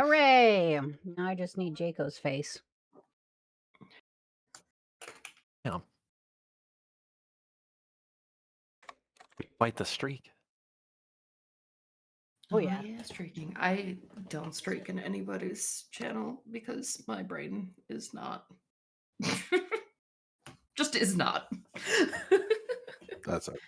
Hooray! Now I just need Jaco's face. Yeah. Quite the streak. Oh, yeah. Streaking. I don't streak in anybody's channel because my brain is not. Just is not. That's okay.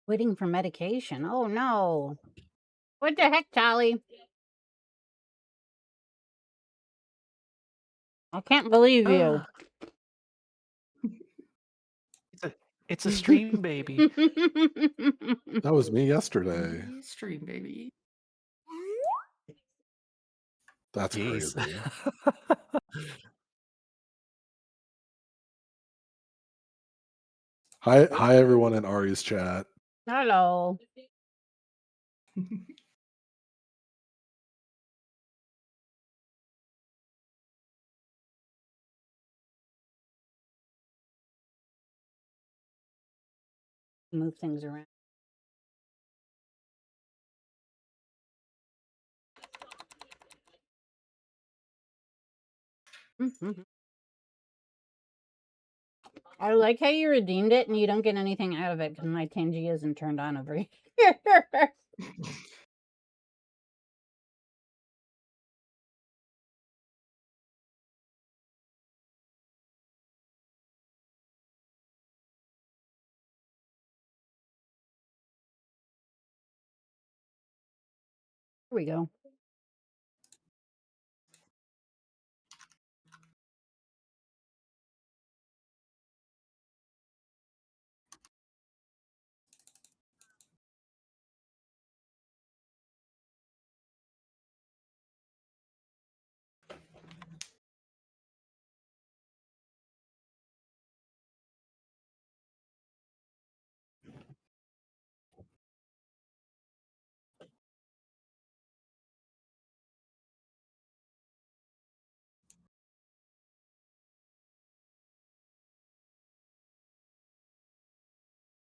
Waiting for medication. Oh, no. What the heck, Tally? I can't believe you. It's a stream, baby. That was me yesterday. Stream, baby. That's Jeez. crazy. Hi, everyone in Ari's chat. Hello. Move things around. I like how you redeemed it and you don't get anything out of it because my Tangy isn't turned on over here. Here we go.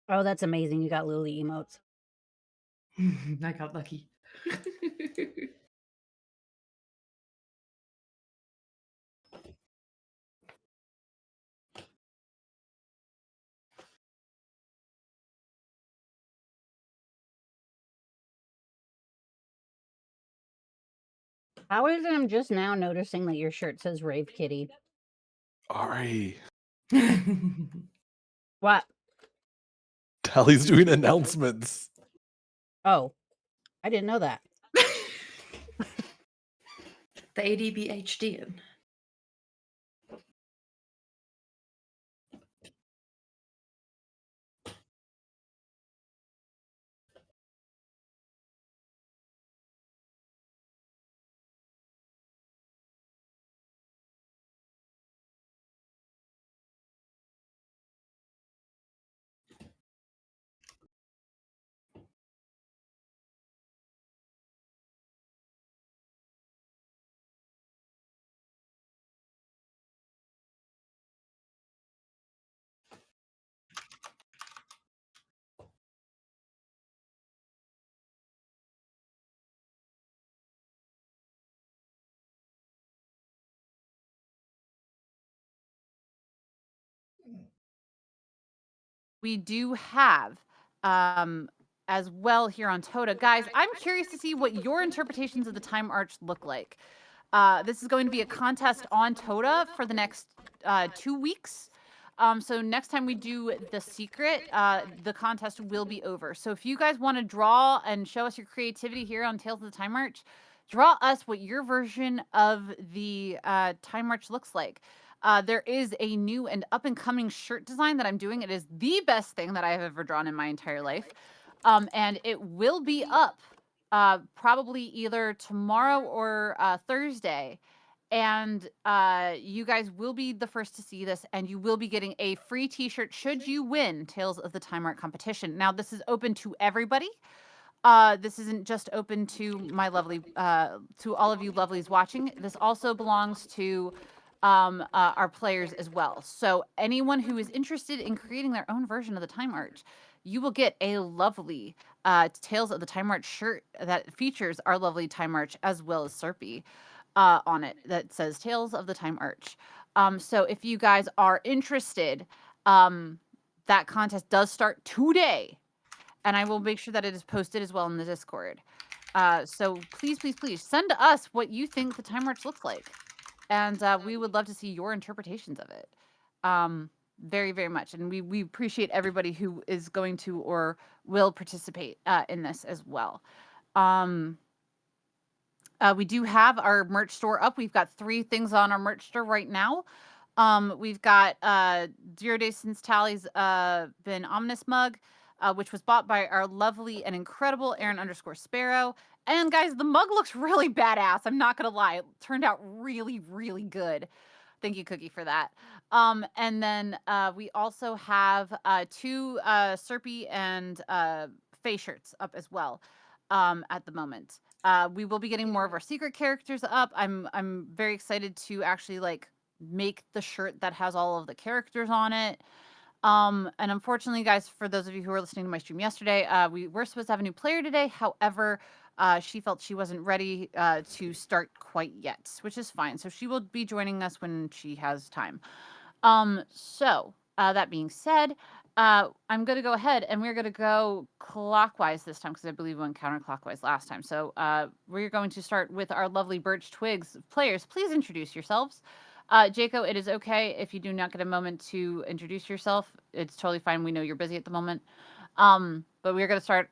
Oh, that's amazing. You got Lily emotes. I got lucky. How is it I'm just now noticing that your shirt says Rave Kitty? Ari. What? Tally's doing announcements. Oh, I didn't know that. The ADHD. We do have as well here on Toda. Guys, I'm curious to see what your interpretations of the time arch look like. This is going to be a contest on Toda for the next 2 weeks. So next time we do the secret, the contest will be over. So if you guys want to draw and show us your creativity here on Tales of the Time March, draw us what your version of the Time March looks like. There is a new and up-and-coming shirt design that I'm doing. It is the best thing that I have ever drawn in my entire life. And it will be up probably either tomorrow or Thursday. And you guys will be the first to see this, and you will be getting a free t-shirt should you win Tales of the Time Art competition. Now, this is open to everybody. This isn't just open to my lovely, to all of you lovelies watching. This also belongs to our players as well. So anyone who is interested in creating their own version of the Time Arch, you will get a lovely Tales of the Time March shirt that features our lovely Time March as well as Serpy on it that says Tales of the Time Arch. So if you guys are interested, that contest does start today, and I will make sure that it is posted as well in the Discord. So please, please, please send to us what you think the Time March looks like, and we would love to see your interpretations of it. Very, very much, and we appreciate everybody who is going to or will participate in this as well. We do have our merch store up. We've got 3 things on our merch store right now. We've got 0 Days Since Tally's been Ominous mug, which was bought by our lovely and incredible Aaron_Sparrow. And guys, the mug looks really badass. I'm not gonna lie, it turned out really, really good. Thank you, Cookie, for that. And then we also have 2 Serpy and Faye shirts up as well at the moment. We will be getting more of our secret characters up. I'm very excited to actually like make the shirt that has all of the characters on it. And unfortunately, guys, for those of you who were listening to my stream yesterday, we were supposed to have a new player today. However, she felt she wasn't ready to start quite yet, which is fine. So she will be joining us when she has time. So that being said, I'm going to go ahead and we're going to go clockwise this time because I believe we went counterclockwise last time. So we're going to start with our lovely Birch Twigs players. Please introduce yourselves. Jaco, it is okay if you do not get a moment to introduce yourself. It's totally fine. We know you're busy at the moment. But we're going to start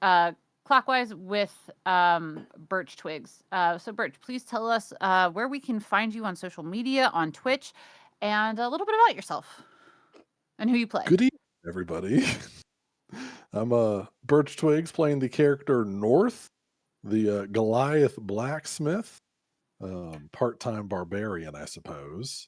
clockwise with Birch Twigs. So Birch, please tell us where we can find you on social media, on Twitch, and a little bit about yourself and who you play. Good evening, everybody. I'm Birch Twigs playing the character North, the Goliath blacksmith, part-time barbarian, I suppose.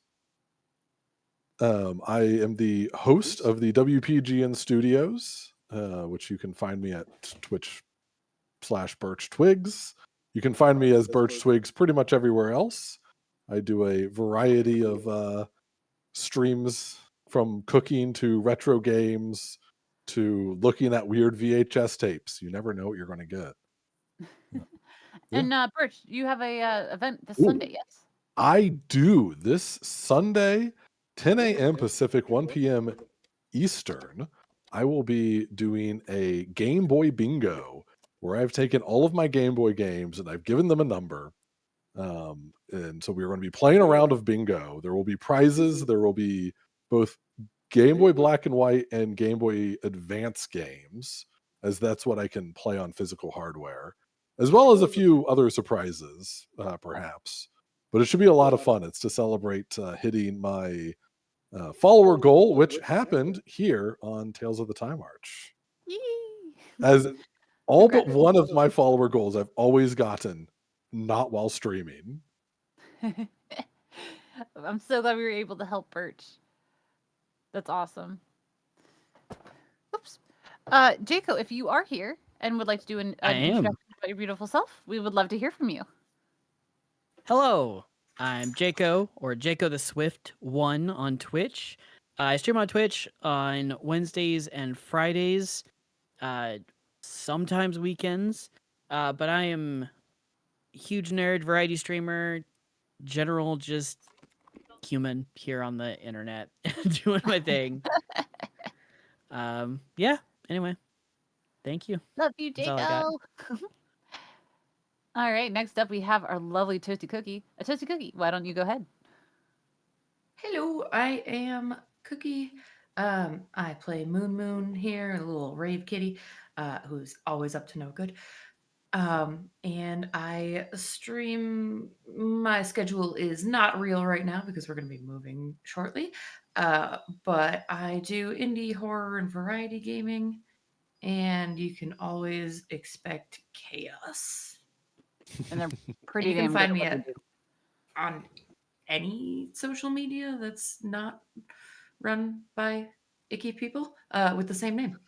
I am the host of the WPGN Studios, which you can find me at Twitch/Birch Twigs. You can find me as Birch Twigs pretty much everywhere else. I do a variety of streams from cooking to retro games to looking at weird VHS tapes. You never know what you're going to get. And Birch, you have a event this Ooh. Sunday, yes? I do. This Sunday, 10 a.m. Pacific, 1 p.m. Eastern, I will be doing a Game Boy bingo where I've taken all of my Game Boy games and I've given them a number. And so we're going to be playing a round of bingo. There will be prizes. There will be both Game Boy Black and White and Game Boy Advance games, as that's what I can play on physical hardware, as well as a few other surprises, perhaps. But it should be a lot of fun. It's to celebrate hitting my follower goal, which happened here on Tales of the Time Arch. Yee. As all but one of my follower goals I've always gotten, not while streaming. I'm so glad we were able to help Birch. That's awesome. Oops. Jaco, if you are here and would like to do an introduction about your beautiful self, we would love to hear from you. Hello, I'm Jaco, or Jaco the Swift 1 on Twitch. I stream on Twitch on Wednesdays and Fridays, sometimes weekends, but I am a huge nerd, variety streamer, general just human here on the internet, doing my thing. Yeah, anyway, thank you. Love you, That's all I got. Jaco. All right, next up we have our lovely Toasty Cookie. Toasty Cookie, why don't you go ahead? Hello, I am Cookie. I play Moon here, a little rave kitty, who's always up to no good. And I stream. My schedule is not real right now because we're going to be moving shortly. But I do indie horror and variety gaming, and you can always expect chaos. And they're pretty You can damn find good me at what they do. on any social media that's not run by icky people with the same name.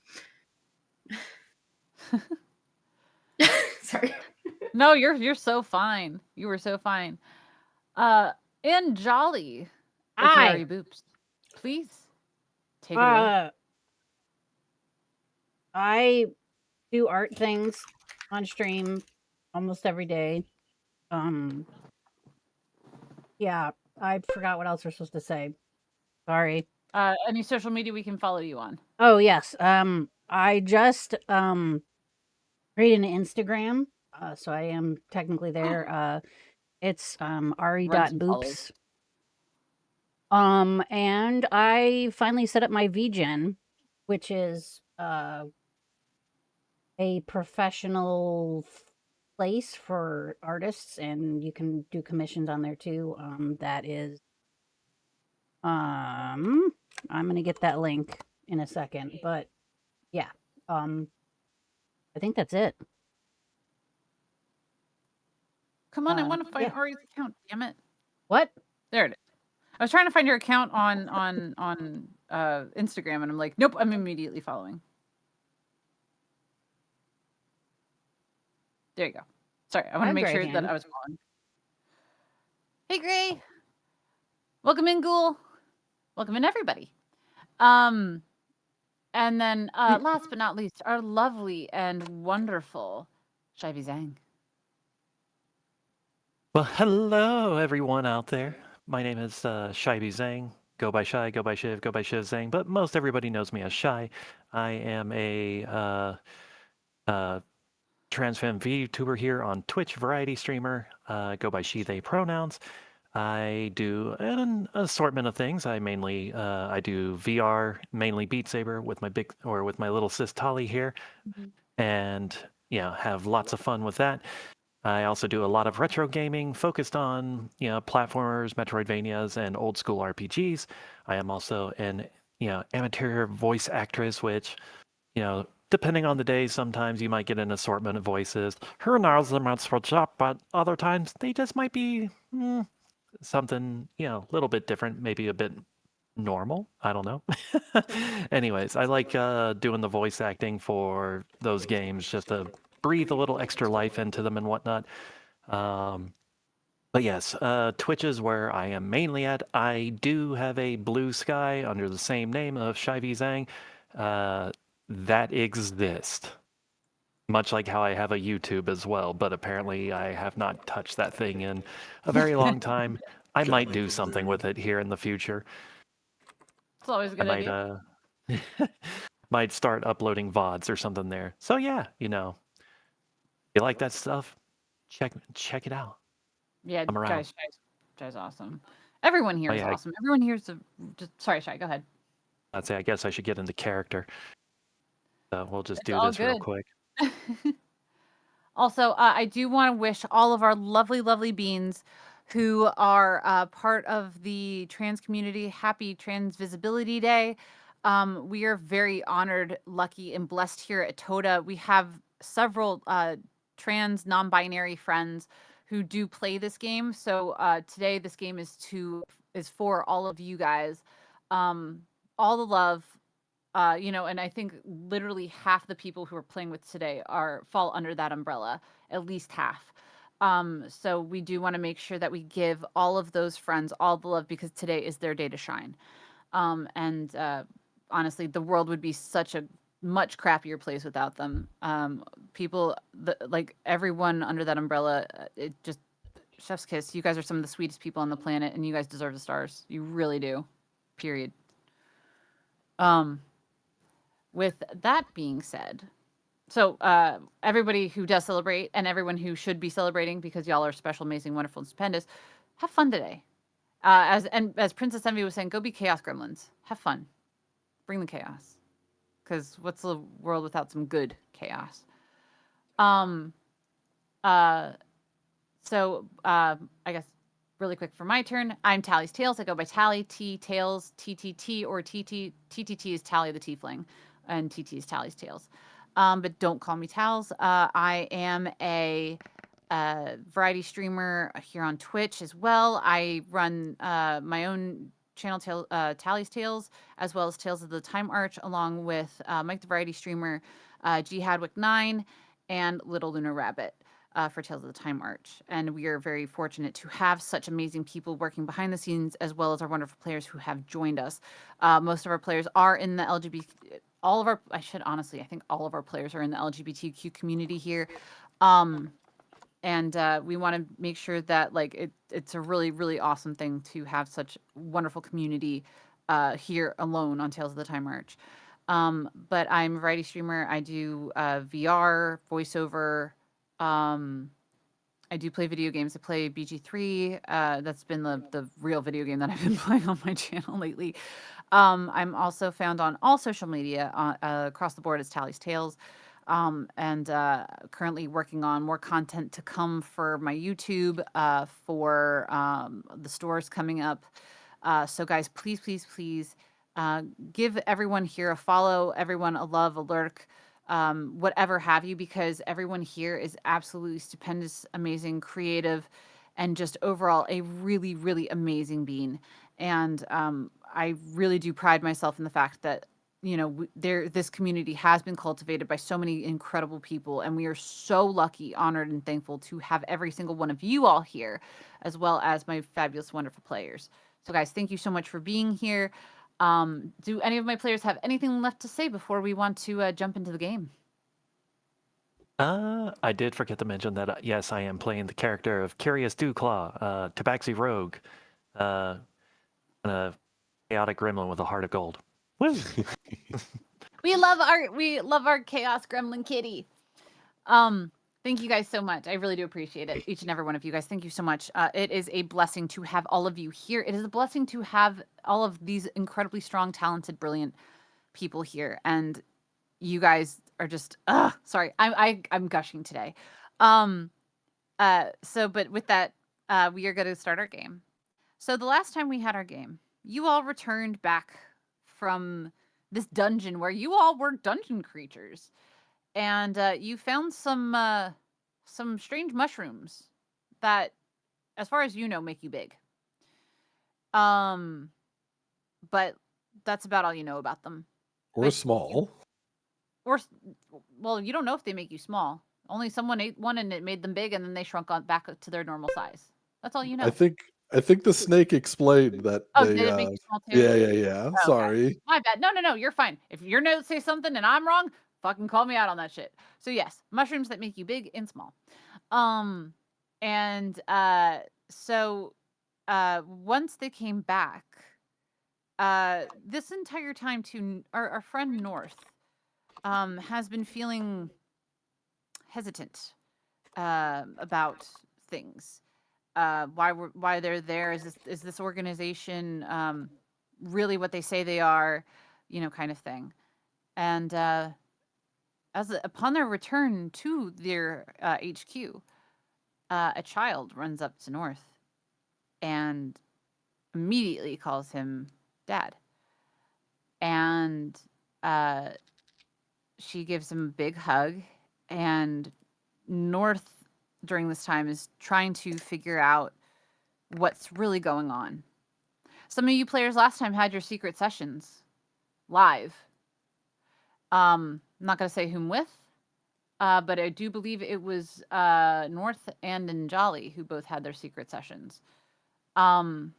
Sorry. No, you're so fine. You were so fine. Anjali, Hi. Boops, please take it away. I do art things on stream almost every day. Yeah, I forgot what else we're supposed to say. Sorry. Any social media we can follow you on? Oh yes. I just created an Instagram. So I am technically there. It's Run some Ari.boops. And I finally set up my VGen, which is a professional place for artists, and you can do commissions on there too. That is I'm gonna get that link in a second, but yeah. I think that's it. Come on, I want to find yeah. Ari's account. Damn it! What? There it is. I was trying to find your account on Instagram, and I'm like, nope, I'm immediately following. There you go. Sorry, I want to make sure that I was following. Hey, Gray. Welcome in, Ghoul. Welcome in, everybody. And then last but not least, our lovely and wonderful Shivy Zhang. Well, hello everyone out there. My name is Shivy Zhang. Go by Shy, go by Shiv, go by Shiv Zhang, but most everybody knows me as Shy. I am a trans femme VTuber here on Twitch, variety streamer. Go by she, they pronouns. I do an assortment of things. I mainly I do VR, mainly Beat Saber with my little sis Tali here, and have lots of fun with that. I also do a lot of retro gaming focused on, platformers, Metroidvanias, and old school RPGs. I am also an, amateur voice actress, which, depending on the day, sometimes you might get an assortment of voices. Who knows the months for job, but other times they just might be something, a little bit different, maybe a bit normal. I don't know. Anyways, I like doing the voice acting for those games just to breathe a little extra life into them and whatnot. But yes, Twitch is where I am mainly at. I do have a Blue Sky under the same name of Shivy Zhang that exists. Much like how I have a YouTube as well, but apparently I have not touched that thing in a very long time. I might do something with it here in the future. It's always a good idea. Might start uploading VODs or something there. So yeah, you like that stuff? Check it out. Yeah, I'm around. Shai's awesome. Everyone here is awesome. Everyone here is sorry, Shai, go ahead. I'd say I guess I should get into character. So we'll just do this real quick. Also, I do want to wish all of our lovely, lovely beans who are part of the trans community happy Trans Visibility Day. We are very honored, lucky, and blessed here at Toda. We have several trans non-binary friends who do play this game. So today, this game is for all of you guys. All the love. And I think literally half the people who are playing with today fall under that umbrella, at least half. So we do want to make sure that we give all of those friends all the love because today is their day to shine. And honestly, the world would be such a much crappier place without them. People, like everyone under that umbrella, it just chef's kiss. You guys are some of the sweetest people on the planet, and you guys deserve the stars. You really do. Period. With that being said, so everybody who does celebrate and everyone who should be celebrating because y'all are special, amazing, wonderful, and stupendous, have fun today. As Princess Envy was saying, go be chaos gremlins. Have fun. Bring the chaos. Because what's the world without some good chaos? So I guess really quick for my turn, I'm Tally's Tales. I go by Tally, T Tales, TTT, or TT. TTT is Tally the Tiefling, and TT is Tally's Tales. But don't call me Tals. I am a variety streamer here on Twitch as well. I run my own channel, Tally's Tales, as well as Tales of the Time Arch, along with Mike the Variety Streamer, G Hadwick 9, and Little Lunar Rabbit. for Tales of the Time Arch. And we are very fortunate to have such amazing people working behind the scenes, as well as our wonderful players who have joined us. Most of our players are in the LGBT. I think all of our players are in the LGBTQ community here. And we want to make sure that it's a really, really awesome thing to have such wonderful community here alone on Tales of the Time Arch. But I'm a variety streamer. I do VR, voiceover. I do play video games. I play BG3. That's been the real video game that I've been playing on my channel lately. I'm also found on all social media across the board as Tally's Tales. And currently working on more content to come for my YouTube, for the stores coming up. So guys, please, please, please give everyone here a follow, everyone a love, a lurk, whatever have you, because everyone here is absolutely stupendous, amazing, creative, and just overall a really, really amazing being. And I really do pride myself in the fact that this community has been cultivated by so many incredible people, and we are so lucky, honored, and thankful to have every single one of you all here, as well as my fabulous, wonderful players. So guys, thank you so much for being here. Do any of my players have anything left to say before we want to jump into the game? I did forget to mention that, yes, I am playing the character of Curious Dewclaw, Tabaxi Rogue, and a chaotic gremlin with a heart of gold. Woo! We love our chaos gremlin kitty. Thank you guys so much. I really do appreciate it. Each and every one of you guys. Thank you so much. It is a blessing to have all of you here. It is a blessing to have all of these incredibly strong, talented, brilliant people here. And you guys are just sorry. I'm gushing today. But with that, we are going to start our game. So the last time we had our game, you all returned back from this dungeon where you all were dungeon creatures, and you found some strange mushrooms that, as far as you know, make you big. But that's about all you know about them. Or small. Well, you don't know if they make you small. Only someone ate one and it made them big, and then they shrunk back to their normal size. That's all you know. I think the snake explained that Oh, they. did it make you small too? Yeah. Oh, Sorry. okay. My bad. No, you're fine. If your notes say something and I'm wrong, fucking call me out on that shit. So yes, mushrooms that make you big and small. Once they came back, this entire time to our friend North has been feeling hesitant about things. Why they're there? Is this organization really what they say they are? Kind of thing. And upon their return to their HQ, a child runs up to North and immediately calls him Dad. And she gives him a big hug, and North during this time is trying to figure out what's really going on. Some of you players last time had your secret sessions live. I'm not going to say whom with, but I do believe it was North and Anjali who both had their secret sessions. And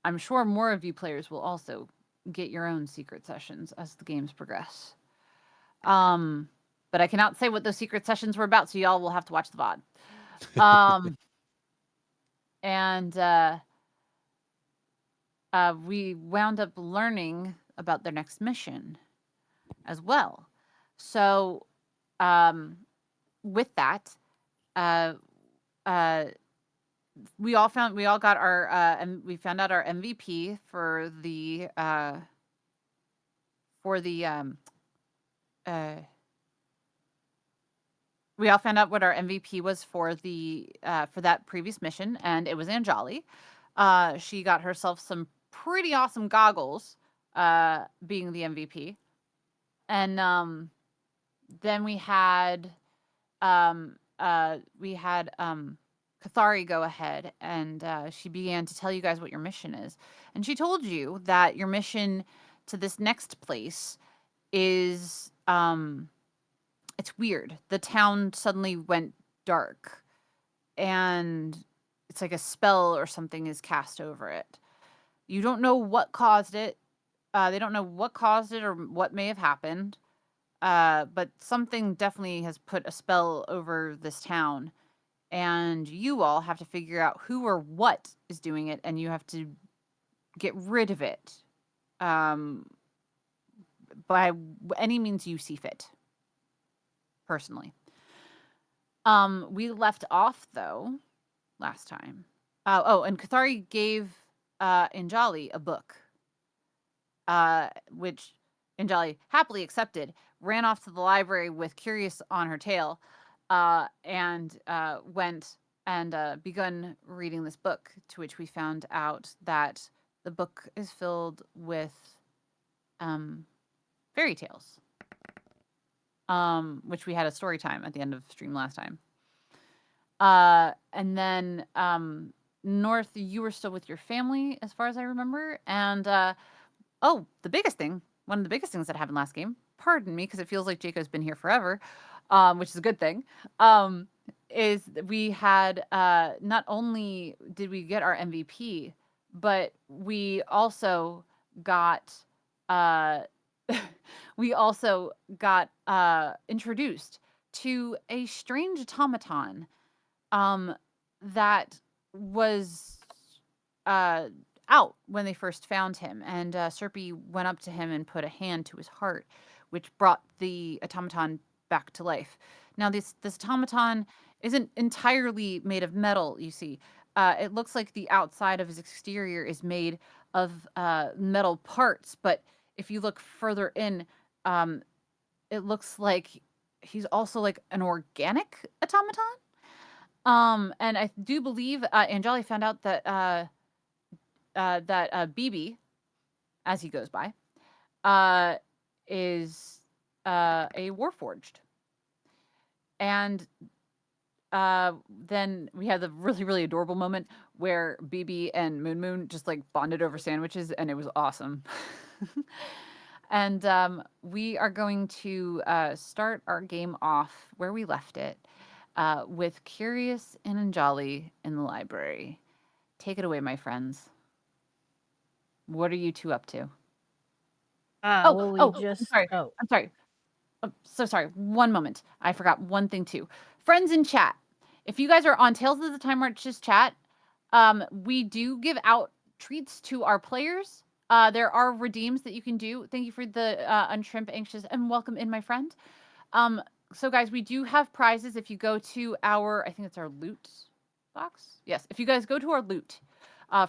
I'm sure more of you players will also get your own secret sessions as the games progress. But I cannot say what those secret sessions were about, so y'all will have to watch the VOD. We wound up learning about their next mission as well. So, with that, we got our and we found out our MVP for the we all found out what our MVP was for that previous mission, and it was Anjali. She got herself some pretty awesome goggles, being the MVP. And then we had Kathari go ahead, and she began to tell you guys what your mission is. And she told you that your mission to this next place is it's weird. The town suddenly went dark, and it's like a spell or something is cast over it. You don't know what caused it. They don't know what caused it or what may have happened. But something definitely has put a spell over this town, and you all have to figure out who or what is doing it, and you have to get rid of it um, by any means you see fit. Personally, we left off though last time. And Kathari gave Anjali a book, which Anjali happily accepted. Ran off to the library with Curious on her tail, and went and begun reading this book. To which we found out that the book is filled with fairy tales, which we had a story time at the end of stream last time. And then North, you were still with your family, as far as I remember. And oh, one of the biggest things that happened last game, pardon me, because it feels like Jacob's been here forever, which is a good thing, is that we had, not only did we get our MVP, but we also got, introduced to a strange automaton that was out when they first found him, and Serpy went up to him and put a hand to his heart, which brought the automaton back to life. Now, this automaton isn't entirely made of metal. You see, it looks like the outside of his exterior is made of metal parts, but if you look further in, it looks like he's also like an organic automaton. And I do believe Anjali found out that BB, as he goes by, is a Warforged. And then we had the really, really adorable moment where BB and Moon Moon just like bonded over sandwiches, and it was awesome. And we are going to start our game off where we left it, with Curious and Anjali in the library. Take it away, my friends. What are you two up to? Well, we I'm just sorry. oh, I'm sorry. I'm so sorry. One moment. I forgot one thing too. Friends in chat. If you guys are on Tales of the Time Marches chat, we do give out treats to our players. There are redeems that you can do. Thank you for the Unshrimp Anxious, and welcome in, my friend. So guys, we do have prizes if you go to our, I think it's our loot box. Yes, if you guys go to our loot,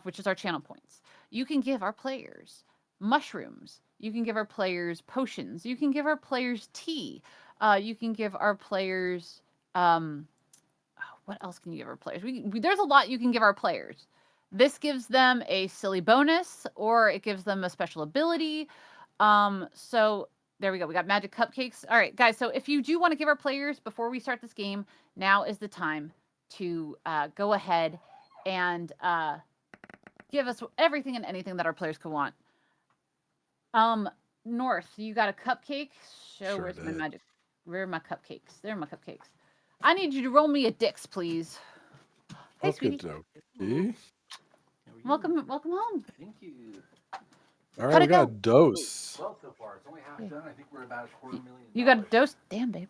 which is our channel points, you can give our players mushrooms. You can give our players potions. You can give our players tea. You can give our players, what else can you give our players? There's a lot you can give our players. This gives them a silly bonus, or it gives them a special ability. So there we go. We got magic cupcakes. All right, guys. So if you do want to give our players before we start this game, now is the time to go ahead and give us everything and anything that our players could want. North, you got a cupcake? Sure Where's my did. magic? Where are my cupcakes? There are my cupcakes. I need you to roll me a dix, please. Hey, sweetie. Okey-dokey. Welcome home. Thank you. All right, How'd we it got a go? dose. Well, so far it's only half done. I think we're about $250,000. You got a dose? Damn, babe.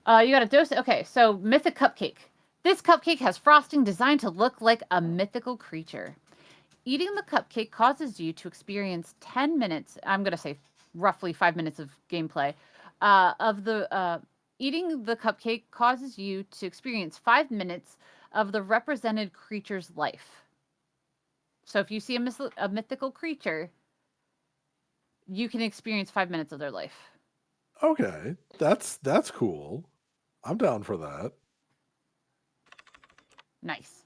You got a dose. Okay, so mythic cupcake. This cupcake has frosting designed to look like a mythical creature. Eating the cupcake causes you to experience 10 minutes, I'm going to say roughly 5 minutes of gameplay, eating the cupcake causes you to experience 5 minutes of the represented creature's life. So if you see a mythical creature, you can experience 5 minutes of their life. Okay, that's cool. I'm down for that. Nice.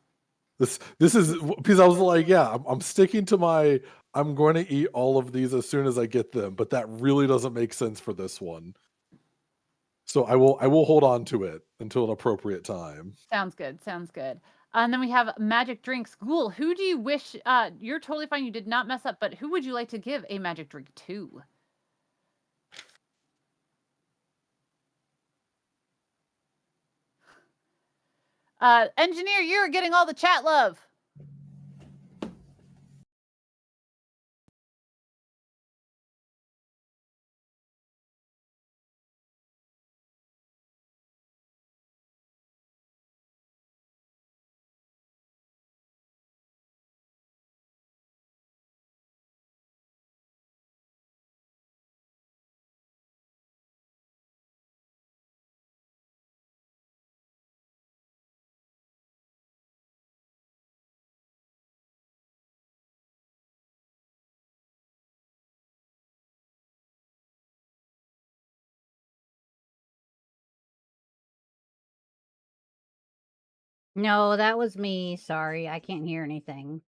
This is because I was like, yeah, I'm sticking to my. I'm going to eat all of these as soon as I get them, but that really doesn't make sense for this one. So I will hold on to it until an appropriate time. Sounds good. Sounds good. And then we have magic drinks. Ghoul, who do you wish? You're totally fine. You did not mess up. But who would you like to give a magic drink to? Engineer, you're getting all the chat love. No, that was me. Sorry, I can't hear anything.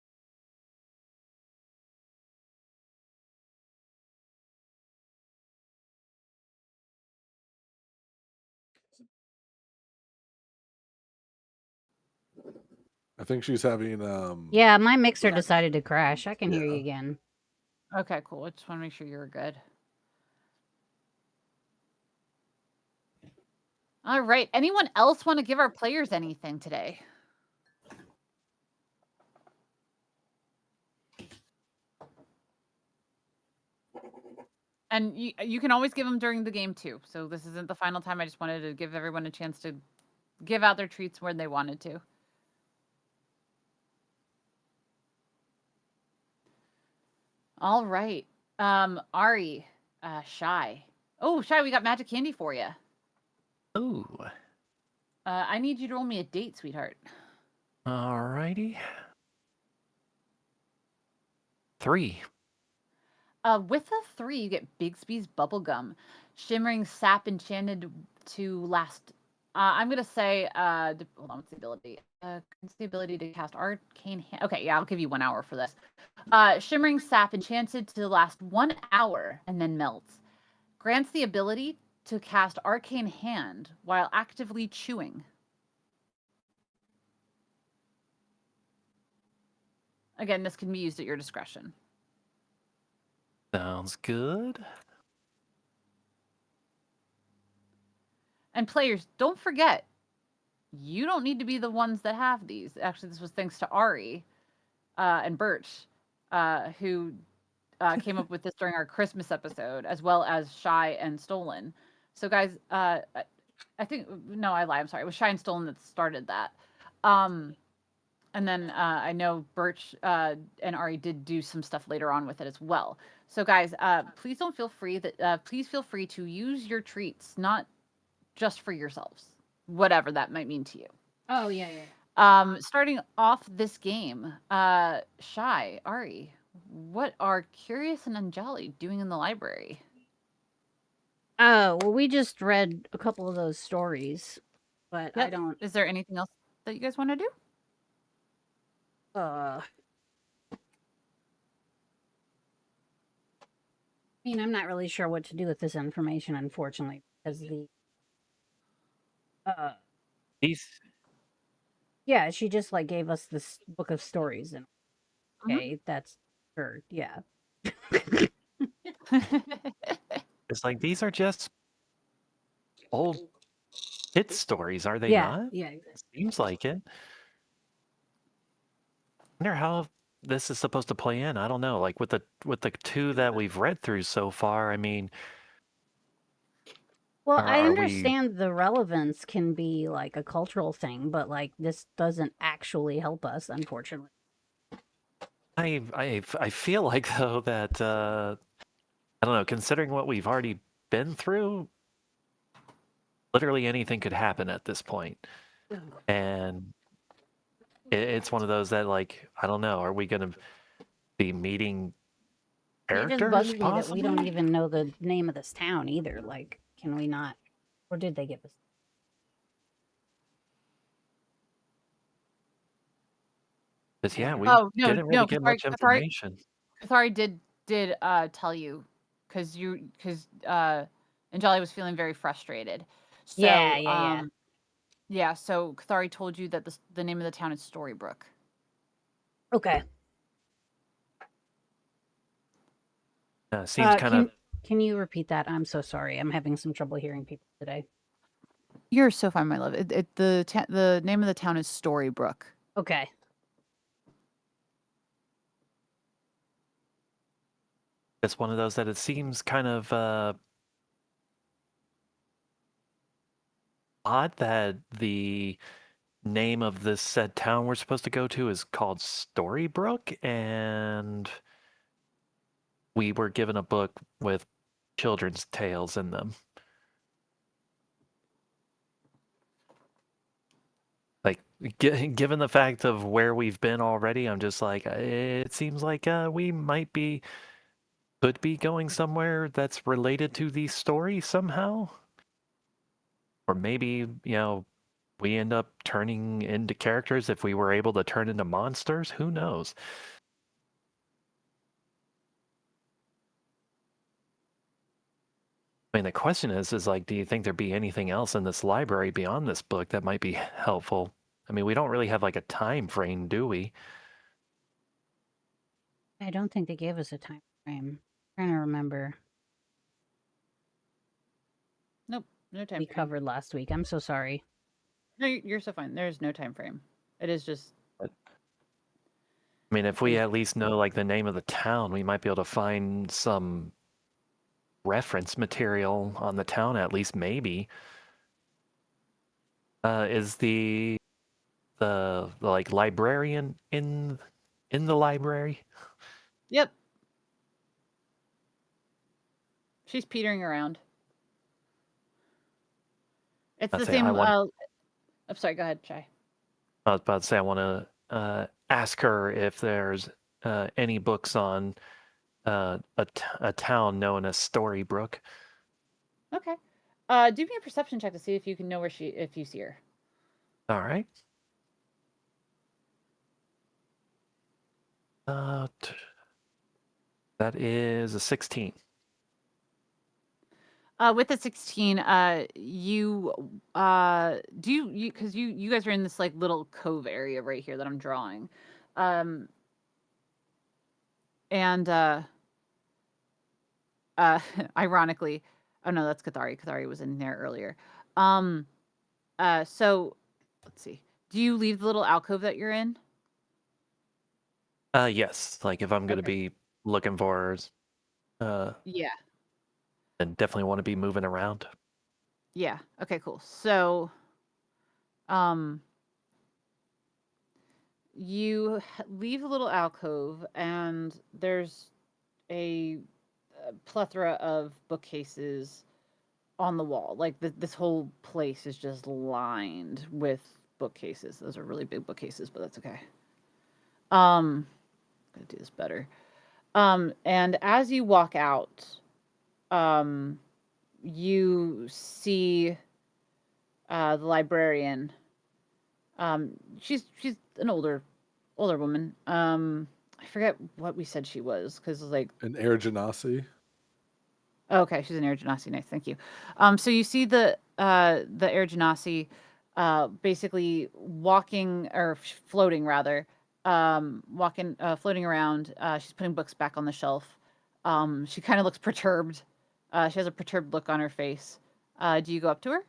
I think she's having Yeah, my mixer decided to crash. I can hear you again. Okay, cool. I just want to make sure you're good. All right. Anyone else want to give our players anything today? And you can always give them during the game too. So this isn't the final time. I just wanted to give everyone a chance to give out their treats when they wanted to. All right. Ari, Shy. Oh, Shy, we got magic candy for you. Ooh. I need you to roll me a date, sweetheart. Alrighty. 3. With a 3, you get Bigsby's Bubblegum. Shimmering Sap enchanted to last. I'm going to say, hold on, what's the ability? It's the ability to cast Arcane Hand. Okay, yeah, I'll give you 1 hour for this. Shimmering Sap enchanted to last 1 hour and then melts. Grants the ability to cast Arcane Hand while actively chewing. Again, this can be used at your discretion. Sounds good. And players, don't forget, you don't need to be the ones that have these. Actually, this was thanks to Ari and Birch, who came up with this during our Christmas episode, as well as Shy and Stolen. So, guys, I think, no, I lie. I'm sorry. It was Shy and Stolen that started that. And then I know Birch and Ari did do some stuff later on with it as well. So, guys, please feel free to use your treats, not just for yourselves, whatever that might mean to you. Oh, yeah. Starting off this game, Shy, Ari, what are Curious and Anjali doing in the library? Oh, well, we just read a couple of those stories, but I don't. Is there anything else that you guys want to do? I mean, I'm not really sure what to do with this information, unfortunately, because the. These. Yeah, she just like gave us this book of stories, and okay, that's her. Yeah. It's like these are just old hit stories, are they Yeah, not? yeah, exactly. Seems like it. I wonder how this is supposed to play in. I don't know. Like with the 2 that we've read through so far, I mean, Well, I are we? understand the relevance can be like a cultural thing, but like this doesn't actually help us, unfortunately. I feel like though that I don't know. Considering what we've already been through, literally anything could happen at this point, and it's one of those that like I don't know. Are we going to be meeting It just characters bugs me that we don't possibly? even know the name of this town either. Like, can we not? Or did they give us? Because yeah, we Oh no, didn't really get much Cathari information. did tell you because Anjali was feeling very frustrated. So Yeah. yeah. So Cathari told you that the name of the town is Storybrooke. Okay. Seems kind of. Can you repeat that? I'm so sorry. I'm having some trouble hearing people today. You're so fine, my love. The name of the town is Storybrooke. Okay. It's one of those that it seems kind of odd that the name of this said town we're supposed to go to is called Storybrooke, and we were given a book with children's tales in them. Like, given the fact of where we've been already, I'm just like, it seems like we could be going somewhere that's related to the story somehow. Or maybe, we end up turning into characters if we were able to turn into monsters. Who knows? I mean, the question is like, do you think there'd be anything else in this library beyond this book that might be helpful? I mean, we don't really have like a time frame, do we? I don't think they gave us a time frame. Trying to remember. Nope, no time We frame. covered last week. I'm so sorry. No, you're so fine. There's no time frame. It is just. I mean, if we at least know like the name of the town, we might be able to find some reference material on the town at least, maybe. Is the like librarian in the library? Yep. She's petering around. It's I'd the say I same. want. I'm sorry. Go ahead, Shy. I was about to say I want to ask her if there's any books on a town known as Storybrooke. Okay. Do me a perception check to see if you can know if you see her. All right. That is a 16. With the 16, you do you because you guys are in this like little cove area right here that I'm drawing, and ironically, oh no, that's Cathari. Cathari was in there earlier. Um, so let's see. Do you leave the little alcove that you're in? Yes, like if I'm going to Okay. be looking for, Yeah. then definitely want to be moving around. Yeah. Okay. Cool. So, um, leave the little alcove, and there's a plethora of bookcases on the wall. Like this whole place is just lined with bookcases. Those are really big bookcases, but that's okay. Gotta do this better. And as you walk out, um, you see the librarian. She's an older woman. I forget what we said she was because like An air genasi. okay, she's an air genasi. Nice, thank you. So you see the air genasi, basically walking or floating rather, floating around. She's putting books back on the shelf. She kind of looks perturbed. She has a perturbed look on her face. Do you go up to her?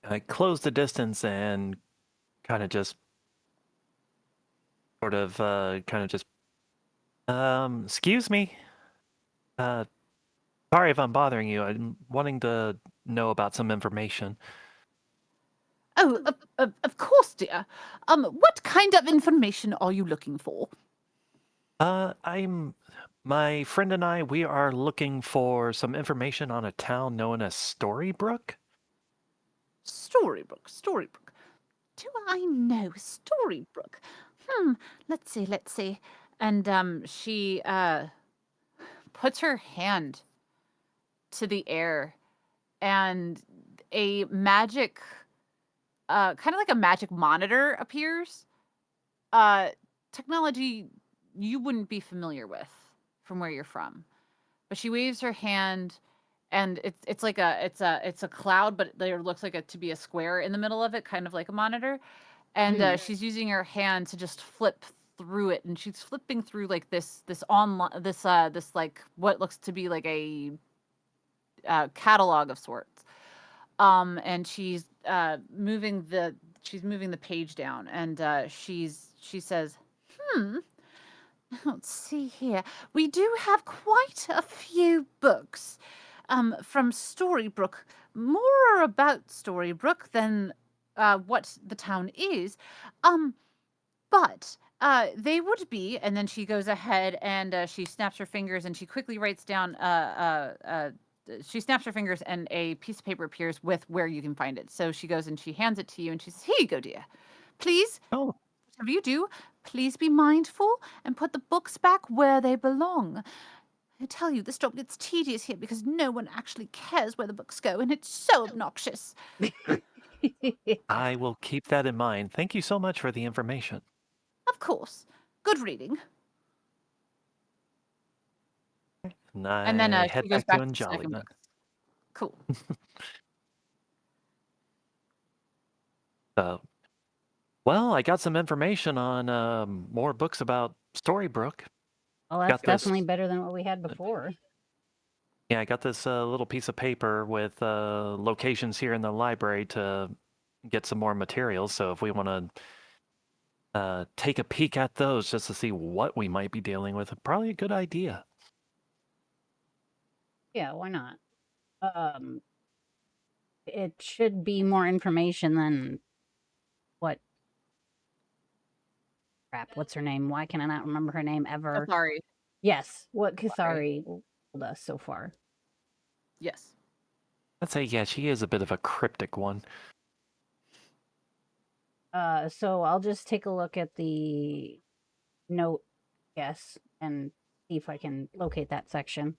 I close the distance and kind of just excuse me. Sorry if I'm bothering you. I'm wanting to know about some information. Oh, of course, dear. What kind of information are you looking for? My friend and I, we are looking for some information on a town known as Storybrooke. Storybrooke. Do I know Storybrooke? Let's see. And she puts her hand to the air, and a magic kind of like a magic monitor appears. Technology you wouldn't be familiar with from where you're from. But she waves her hand, and it's like it's a cloud, but there looks like it to be a square in the middle of it, kind of like a monitor. And she's using her hand to just flip through it, and she's flipping through like this online this like what looks to be like catalog of sorts. And she's moving the page down, and she says, "Hmm, let's see here. We do have quite a few books from Storybrooke, more about Storybrooke than what the town is. Um, but they would be," and then she goes ahead and she snaps her fingers and she quickly writes down. She snaps her fingers and a piece of paper appears with where you can find it. So she goes and she hands it to you and she says, "Here you go, dear. Please, Oh, whatever you do, please be mindful and put the books back where they belong. I tell you, this job gets tedious here because no one actually cares where the books go, and it's so obnoxious." I will keep that in mind. Thank you so much for the information. Of course. Good reading. And And then I she head goes back to back to Anjali stacking then. books. Cool. So, well, I got some information on more books about Storybrooke. Well, that's Got this. definitely better than what we had before. Yeah, I got this little piece of paper with locations here in the library to get some more materials. So if we want to take a peek at those just to see what we might be dealing with, probably a good idea. Yeah, why not? Um, it should be more information than what crap. What's her name? Why can I not remember her name ever? Sorry. Yes, what Sorry. Cathari told us so far. Yes. I'd say, yeah, she is a bit of a cryptic one. So I'll just take a look at the note, yes, and see if I can locate that section.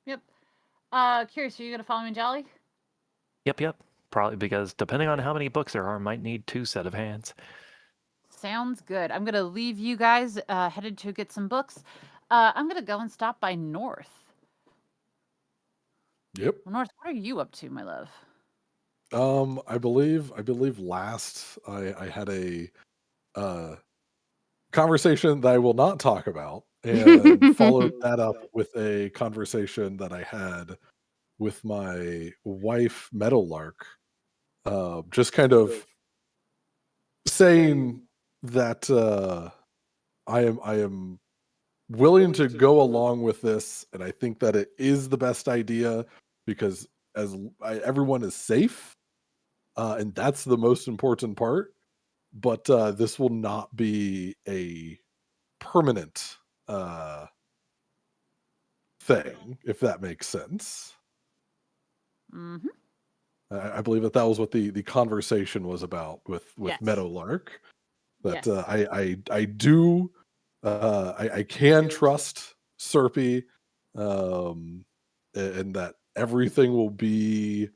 Yep. Curious, are you gonna follow me, Jolly? Yep. Probably because depending on how many books there are, might need 2 set of hands. Sounds good. I'm gonna leave you guys headed to get some books. I'm gonna go and stop by North. Yep. North, what are you up to, my love? I believe last I had a conversation that I will not talk about, and followed that up with a conversation that I had with my wife, Meadowlark, just kind of saying that I am willing to go along with this, and I think that it is the best idea because everyone is safe, and that's the most important part. But this will not be a permanent thing, if that makes sense. Mm-hmm. I believe that was what the conversation was about with Yes. Meadowlark. That Yes. I do I can trust Serpy, and that everything will be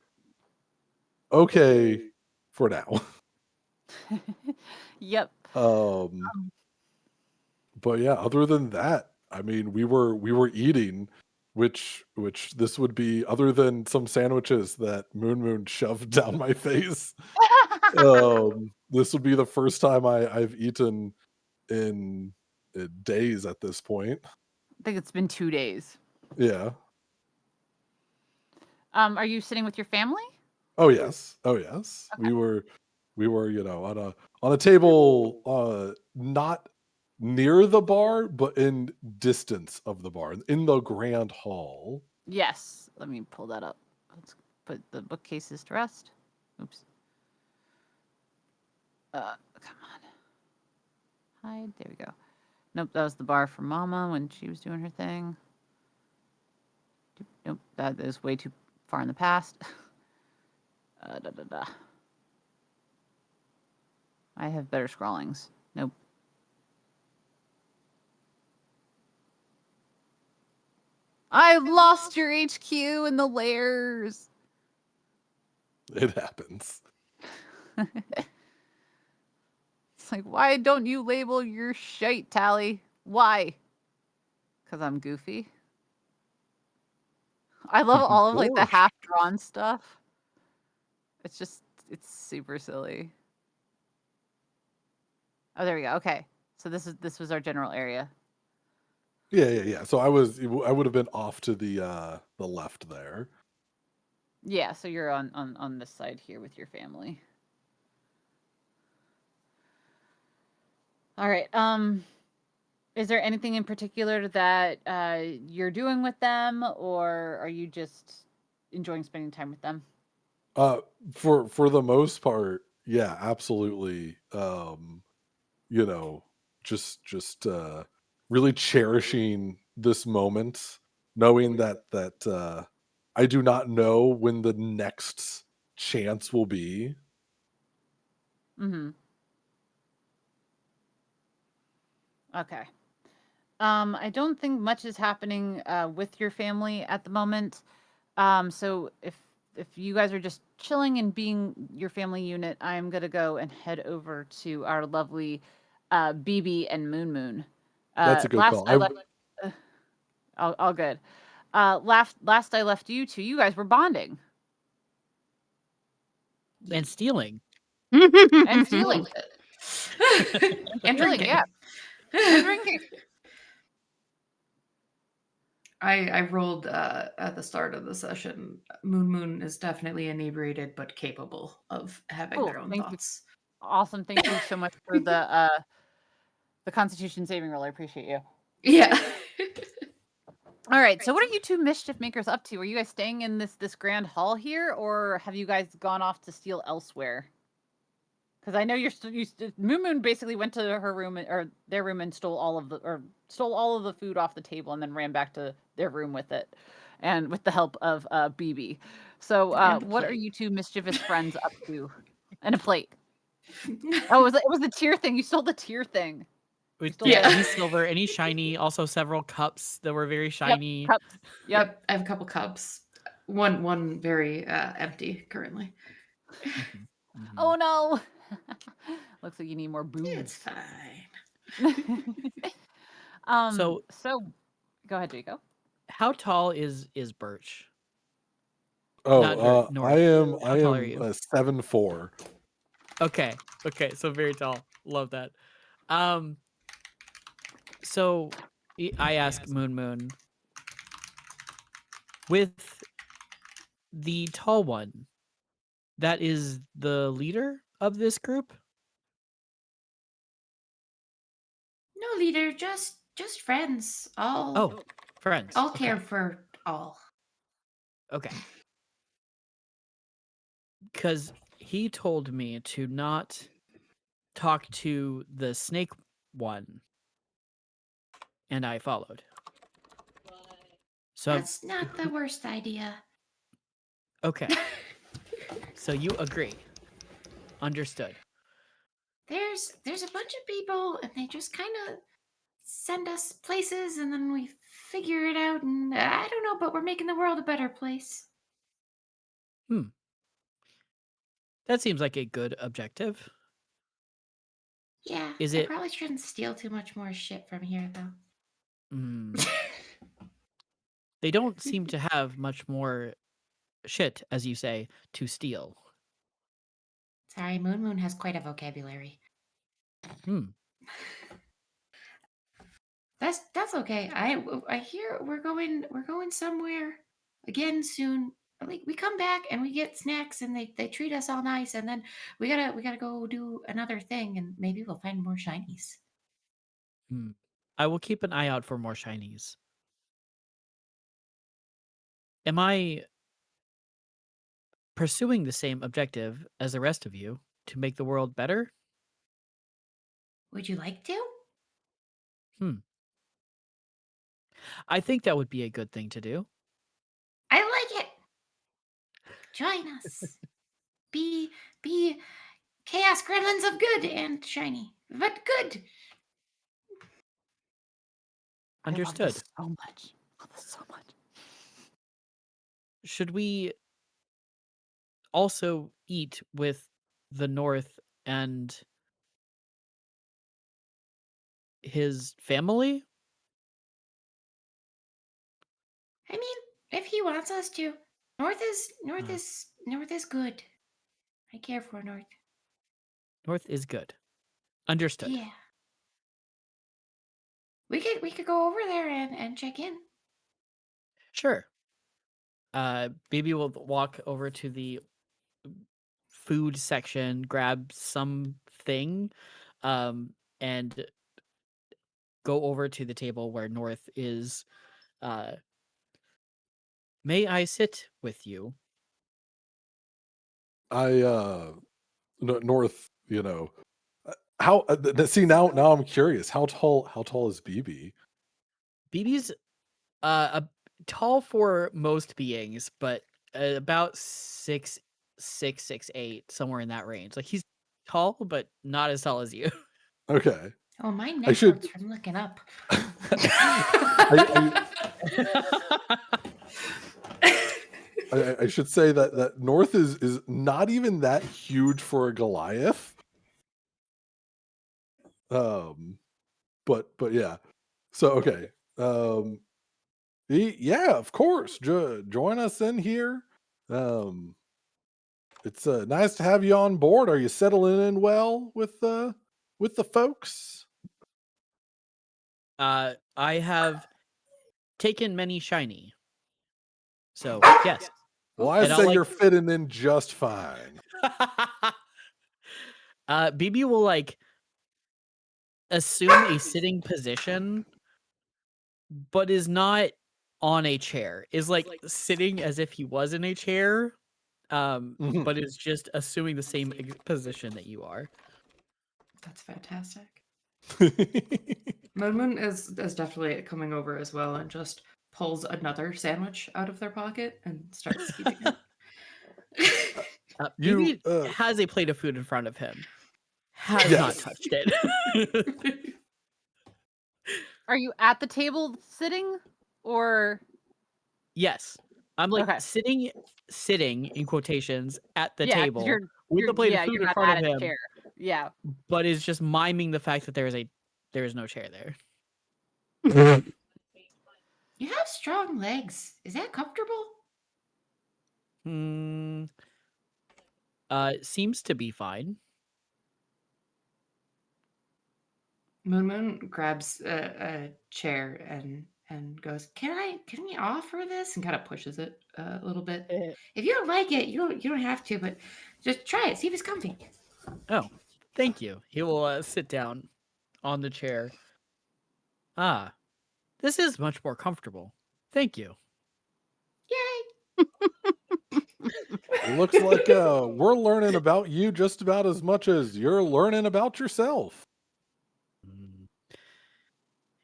okay for now. Yep. But yeah, other than that, I mean, we were eating, which this would be other than some sandwiches that Moon shoved down my face. This would be the first time I've eaten in days at this point. I think it's been 2 days. Yeah. Are you sitting with your family? Oh yes. Oh yes. Okay. We were, on a table, not near the bar, but in distance of the bar, in the grand hall. Yes. Let me pull that up. Let's put the bookcases to rest. Oops. Come on. Hide. There we go. Nope, that was the bar for Mama when she was doing her thing. Nope, that is way too far in the past. I have better scrawlings. Nope. I lost your HQ in the layers. It happens. It's like, why don't you label your shite, Tally? Why? Because I'm goofy. I love all of like the course. half-drawn stuff. It's super silly. Oh, there we go. Okay. So this was our general area. Yeah. So I would have been off to the left there. Yeah, so you're on this side here with your family. All right. Is there anything in particular that you're doing with them, or are you just enjoying spending time with them? Uh, for the most part, yeah, absolutely. You know, just really cherishing this moment, knowing that I do not know when the next chance will be. Mm-hmm. Okay. I don't think much is happening with your family at the moment. So if you guys are just chilling and being your family unit, I'm gonna go and head over to our lovely BB and Moon Moon. That's a good Last call. I left, uh, all good. Last I left you two, you guys were bonding And stealing. and A little stealing bit. and And stealing, drinking. yeah, and drinking. I rolled at the start of the session. Moon Moon is definitely inebriated, but capable of having Cool. their own Thank you. thoughts. Awesome. Thank you so much for the Constitution saving roll. I appreciate you. Yeah. All right. So, what are you two mischief makers up to? Are you guys staying in this grand hall here, or have you guys gone off to steal elsewhere? Because I know Moon Moon basically went to her room or their room and stole all of the food off the table and then ran back to their room with it, and with the help of BB. So, And a what are plate. you two mischievous friends up to? And a plate. Oh, it was the tear thing. You stole the tear thing. You stole Yeah. He's silver and he's shiny. Also, several cups that were very Yep, shiny. cups. Yep. Yep. I have a couple cups. One very empty currently. Mhm, mhm. Oh no. Looks like you need more It's booze. fine. So, So go ahead, Jaco. how tall is Birch? Oh, Not Birch, I North. am How I tall are am you? 7'4". Okay. Okay, so very tall. Love that. Um, so I ask Moon Moon, with the tall one, that is the leader of this group? No leader, just friends. Oh, friends. All Okay. care for all. Okay. Because he told me to not talk to the snake one, and I followed. So, That's not the worst idea. okay. So you agree. Understood. There's a bunch of people and they just kind of send us places and then we figure it out and I don't know, but we're making the world a better place. Hmm. That seems like a good objective. Yeah, Is I it? probably shouldn't steal too much more shit from here though. Mm, they don't seem to have much more shit, as you say, to steal. Sorry, Moon Moon has quite a vocabulary. Hmm. That's okay. I hear we're going somewhere again soon. Like we come back and we get snacks and they treat us all nice and then we gotta go do another thing and maybe we'll find more shinies. Hmm. I will keep an eye out for more shinies. Am I pursuing the same objective as the rest of you to make the world better? Would you like to? Hmm. I think that would be a good thing to do. I like it. Join us. Be chaos gremlins of good and shiny, but good. I love Understood. this so much. I love this so much. Should we also eat with the North and his family? I mean, if he wants us to, North Uh, is North is good. I care for North. North is good. Understood. Yeah. we could go over there and check in. Sure. Baby will walk over to the food section, grab something, and go over to the table where North is. Uh, May I sit with you? North, how see now I'm curious. How tall is BB? BB's a tall for most beings, but about 6'6", 6'8", somewhere in that range. Like he's tall, but not as tall as you. Okay. Oh, my I neck should hurts from looking up. I, I should say that North is not even that huge for a Goliath. But yeah. So okay. Yeah, of course. Join us in here. It's nice to have you on board. Are you settling in well with the folks? I have taken many shiny. So yes. Well, I And I'll say like you're fitting in just fine. BB will like assume a sitting position, but is not on a chair. Is like sitting as if he was in a chair, Mhm. but is just assuming the same position that you are. That's fantastic. Moon is definitely coming over as well and just pulls another sandwich out of their pocket and starts eating it. You BB has a plate of food in front of him. Has not yes. touched it. Are you at the table sitting, or Yes. I'm like okay? sitting in quotations at the Yeah, because table with the plate of food you're in not front of at a him, chair. Yeah. but is just miming the fact that there is no chair there. You have strong legs. Is that comfortable? Hmm. Seems to be fine. Moon grabs a chair and goes, Can we offer this?" And kind of pushes it a little bit. If you don't like it, you don't have to, but just try it. See if it's comfy. Oh, thank you. He will sit down on the chair. Ah, this is much more comfortable. Thank you. Yay! It looks like we're learning about you just about as much as you're learning about yourself. Mm.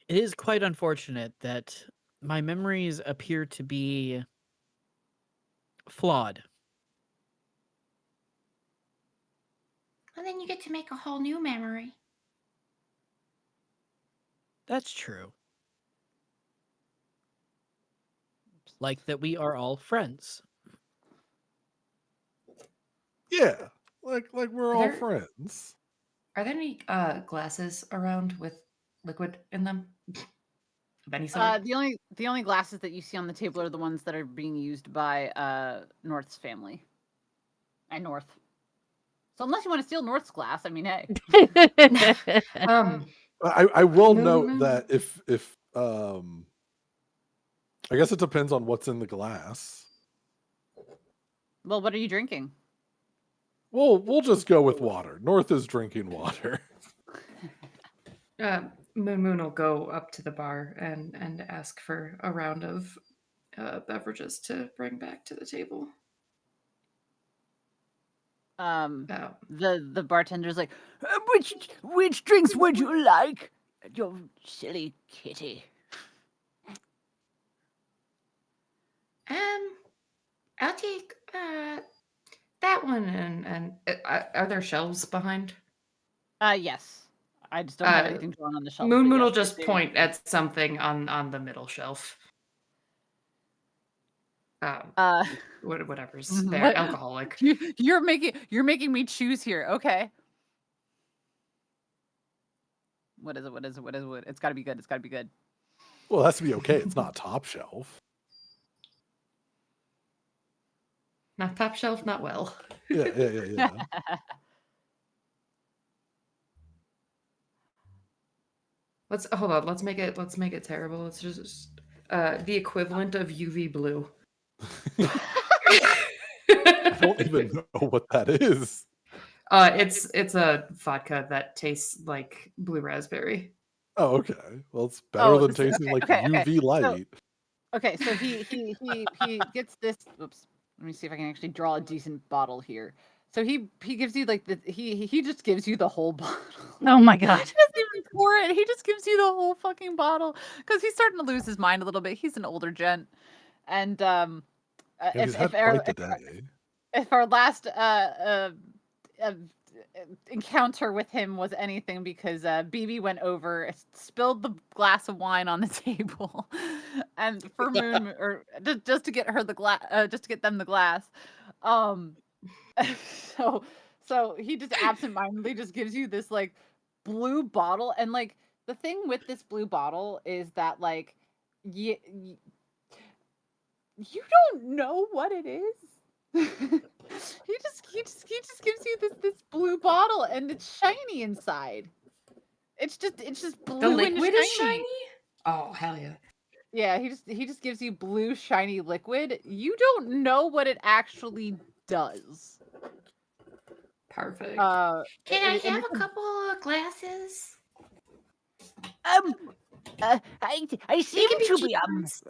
It is quite unfortunate that my memories appear to be flawed. Well, then you get to make a whole new memory. That's true. Like that we are all friends. Yeah, like we're Are all there friends. are there any glasses around with liquid in them of any sort? The only glasses that you see on the table are the ones that are being used by North's family. And North. So unless you want to steal North's glass, I mean, hey. Um, I will note Moon. that if I guess it depends on what's in the glass. Well, what are you drinking? We'll just go with water. North is drinking water. Moon will go up to the bar and ask for a round of beverages to bring back to the table. Oh. The bartender's like, which drinks would you like? You silly kitty. I'll take that one and are there shelves behind? Yes. I just don't have Uh, anything drawn on the shelves, Moon but will yes, just point at something on the middle shelf. Uh, Whatever's what? there, alcoholic. You're making me choose here. Okay. What is it? What is it? What is it? It's got to be good. It's got to be good. Well, it has to be okay. It's not top shelf. Not top shelf, not well. Yeah. Let's hold on. Let's make it terrible. Let's just the equivalent of UV blue. I don't even know what that is. It's a vodka that tastes like blue raspberry. Oh, okay. Well, it's better than This is tasting like okay. UV So light. so he gets this. Oops. Let me see if I can actually draw a decent bottle here. So he gives you like he just gives you the whole bottle. Oh my He god. doesn't even pour it. He just gives you the whole fucking bottle because he's starting to lose his mind a little bit. He's an older gent, and Yeah, he's had quite the day. if our last uh, encounter with him was anything, because BB went over, spilled the glass of wine on the table, and for Moon, or just to get her the glass, just to get them the glass. Um, so he just absentmindedly just gives you this like blue bottle, and like the thing with this blue bottle is that like you don't know what it is. he just gives you this blue bottle, and it's shiny inside. It's just The blue and liquid shiny. is shiny? Oh, hell yeah. Yeah, he just gives you blue shiny liquid. You don't know what it actually does. Perfect. Can I And have a couple of glasses? I seem can be to be cheap ones.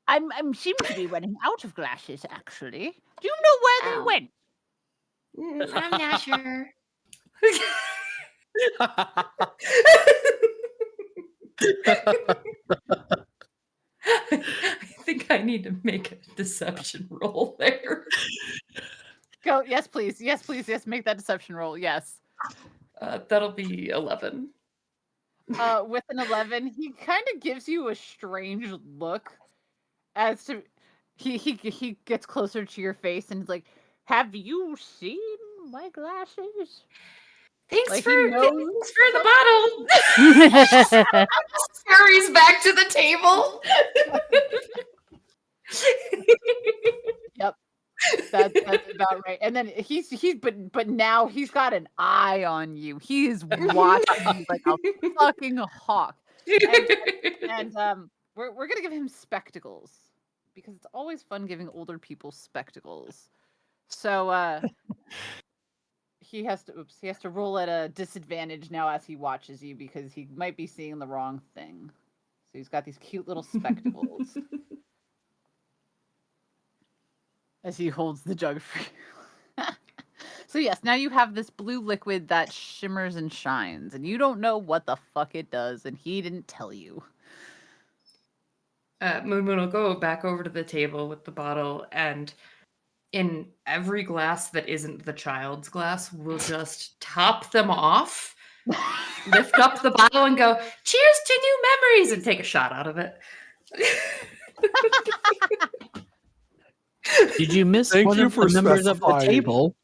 I'm seem to be running out of glasses. Actually, do you know where they Oh. went? I'm not sure. I think I need to make a deception roll there. Go, yes, please, yes, make that deception roll. Yes. That'll be 11. With an 11, he kind of gives you a strange look as to he gets closer to your face and is like, "Have you seen my glasses?" Thanks Like, for he knows the bottle. Scurries back to the table. Yep. That's about right. And then he's but now he's got an eye on you. He is watching you like a fucking hawk. And we're gonna give him spectacles because it's always fun giving older people spectacles. So he has to roll at a disadvantage now as he watches you because he might be seeing the wrong thing. So he's got these cute little spectacles as he holds the jug for you. So yes, now you have this blue liquid that shimmers and shines, and you don't know what the fuck it does, and he didn't tell you. Moon will go back over to the table with the bottle, and in every glass that isn't the child's glass, we'll just top them off, lift up the bottle, and go, "Cheers to new memories," and take a shot out of it. Did you miss Thank one you of for the members of the specifying. table?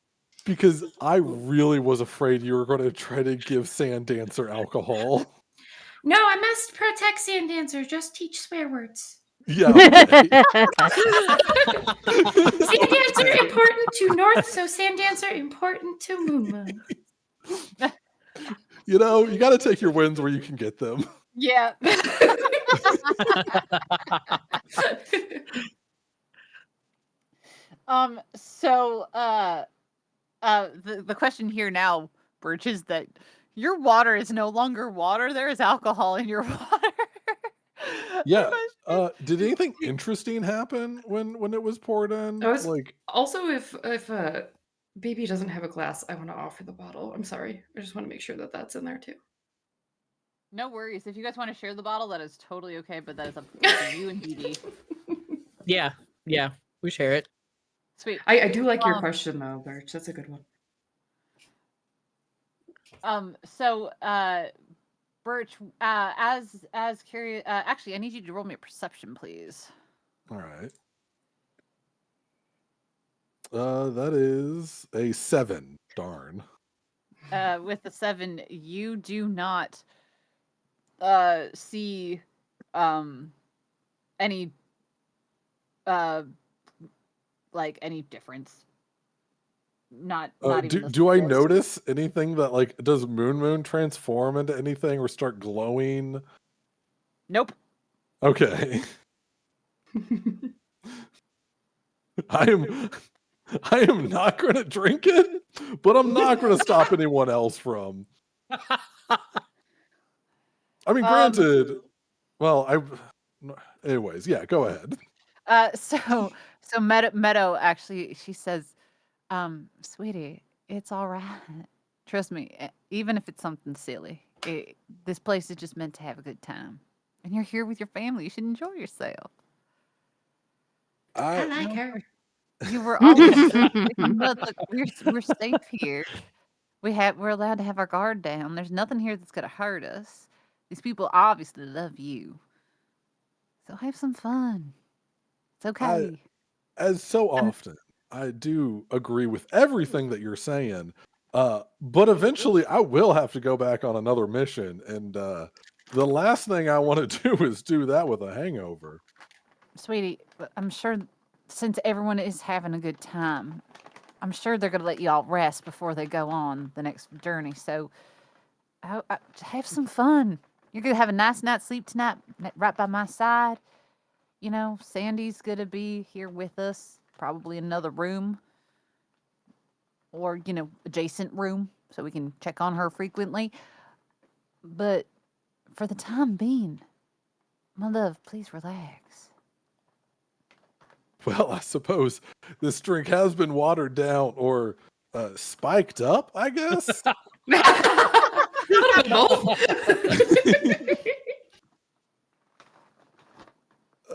Because I really was afraid you were going to try to give Sand Dancer alcohol. No, I must protect Sand Dancer. Just teach swear words. Yeah, okay. Sand Dancer important to North, so Sand Dancer important to Moon. You know, you got to take your wins where you can get them. Yeah. So the question here now, Birch, is that your water is no longer water. There is alcohol in your water. Yeah. Did anything interesting happen when it was poured in? I was Like, also, if baby doesn't have a glass, I want to offer the bottle. I'm sorry. I just want to make sure that that's in there too. No worries. If you guys want to share the bottle, that is totally okay, but that is up to you and BB. Yeah, we share it. Sweet. I do like your question though, Birch. That's a good one. So Birch, as curious, actually, I need you to roll me a perception, please. all right. That is a 7. Darn. With the 7, you do not see any like any difference. Not even do I slightest. notice anything that, like, does Moon transform into anything or start glowing Nope. Okay. I am not going to drink it, but I'm not going to stop anyone else from. I mean, granted, well, anyways, yeah, go ahead. So Meadow actually, she says, sweetie, it's all right. Trust me, even if it's something silly, this place is just meant to have a good time. And you're here with your family. You should enjoy yourself. I I like her. You were always safe. Look, we're safe here. We're allowed to have our guard down. There's nothing here that's gonna hurt us. These people obviously love you. So have some fun. It's I okay. as so I'm often, I do agree with everything that you're saying. But eventually I will have to go back on another mission, and the last thing I want to do is do that with a hangover. Sweetie, I'm sure since everyone is having a good time, I'm sure they're gonna let you all rest before they go on the next journey. So have some fun. You're gonna have a nice night's sleep tonight, right by my side. You know, Sandy's gonna be here with us, probably in another room or adjacent room, so we can check on her frequently. But for the time being, my love, please relax. Well, I suppose this drink has been watered down or spiked up, I guess. A little bit both.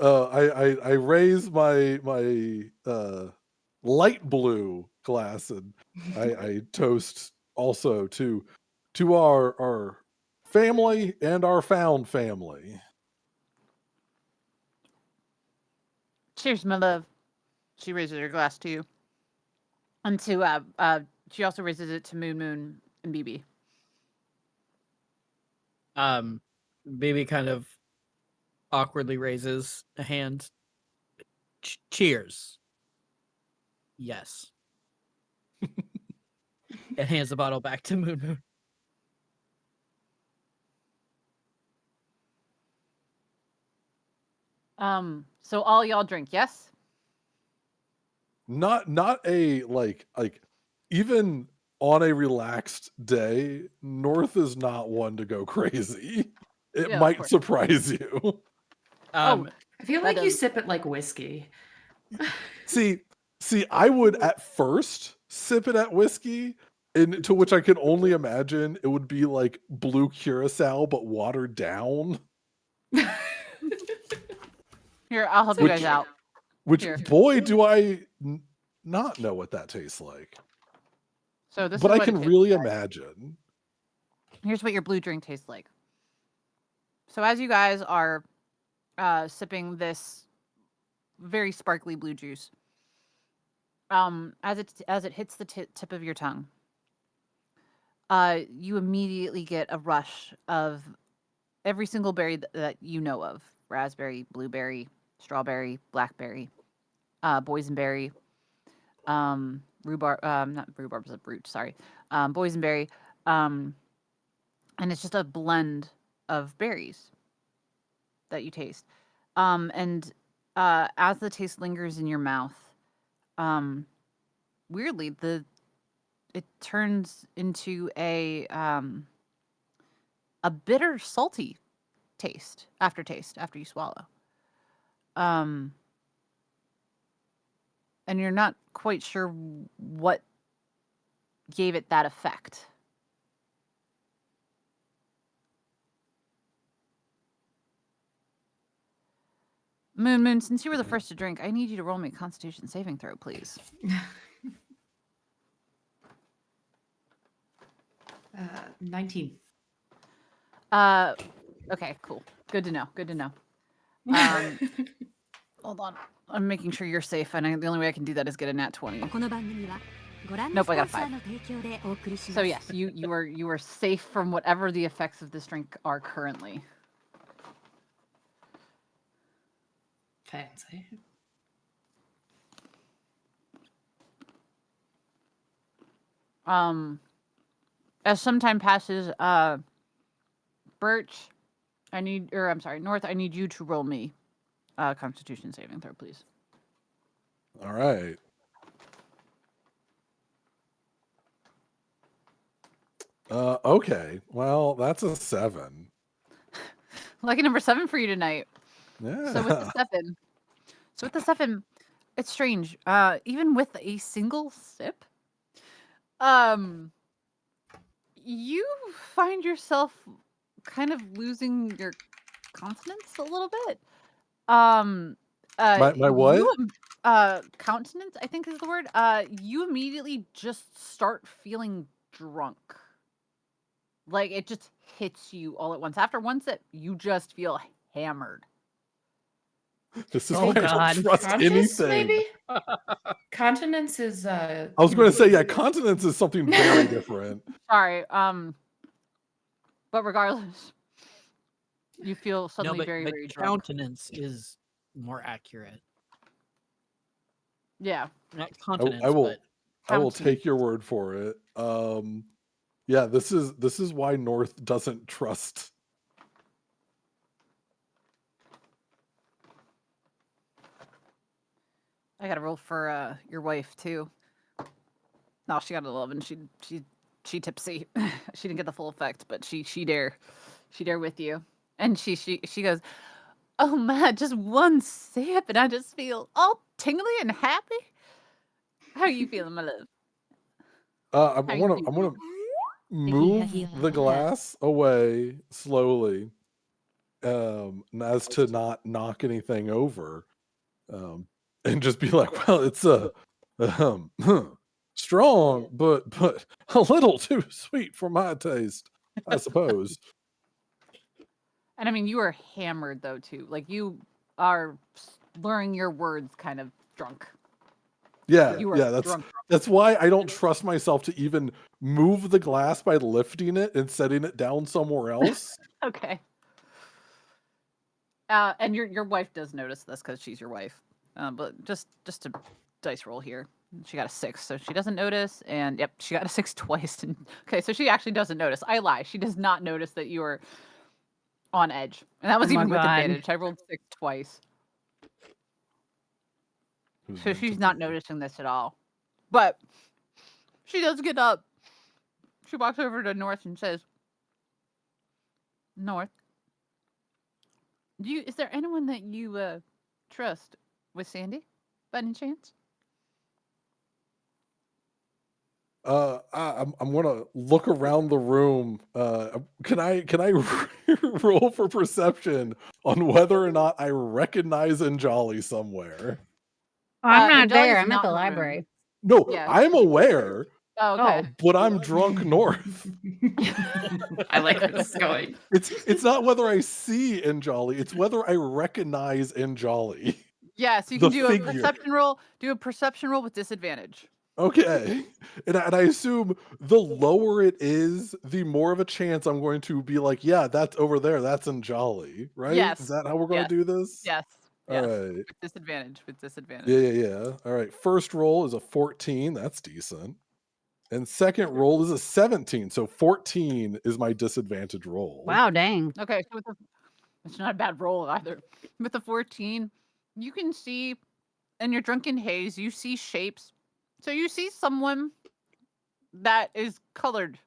I raise my light blue glass, and I toast also to our family and our found family. Cheers, my love. She raises her glass to you. And to she also raises it to Moon and BB. Baby kind of awkwardly raises a hand. Cheers. Yes. And hands the bottle back to Moon. So all y'all drink, yes? Not a like even on a relaxed day, North is not one to go crazy. It Yeah, of might course. surprise you. Oh, I feel that like you does. sip it like whiskey. See, I would at first sip it at whiskey, and to which I can only imagine it would be like blue curacao but watered down. Here, I'll help you Which guys out. which Here. boy do I not know what that tastes like. So this But is I what it can tastes really like. imagine. Here's what your blue drink tastes like. So as you guys are sipping this very sparkly blue juice, as it hits the tip of your tongue, you immediately get a rush of every single berry that you know of: raspberry, blueberry, strawberry, blackberry, boysenberry, rhubarb. Not rhubarb is a root. Sorry, boysenberry. And it's just a blend of berries that you taste. And as the taste lingers in your mouth, weirdly, it turns into a bitter, salty taste after you swallow. Um, and you're not quite sure what gave it that effect. Moon, since you were the first to drink, I need you to roll me a Constitution saving throw, please. 19. Okay, cool. Good to know. Hold on. I'm making sure you're safe, and the only way I can do that is get a nat 20. Nope, I got a 5. So yes, you are safe from whatever the effects of this drink are currently. Fancy. As some time passes, Birch North, I need you to roll me Constitution saving throw, please. All right. Okay. Well, that's a 7. Lucky number 7 for you tonight. Yeah. So with the 7, it's strange. Even with a single sip, you find yourself kind of losing your consonants a little bit. My what? Countenance, I think is the word. You immediately just start feeling drunk. Like it just hits you all at once. After one sip, you just feel hammered. This is Oh, why I God. don't trust Conscious, anything. maybe? Continence is I was going to say, yeah, continence is something very different. Sorry. But regardless, you feel No, suddenly but, very, but very drunk. countenance is more accurate. Yeah. Not I continence, will but I will Countenance. take your word for it. Yeah, this is why North doesn't trust. I got to roll for your wife too. No, she got an 11. She tipsy. She didn't get the full effect, but she dare with you. And she goes, "Oh my, just one sip and I just feel all tingly and happy." How are you feeling, my love? I'm How you I'm doing? gonna move the glass away slowly, as to not knock anything over, and just be like, well, it's um, strong, but a little too sweet for my taste, I suppose. And I mean, you are hammered though too. Like you are slurring your words, kind of drunk. Yeah, You are yeah, drunk. that's why I don't trust myself to even move the glass by lifting it and setting it down somewhere else. Okay. And your wife does notice this because she's your wife. But just a dice roll here. She got a 6, so she doesn't notice. And yep, she got a 6 twice. Okay, so she actually doesn't notice. I lie. She does not notice that you are on edge, and that was Oh my even with God. advantage. I rolled 6 twice, Who's so meant to she's not be? noticing this at all. But she does get up. She walks over to North and says, "North, is there anyone that you trust with Sandy, by any chance?" I'm gonna look around the room. Can I roll for perception on whether or not I recognize Anjali somewhere? Oh, I'm not Angelica there. is I'm at not the in the room. library. No, Yeah. I'm aware, Oh, okay. but I'm drunk north. I like where this is going. It's not whether I see Anjali, it's whether I recognize Anjali. Yeah, so you The can do a figure. perception roll. Do a perception roll with disadvantage. Okay. And I assume the lower it is, the more of a chance I'm going to be like, yeah, that's over there. That's Anjali, right? Yes. Is that how we're going Yes. to do this? Yes. All Yes. right. With disadvantage. With disadvantage. Yeah. All right. First roll is a 14. That's decent. And second roll is a 17. So 14 is my disadvantage roll. Wow, dang. Okay, so it's not a bad roll either. With the 14, you can see in your drunken haze, you see shapes. So you see someone that is colored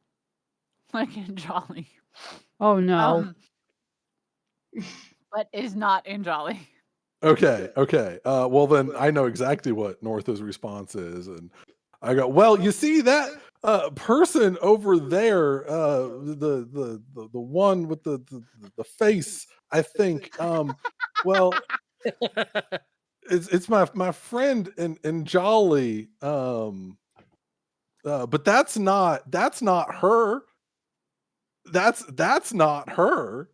like Anjali. Oh no. But is not Anjali. Okay. Well, then I know exactly what Northa's response is. And I go, well, you see that person over there, the one with the face, I think. Well, it's my friend and Jolly. But that's not her. That's not her.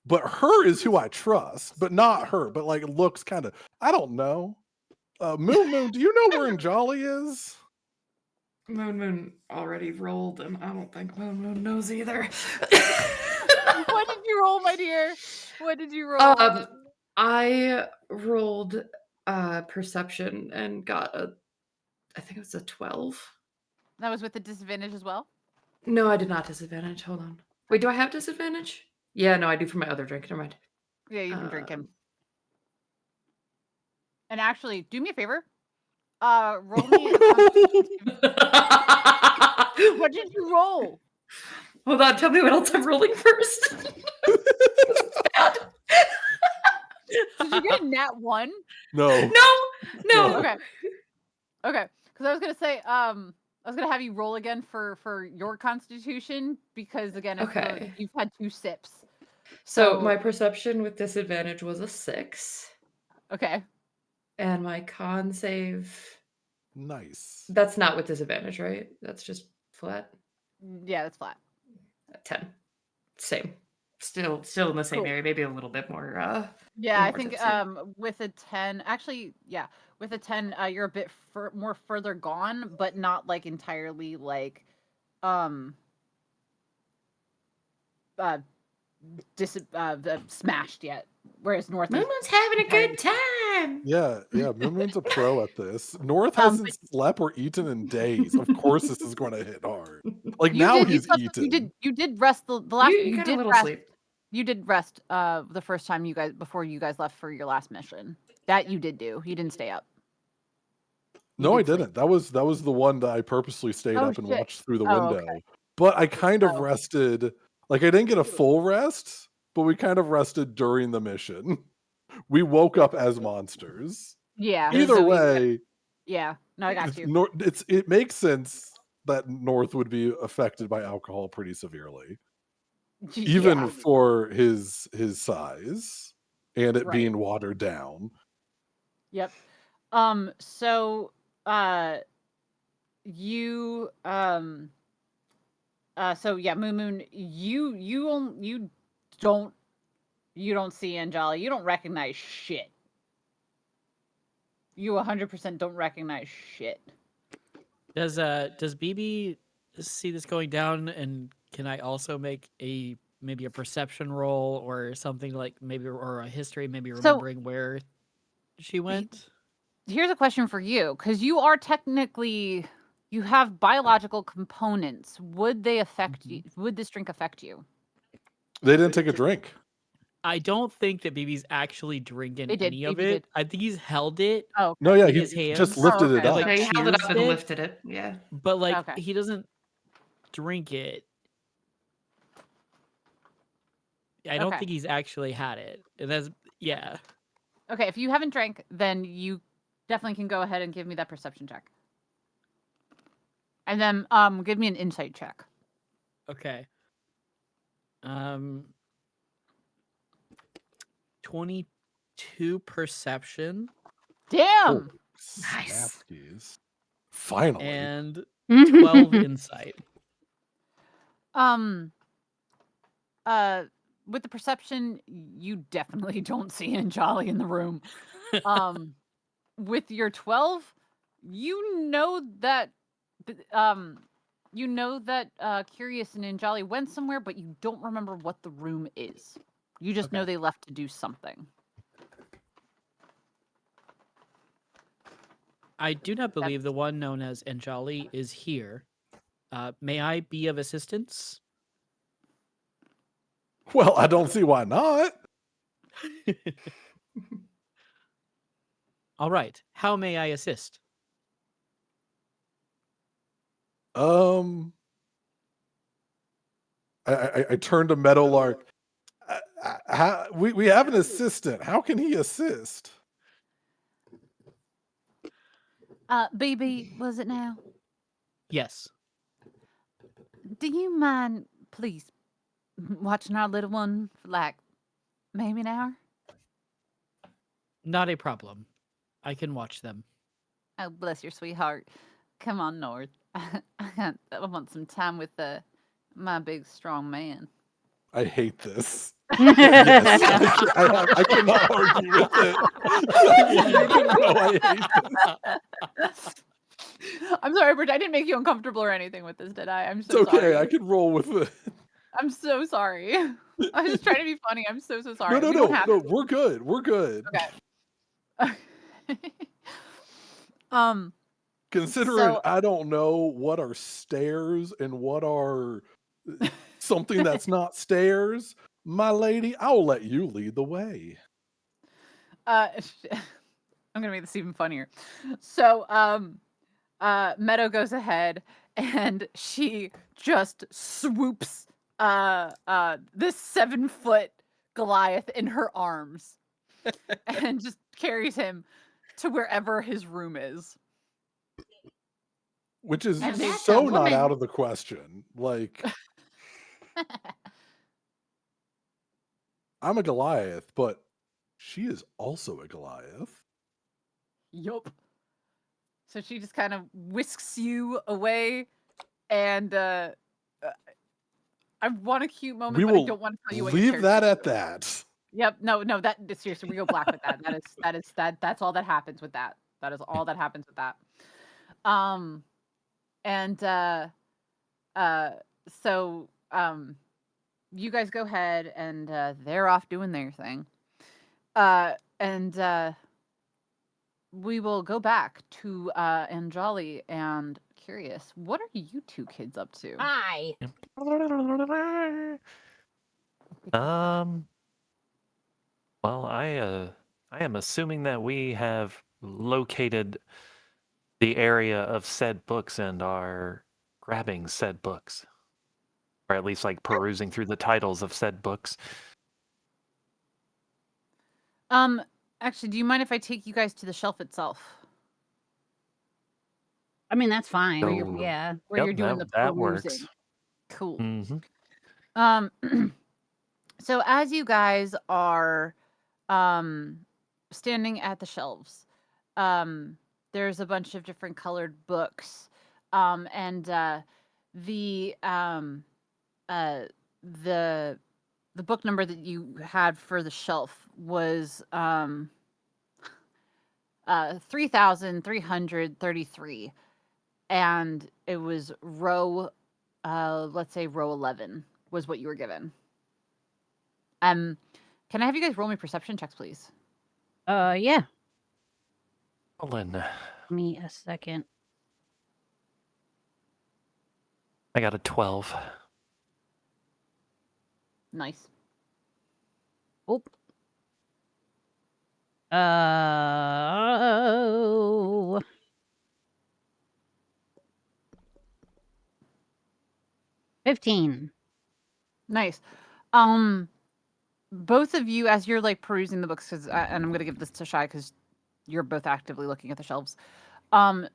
But her is who I trust, but not her. But like looks kind of, I don't know. Moon, do you know where Jolly is? Moon already rolled, and I don't think Moon knows either. What did you roll, my dear? What did you roll? I rolled perception and got I think it was a 12. That was with the disadvantage as well? No, I did not disadvantage. Hold on. Wait, do I have disadvantage? Yeah, no, I do for my other drink. Never mind. Yeah, you've been drinking. Um, And actually, do me a favor. Roll me a constitution. What did you roll? Hold on, tell me what else I'm rolling first. Bad. Did you get a nat 1? No. No. Okay. Okay. Because I was gonna say, I was gonna have you roll again for your constitution because again, Okay. you've had 2 sips. So my perception with disadvantage was a 6. Okay. And my con save. Nice. That's not with disadvantage, right? That's just flat. Yeah, that's flat. 10. Same. Still in the same Cool. area. Maybe a little bit more. Yeah, I more think tipsy. with a 10, actually, yeah, with a 10, you're a bit more further gone, but not like entirely like smashed yet. Whereas North is Moon's having a good time. Yeah, Moon's a pro at this. North but hasn't slept or eaten in days. Of course, this is going to hit hard. Like you now did he's you eaten. did rest the last You got a did little rest. sleep. You did rest the first time before you guys left for your last mission. That you did do. You didn't stay up. No, I did sleep. didn't. That was the one that I purposely stayed Oh, up and shit. watched through the Oh, window. okay. But I kind of Oh. rested. Like I didn't get a full rest, but we kind of rested during the mission. We woke up as monsters. Yeah. Either so way, yeah. No, I got you. it makes sense that North would be affected by alcohol pretty severely, even Yeah. for his size and it Right. being watered down. Yep. So you so yeah, Moon, you don't see Anjali. You don't recognize shit. You 100% don't recognize shit. Does BB see this going down, and can I also make maybe a perception roll or something like or a history, maybe remembering where she went? Here's a question for you, because you are technically you have biological components. Would they affect you? Would this drink affect you? They didn't take a drink. I don't think that BB's actually drinking They did. any of BB it. did. I think he's held it Oh, okay. No, yeah, in he his hands. just lifted it okay. up. Like, Yeah, he held it up cheers and it, lifted it. Yeah. but like Okay. he doesn't drink it. I don't Okay. think he's actually had it. And that's yeah. Okay, if you haven't drank, then you definitely can go ahead and give me that perception check. And then give me an insight check. Okay. 22 perception Damn. Nice. Snapskis. Finally. and 12 insight. With the perception, you definitely don't see Anjali in the room. With your 12, you know that Curious and Anjali went somewhere, but you don't remember what the room is. You just know Okay. they left to do something. I do not believe the one known as Anjali is here. May I be of assistance? Well, I don't see why not. All right. How may I assist? I turned to Meadowlark. We have an assistant. How can he assist? BB, was it now? Yes. Do you mind, please, watching our little one for like maybe an hour? Not a problem. I can watch them. Oh, bless your sweetheart. Come on, North. I want some time with my big strong man. I hate this. Yes, I cannot argue with it. I hate this. I'm sorry, Bridget. I didn't make you uncomfortable or anything with this, did I? I'm so It's okay. sorry. I can roll with it. I'm so sorry. I was just trying to be funny. I'm so sorry. No. We're good. We're good. Okay. Considering So- I don't know what are stairs and what are something that's not stairs, My lady, I will let you lead the way. I'm gonna make this even funnier. So, Meadow goes ahead and she just swoops this 7-foot Goliath in her arms and just carries him to wherever his room is. Which is And they that's so a not out woman. of the question. Like, I'm a Goliath, but she is also a Goliath. Yup. So she just kind of whisks you away, and I want a cute moment, We but I will don't want to tell you what your leave character that is at doing. that. Yep. No, that seriously, we go black with that. That's all that happens with that. That is all that happens with that. And so you guys go ahead and they're off doing their thing. And we will go back to Anjali and Curious. What are you two kids up to? Hi. Um. Well, I am assuming that we have located the area of said books and are grabbing said books, or at least like perusing through the titles of said books. Actually, do you mind if I take you guys to the shelf itself? I mean, that's fine. So, Yeah. Where you're doing the that perusing. works. Cool. Mm-hmm. So as you guys are standing at the shelves, there's a bunch of different colored books. And the the book number that you had for the shelf was 3,333, and it was row let's say row 11 was what you were given. Can I have you guys roll me perception checks, please? Yeah. Colin, Give me a second. I got a 12. Nice. Oh. Oh. 15. Nice. Both of you, as you're like perusing the books, and I'm gonna give this to Shy because you're both actively looking at the shelves.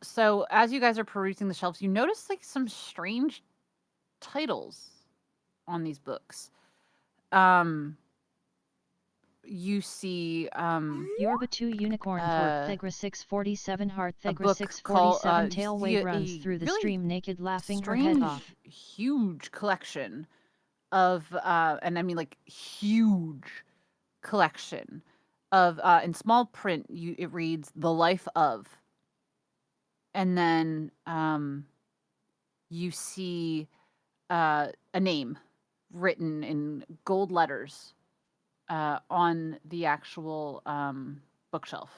So as you guys are perusing the shelves, you notice like some strange titles on these books. You see Yorba 2 Unicorn Thorpe Thegra 647 Heart a Thegra book 647 called Tail you Wave see runs a through the really stream naked laughing her head strange, off. huge collection of and I mean like huge collection of in small print it reads The Life of, and then you see a name written in gold letters on the actual bookshelf,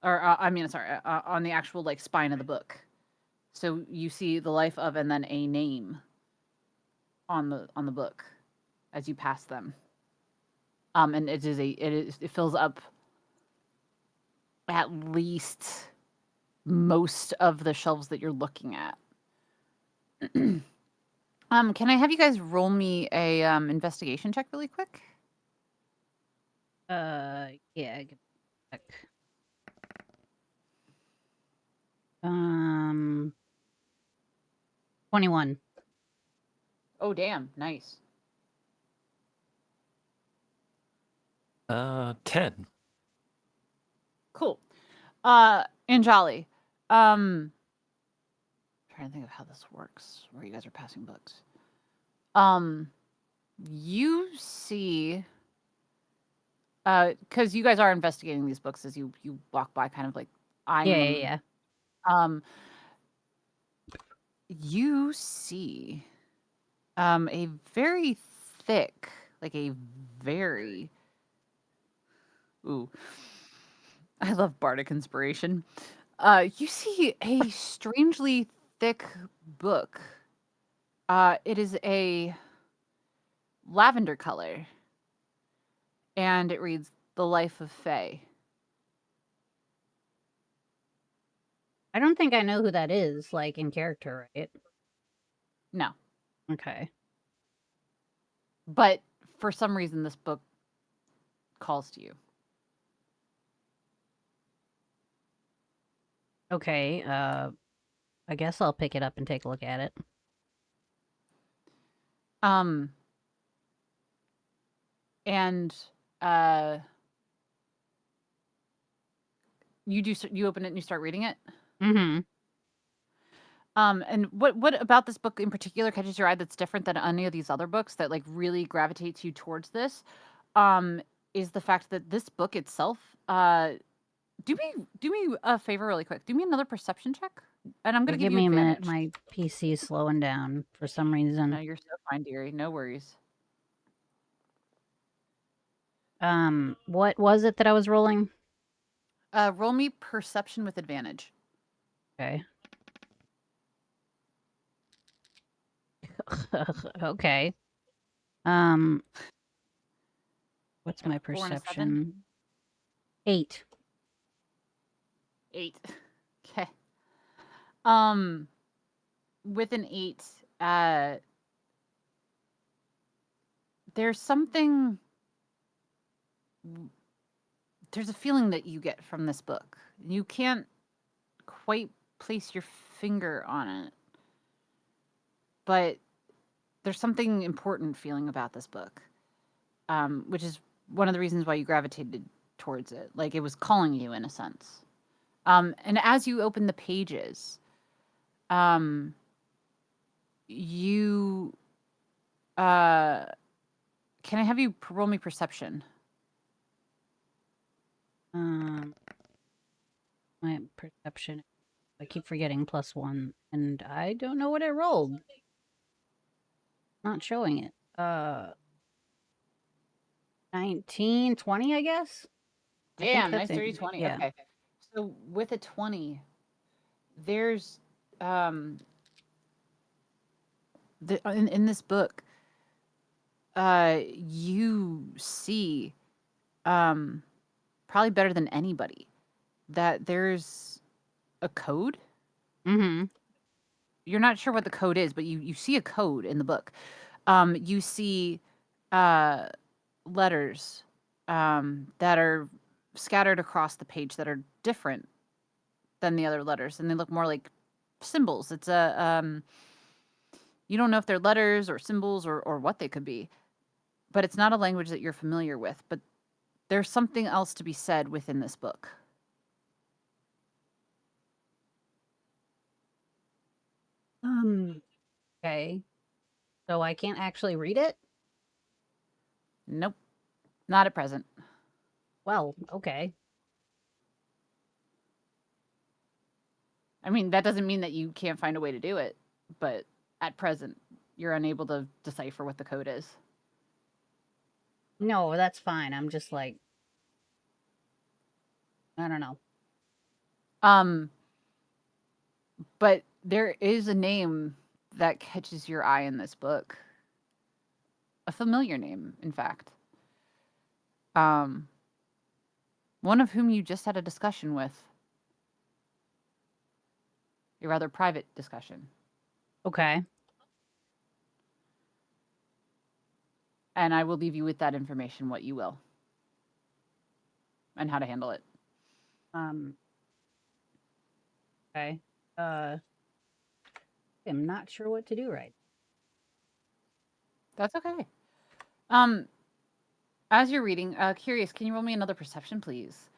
or I mean sorry on the actual like spine of the book. So you see The Life of and then a name on the book as you pass them. And it fills up at least most of the shelves that you're looking at. Can I have you guys roll me a investigation check really quick? Yeah. Give me a sec. 21. Oh damn, nice. 10. Cool. Anjali, trying to think of how this works where you guys are passing books. You see because you guys are investigating these books as you walk by, kind of like eyeing them. Yeah. You see a very thick, like a very ooh, I love bardic inspiration. You see a strangely thick book. It is a lavender color. And it reads The Life of Faye. I don't think I know who that is, like in character, right? No. Okay. But for some reason, this book calls to you. Okay. I guess I'll pick it up and take a look at it. And you open it and you start reading it. Mm-hmm. And what about this book in particular catches your eye that's different than any of these other books that like really gravitates you towards this? Is the fact that this book itself. Do me a favor really quick. Do me another perception check, and I'm gonna give Give you me a advantage. minute. My PC is slowing down for some reason. No, you're so fine, dearie. No worries. What was it that I was rolling? Roll me perception with advantage. Okay. Okay. What's my 4 and a 7? perception? 8. 8. Okay. With an 8, there's something. There's a feeling that you get from this book. You can't quite place your finger on it, but there's something important feeling about this book, which is one of the reasons why you gravitated towards it. Like it was calling you in a sense. And as you open the pages, you can I have you roll me perception? My perception. I keep forgetting +1, and I don't know what it rolled. Not showing it. 19, 20, I guess. Damn, nice 30-20. Yeah. Okay. So with a 20, there's in this book, you see probably better than anybody that there's a code. Mm-hmm. You're not sure what the code is, but you see a code in the book. You see letters that are scattered across the page that are different than the other letters, and they look more like symbols. It's a you don't know if they're letters or symbols or what they could be, but it's not a language that you're familiar with. But there's something else to be said within this book. Okay. So I can't actually read it? Nope, not at present. Well, okay. I mean, that doesn't mean that you can't find a way to do it, but at present, you're unable to decipher what the code is. No, that's fine. I'm just like, I don't know. But there is a name that catches your eye in this book. A familiar name, in fact. One of whom you just had a discussion with. A rather private discussion. Okay. And I will leave you with that information, what you will. And how to handle it. Okay. I'm not sure what to do right. That's okay. As you're reading, curious, can you roll me another perception, please?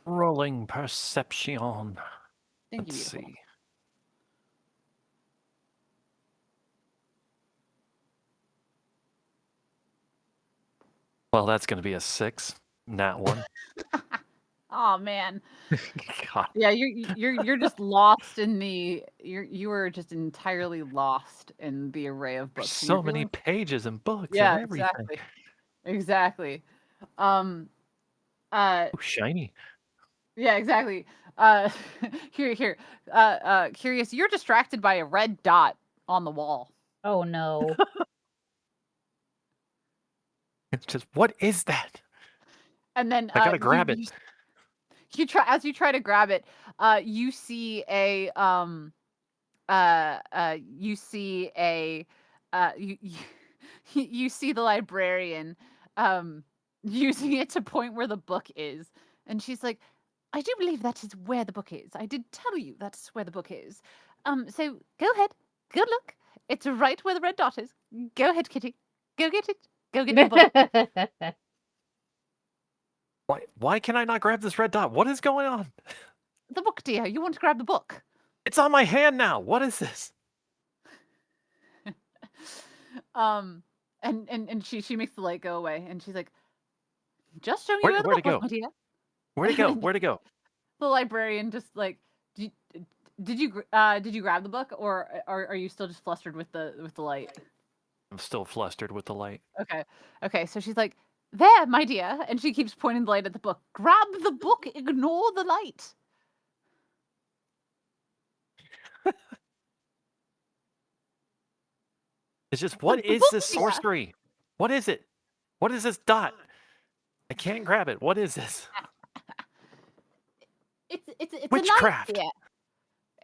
Rolling perception. Thank you, Let's beautiful. see. Well, that's going to be a 6, not 1. Oh man. God. Yeah, you're just lost in the you were just entirely lost in the array of books. and So you're many feeling- pages and books Yeah, and everything. exactly. Ooh, shiny. Yeah, exactly. Here. Curious, you're distracted by a red dot on the wall. Oh no. It's just, what is that? And then I gotta grab it. you try to grab it, you see a you see a you you see the librarian using it to point where the book is, and she's like, I do believe that is where the book is. I did tell you that's where the book is. So go ahead, go look. It's right where the red dot is. Go ahead, Kitty. Go get it. Go get the book. Why can I not grab this red dot? What is going on? The book, dear. You want to grab the book. It's on my hand now. What is this? And she makes the light go away, and she's like, just show me where the Where to book was, go? my dear. Where to go? Where to go? The librarian just like, did you grab the book, or are you still just flustered with the light? I'm still flustered with the light. Okay. So she's like, there, my dear, and she keeps pointing the light at the book. Grab the book. Ignore the light. It's just, what The is book, this dear. sorcery? What is it? What is this dot? I can't grab it. What is this? It's Witchcraft. a light,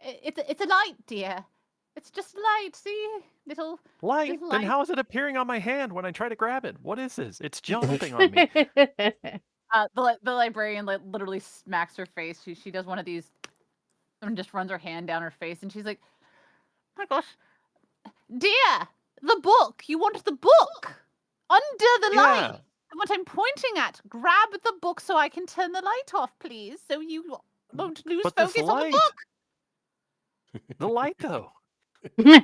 dear. It's a light, dear. It's just light. See, little Light? little Then light. how is it appearing on my hand when I try to grab it? What is this? It's jumping on me. The librarian literally smacks her face. She does one of these and just runs her hand down her face, and she's like, oh my gosh, dear, the book. You want the book under the light. And what I'm pointing at, grab the book so I can turn the light off, please, so you won't lose But focus this on the light. book. The light, though. For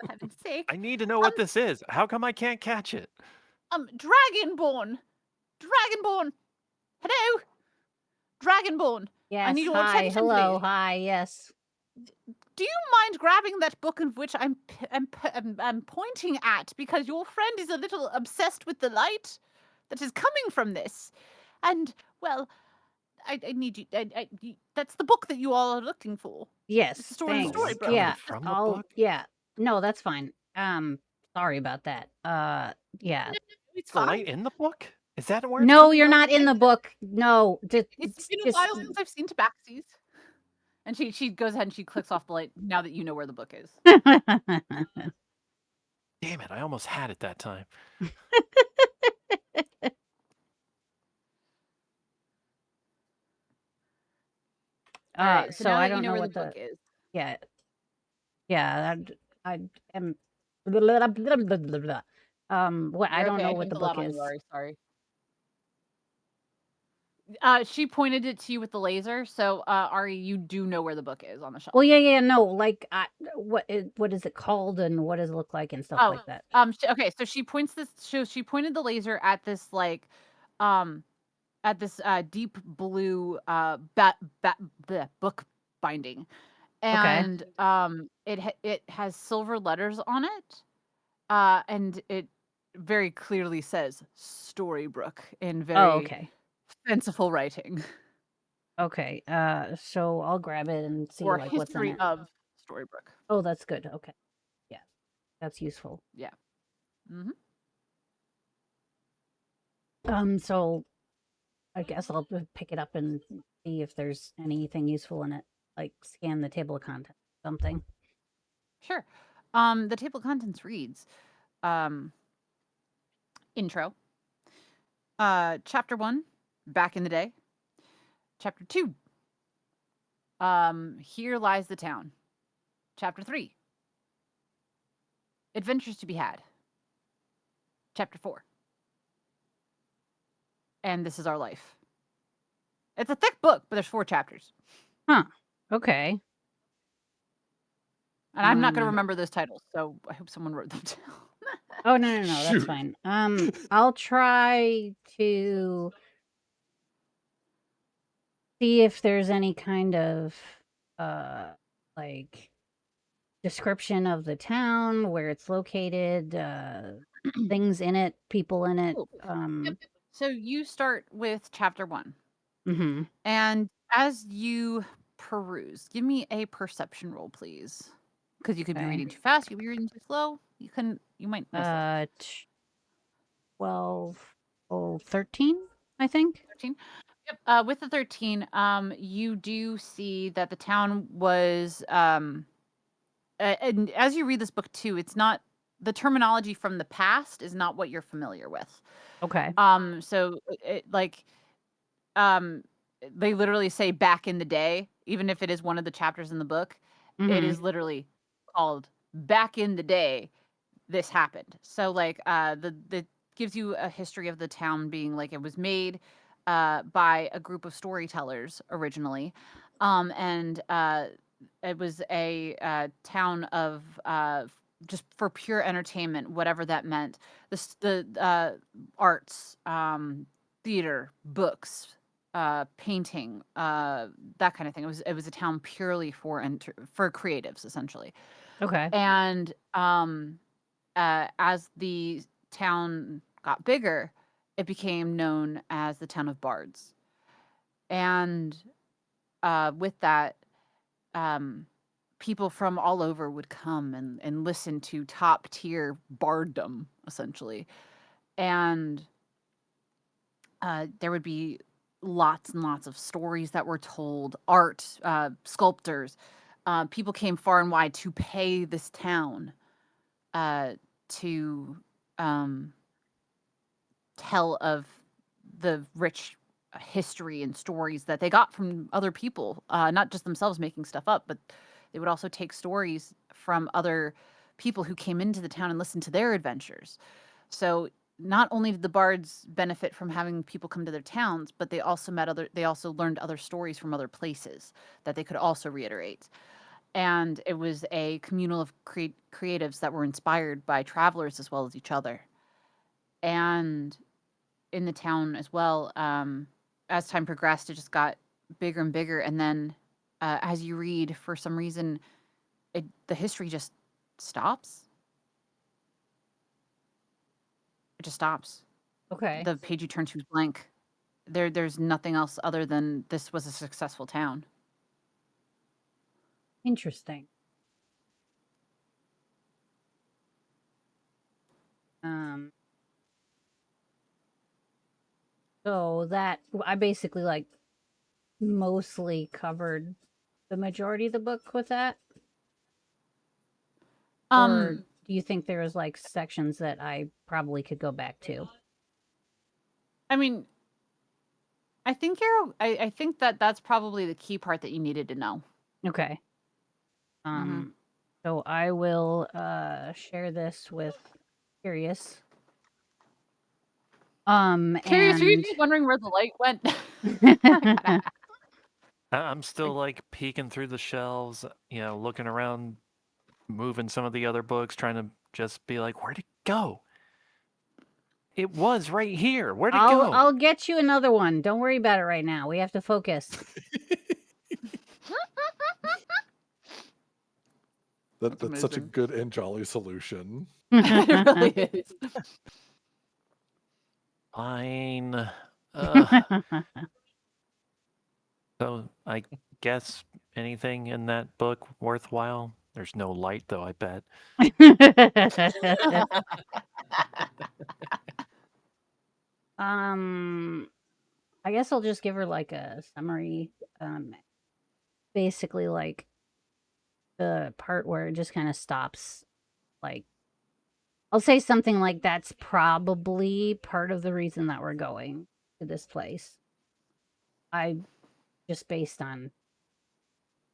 heaven's sake. I need to know what this is. How come I can't catch it? Dragonborn. Hello? Dragonborn. Yes, need your hi, attention, hello, please. hi, yes. Do you mind grabbing that book in which I'm pointing at, because your friend is a little obsessed with the light that is coming from this, and well, I need you. That's the book that you all are looking for. Yes, It's the story thanks. of the story, bro. Yeah, From the I'll, book? yeah. No, that's fine. Sorry about that. Yeah. It's The fine. light in the book? Is that where it's No, coming you're from? not in the book. No, just It's been a while since I've seen Tabaxis. And she goes ahead and she clicks off the light now that you know where the book is. Damn it, I almost had it that time. All right, so now I that don't you know where what the book is. Yeah. Yeah, I am blah, blah, blah, blah, blah, blah. What I You're don't okay. know I what think the it's a lot book on is. you, sorry. She pointed it to you with the laser, so Ari, you do know where the book is on the shelf. Well, yeah, no, like what is it called and what does it look like and stuff like that. Okay, so she pointed the laser at this like at this deep blue the book binding, and it has silver letters on it, and it very clearly says Storybrooke in very fanciful writing. Okay, so I'll grab it and see Or like what's in history it. of Storybrooke. Oh, that's good. Okay, yeah, that's useful. Yeah. So I guess I'll pick it up and see if there's anything useful in it, like scan the table of contents, something. Sure. The table of contents reads, intro. Chapter 1, back in the day. Chapter 2, here lies the town. Chapter 3, adventures to be had. Chapter 4, and this is our life. It's a thick book, but there's 4 chapters. Huh. Okay. And I'm not going to remember those titles, so I hope someone wrote them down. Oh, no, that's fine. I'll try to see if there's any kind of like description of the town, where it's located, things in it, people in it. Yep. So you start with chapter 1. Mm-hmm. And as you peruse, give me a perception roll, please. Because you could be reading too fast, you could be reading too slow. You might miss it. 12, 13, I think. 13. Yep. With the 13, you do see that the town was, and as you read this book too, it's not the terminology from the past is not what you're familiar with. Okay. So um, they literally say back in the day, even if it is one of the chapters in the book, it Mhm. is literally called back in the day. This happened. So the gives you a history of the town being like it was made by a group of storytellers originally, and it was a town of just for pure entertainment, whatever that meant. The arts, theater, books, painting, that kind of thing. It was a town purely for creatives essentially, Okay. and as the town got bigger, it became known as the town of bards. And with that, um, people from all over would come and listen to top tier barddom, essentially. And there would be lots and lots of stories that were told, art, sculptors. People came far and wide to pay this town to um, tell of the rich history and stories that they got from other people, not just themselves making stuff up, but they would also take stories from other people who came into the town and listened to their adventures. So not only did the bards benefit from having people come to their towns, but they also learned other stories from other places that they could also reiterate. And it was a communal of creatives that were inspired by travelers as well as each other. And in the town as well, as time progressed, it just got bigger and bigger. And then as you read, for some reason, the history just stops. It just stops. Okay. The page you turn to is blank. There's nothing else other than this was a successful town. Interesting. Um, so that I basically like mostly covered the majority of the book with that, or do you think there was like sections that I probably could go back to? I mean, I think that that's probably the key part that you needed to know. Okay. Mhm. So I will share this with Curious. Curious, are you And just wondering where the light went? I'm still like peeking through the shelves, looking around, moving some of the other books, trying to just be like, where'd it go? It was right here. Where'd it go? I'll get you another one. Don't worry about it right now. We have to focus. That's such a amazing. good Anjali solution. It really is. Fine. So I guess anything in that book worthwhile? There's no light though, I bet. I guess I'll just give her like a summary. Basically like the part where it just kind of stops. Like I'll say something like that's probably part of the reason that we're going to this place. I just based on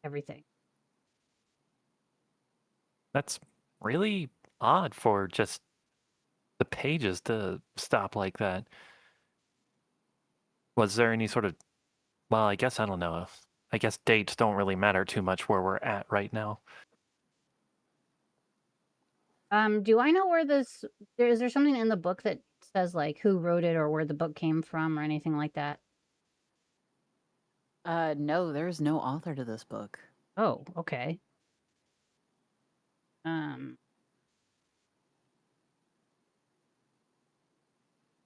everything. That's really odd for just the pages to stop like that. Was there any sort of, well, I guess I don't know. I guess dates don't really matter too much where we're at right now. Do I know where this is there something in the book that says like who wrote it or where the book came from or anything like that? No, there's no author to this book. Oh, okay. Um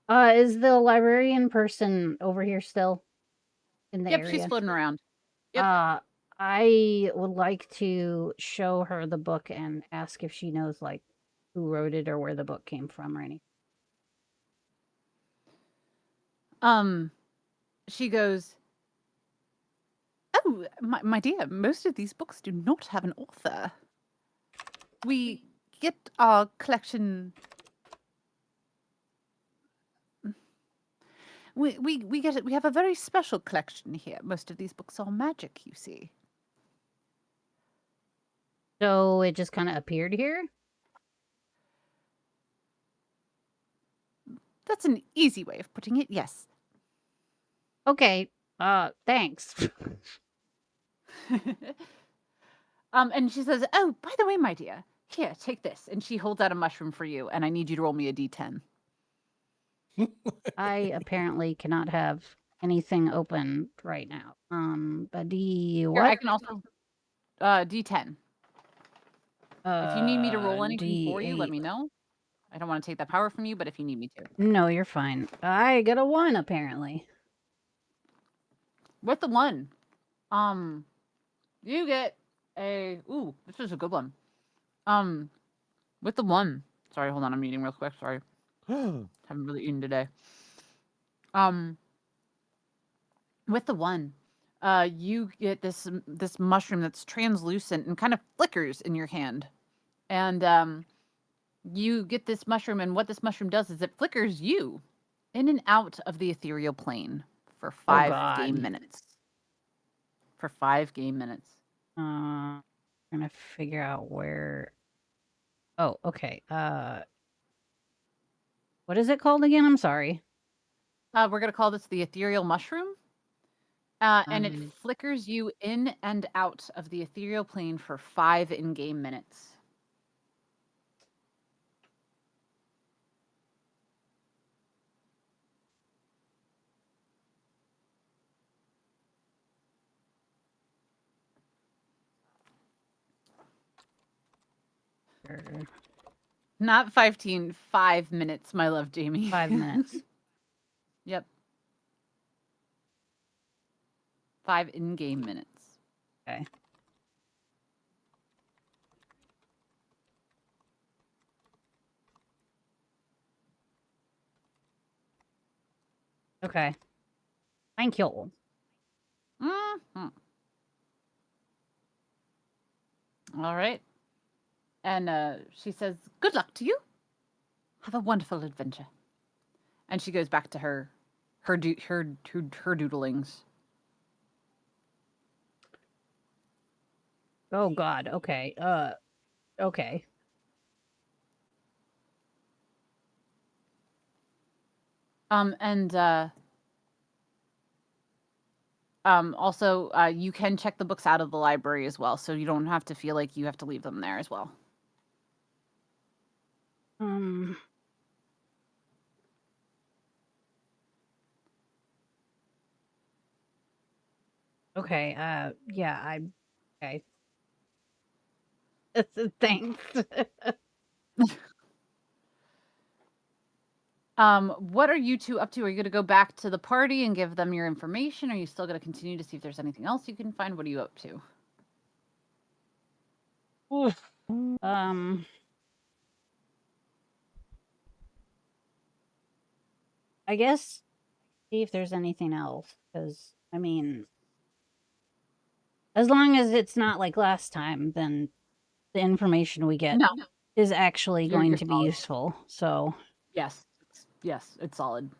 is the librarian person over here still in the Yep, area? she's floating around. Yep. I would like to show her the book and ask if she knows like who wrote it or where the book came from or anything. She goes, "Oh, my dear, most of these books do not have an author. We get our collection. We get it. We have a very special collection here. Most of these books are magic, you see." So it just kind of appeared here? That's an easy way of putting it, yes. Okay. Thanks. And she says, "Oh, by the way, my dear, here, take this." And she holds out a mushroom for you, and I need you to roll me a d10. I apparently cannot have anything open right now. But Here, what? I can also d10. If you need me to roll anything for you, let D8. me know. I don't want to take that power from you, but if you need me to. No, you're fine. I get a 1 apparently. With the 1, you get a this is a good one. With the 1, sorry, hold on, I'm eating real quick. Sorry, haven't really eaten today. With the 1, you get this mushroom that's translucent and kind of flickers in your hand, and you get this mushroom, and what this mushroom does is it flickers you in and out of the ethereal plane for 5 game minutes. For 5 game minutes. I'm gonna figure out where. Oh, okay. What is it called again? I'm sorry. We're gonna call this the ethereal mushroom. And it Um, flickers you in and out of the ethereal plane for 5 in-game minutes. Not 15, 5 minutes, my love, Jamie. 5 minutes. Yep. 5 in-game minutes. Okay. Okay. Thank you. Mm-hmm. All right. And she says, "Good luck to you. Have a wonderful adventure." And she goes back to her doodlings. Oh God. Okay. Okay. Also, you can check the books out of the library as well, so you don't have to feel like you have to leave them there as well. Okay. Yeah. Okay. Thanks. What are you two up to? Are you going to go back to the party and give them your information? Are you still going to continue to see if there's anything else you can find? What are you up to? I guess see if there's anything else, because I mean, as long as it's not like last time, then the information we get No. is actually You're going to be solid. useful. So, Yes, it's solid.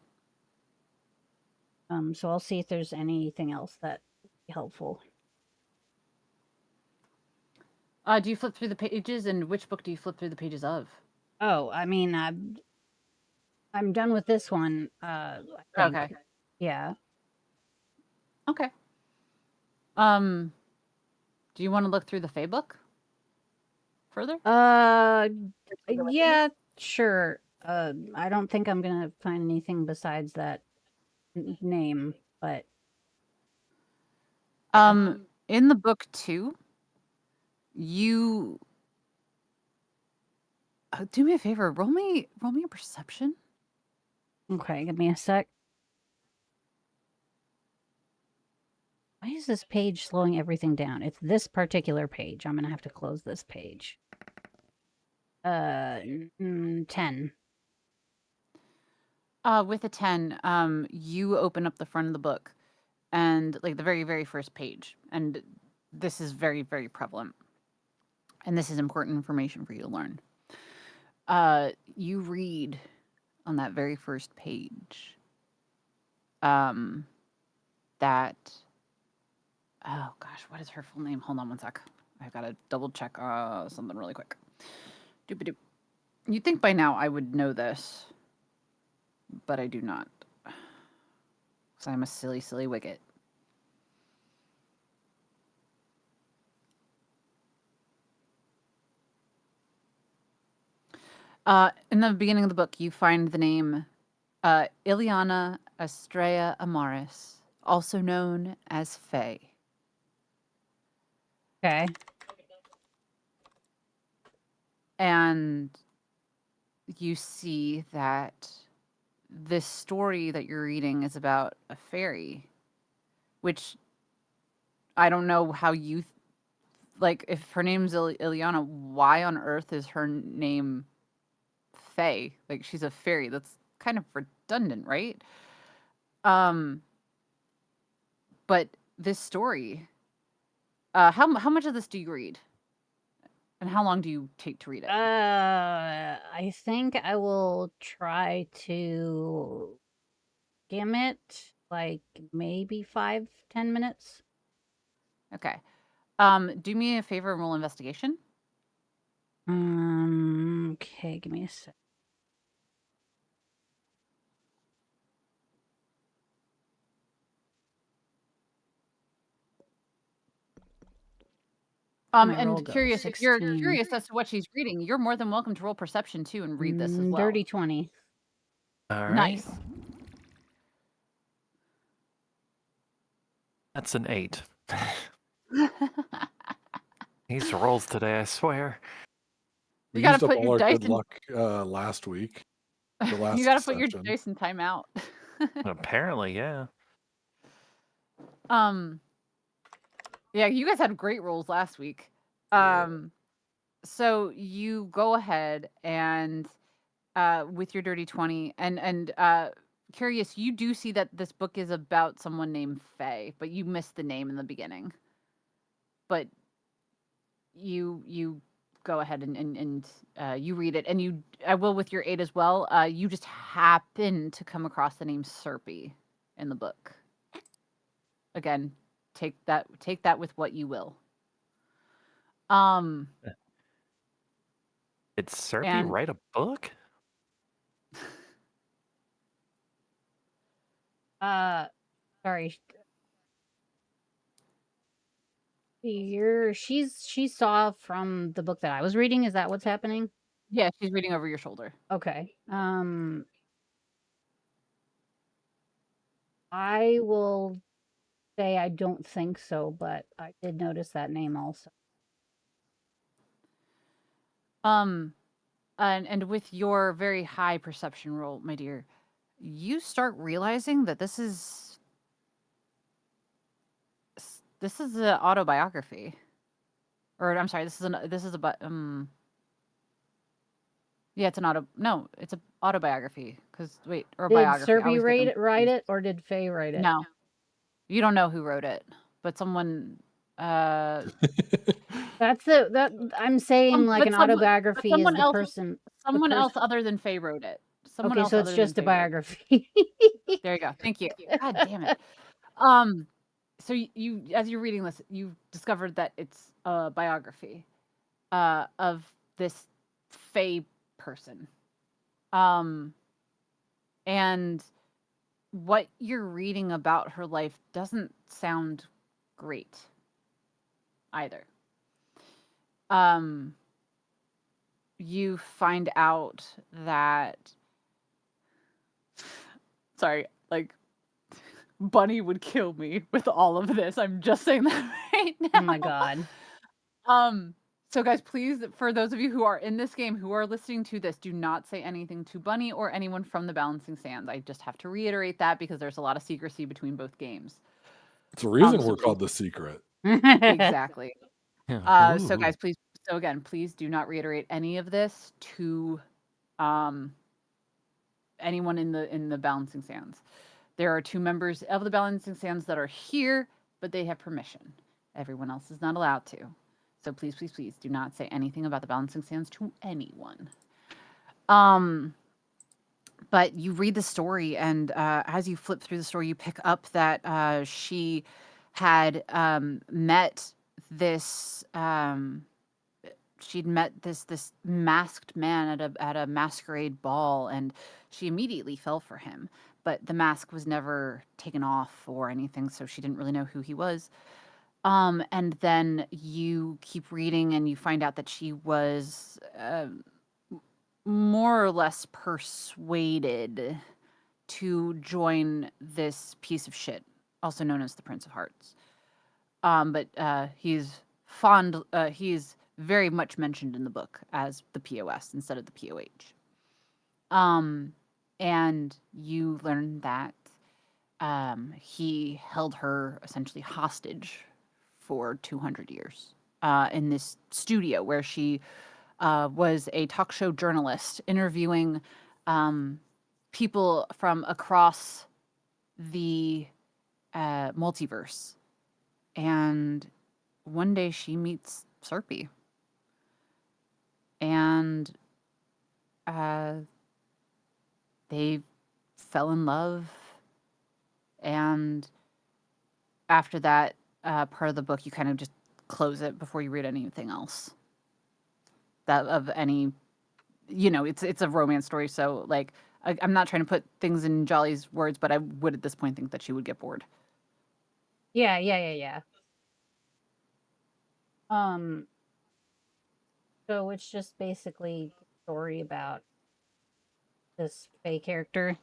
so I'll see if there's anything else that would be helpful. Do you flip through the pages, and which book do you flip through the pages of? Oh, I mean, I'm done with this one. I think. Okay. Yeah. Okay. Do you want to look through the Fae book further? Yeah, sure. I don't think I'm gonna find anything besides that name, but In the book too, you do me a favor. Roll me a perception. okay, give me a sec. Why is this page slowing everything down? It's this particular page. I'm gonna have to close this page. 10. With a 10, you open up the front of the book and like the very, very first page. And this is very, very prevalent. And this is important information for you to learn. You read on that very first page that, oh gosh, what is her full name? Hold on one sec. I've got to double check something really quick. Doop-a-doop. You'd think by now I would know this, but I do not. Because I'm a silly, silly wicket. In the beginning of the book, you find the name Ileana Estrella Amaris, also known as Faye. Okay. And you see that this story that you're reading is about a fairy, which I don't know how you like. If her name's Ileana, why on earth is her name Faye? Like she's a fairy. That's kind of redundant, right? But this story, how much of this do you read, and how long do you take to read it? I think I will try to skim it, like maybe 5-10 minutes. Okay. Do me a favor and roll investigation. Okay, give me a sec. My roll And goes curious, if you're 16. curious as to what she's reading, you're more than welcome to roll perception too and read this as well. Dirty 20. All right. Nice. That's an 8. These rolls today, I swear. We You gotta used up put all your our dice good in. luck last week. The last You gotta put your session. dice in timeout. Apparently, yeah. Yeah, you guys had great rolls last week. So you go ahead and with your dirty 20 and curious, you do see that this book is about someone named Faye, but you missed the name in the beginning. But you go ahead and you read it, and I will with your 8 as well. You just happen to come across the name Serpy in the book. Again, take that with what you will. Did Serpy And write a book? Sorry. She saw from the book that I was reading. Is that what's happening? yeah, she's reading over your shoulder. Okay. I will say I don't think so, but I did notice that name also. And with your very high perception roll, my dear, you start realizing that this is an autobiography. Or I'm sorry, this is about yeah, it's an autobiography. Because wait, or Did biography. I Serby always get them write confused. it, or did Faye write it? No, you don't know who wrote it, but someone. That's that I'm saying like an autobiography is someone the else, person. someone else other than Faye wrote it. Someone Okay, else so it's other than just a Faye wrote it. biography. There you go. Thank you. God damn it. So you as you're reading this, you discovered that it's a biography of this Faye person. And what you're reading about her life doesn't sound great either. You find out that sorry, like Bunny would kill me with all of this. I'm just saying that right now. Oh my god. So guys, please, for those of you who are in this game who are listening to this, do not say anything to Bunny or anyone from the Balancing Sands. I just have to reiterate that because there's a lot of secrecy between both games. It's the reason we're called The Secret. Exactly. Yeah. So guys, please, so again, please do not reiterate any of this to anyone in the balancing sands. There are 2 members of the balancing sands that are here, but they have permission. Everyone else is not allowed to. So please, please, please do not say anything about the balancing sands to anyone. But you read the story, and as you flip through the story, you pick up that she had met this. She'd met this masked man at a masquerade ball, and she immediately fell for him. But the mask was never taken off or anything, so she didn't really know who he was. And then you keep reading, and you find out that she was more or less persuaded to join this piece of shit, also known as the Prince of Hearts. But he's he's very much mentioned in the book as the POS instead of the POH. And you learn that he held her essentially hostage for 200 years in this studio where she was a talk show journalist interviewing people from across the multiverse. And one day she meets Serpy. And they fell in love. And after that part of the book, you kind of just close it before you read anything else. That of any, it's a romance story. So like, I'm not trying to put things in Jolly's words, but I would at this point think that she would get bored. Yeah. So it's just basically the story about this Fae character.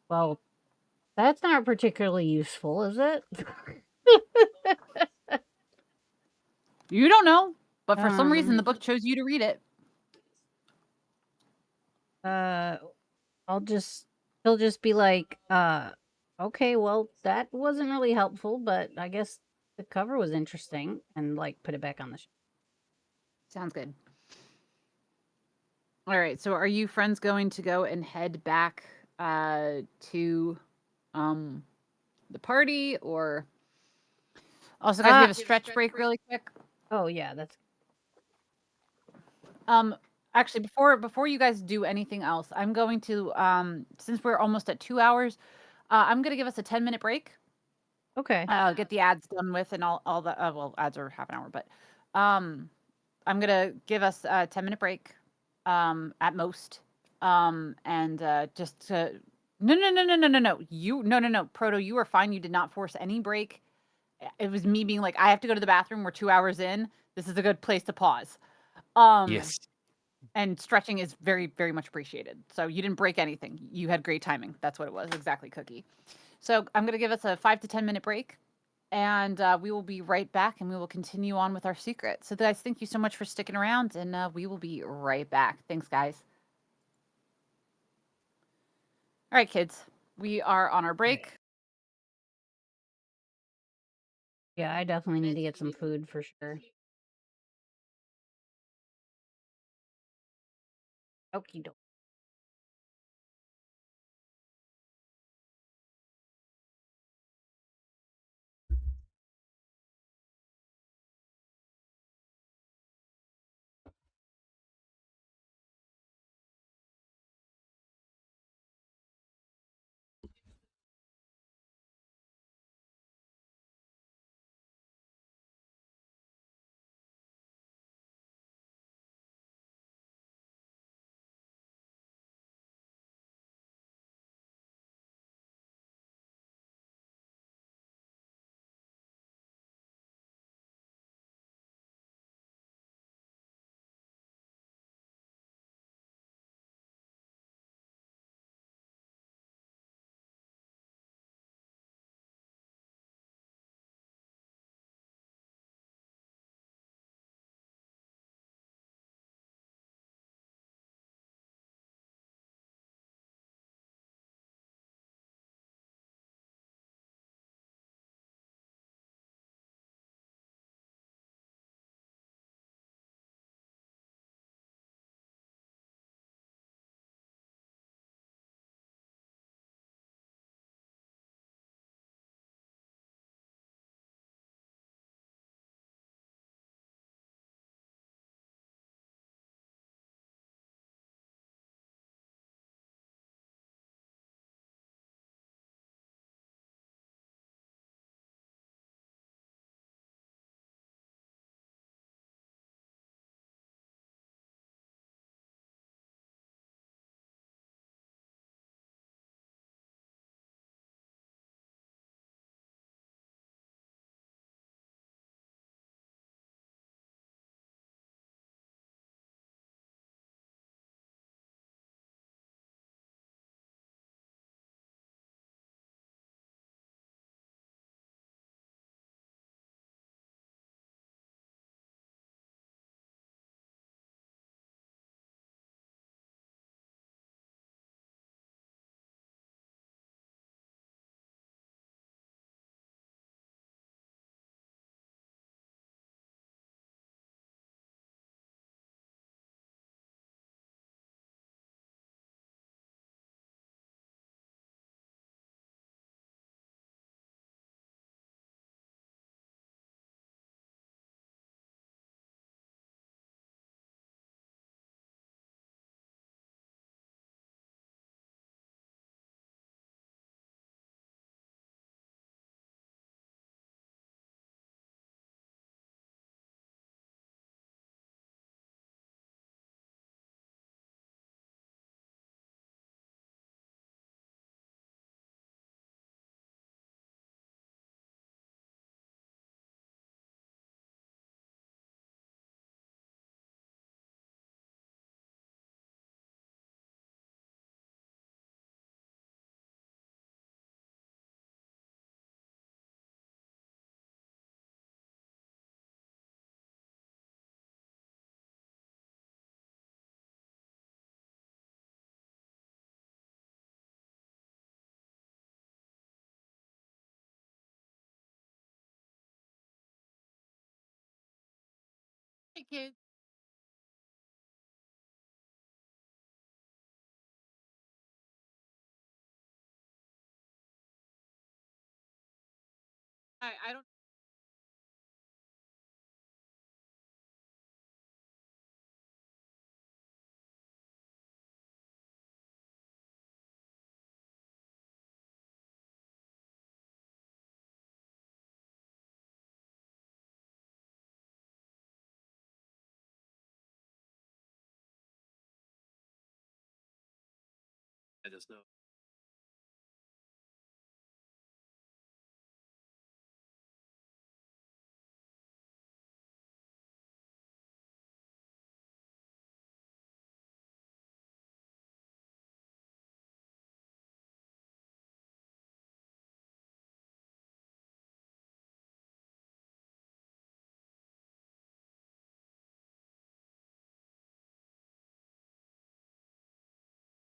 Well, that's not particularly useful, is it? You don't know, but for some reason the book chose you to read it. He'll just be like, okay, well, that wasn't really helpful, but I guess the cover was interesting, and like put it back on the shelf. Sounds good. All right, so are you friends going to go and head back to the party, or also guys, we have a stretch break really quick? Oh yeah, that's Actually, before you guys do anything else, I'm going to since we're almost at 2 hours, I'm gonna give us a 10-minute break. okay. Get the ads done with and all the well, ads are half an hour, but I'm gonna give us a 10-minute break at most. And just to no. No. Proto, you are fine. You did not force any break. It was me being like, I have to go to the bathroom. We're 2 hours in. This is a good place to pause. Yes. And stretching is very, very much appreciated. So you didn't break anything. You had great timing. That's what it was. Exactly, Cookie. So I'm going to give us a 5 to 10 minute break, and we will be right back, and we will continue on with our secret. So guys, thank you so much for sticking around, and we will be right back. Thanks, guys. All right, kids, we are on our break. Yeah, I definitely need to get some food for sure. Okie doke. Hey, kids. I don't. I just know.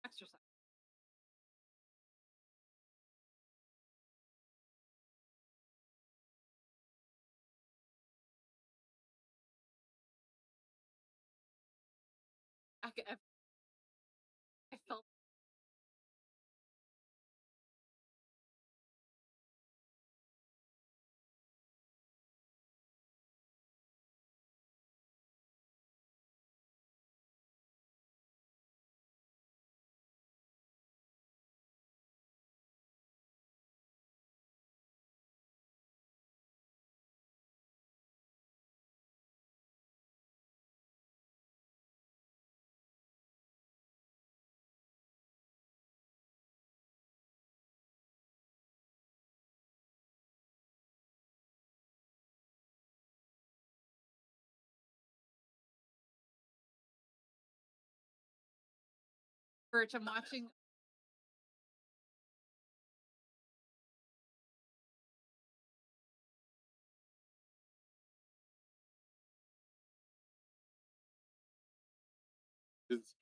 Exercise. I felt. Birch, I'm watching. It's,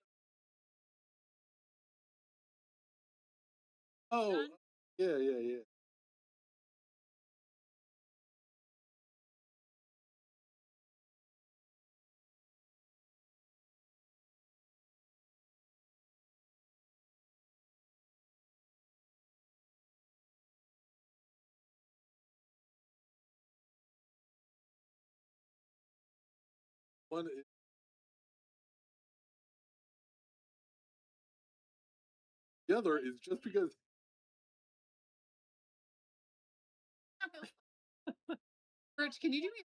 oh, yeah. One, the other is just because Birch, can you do me?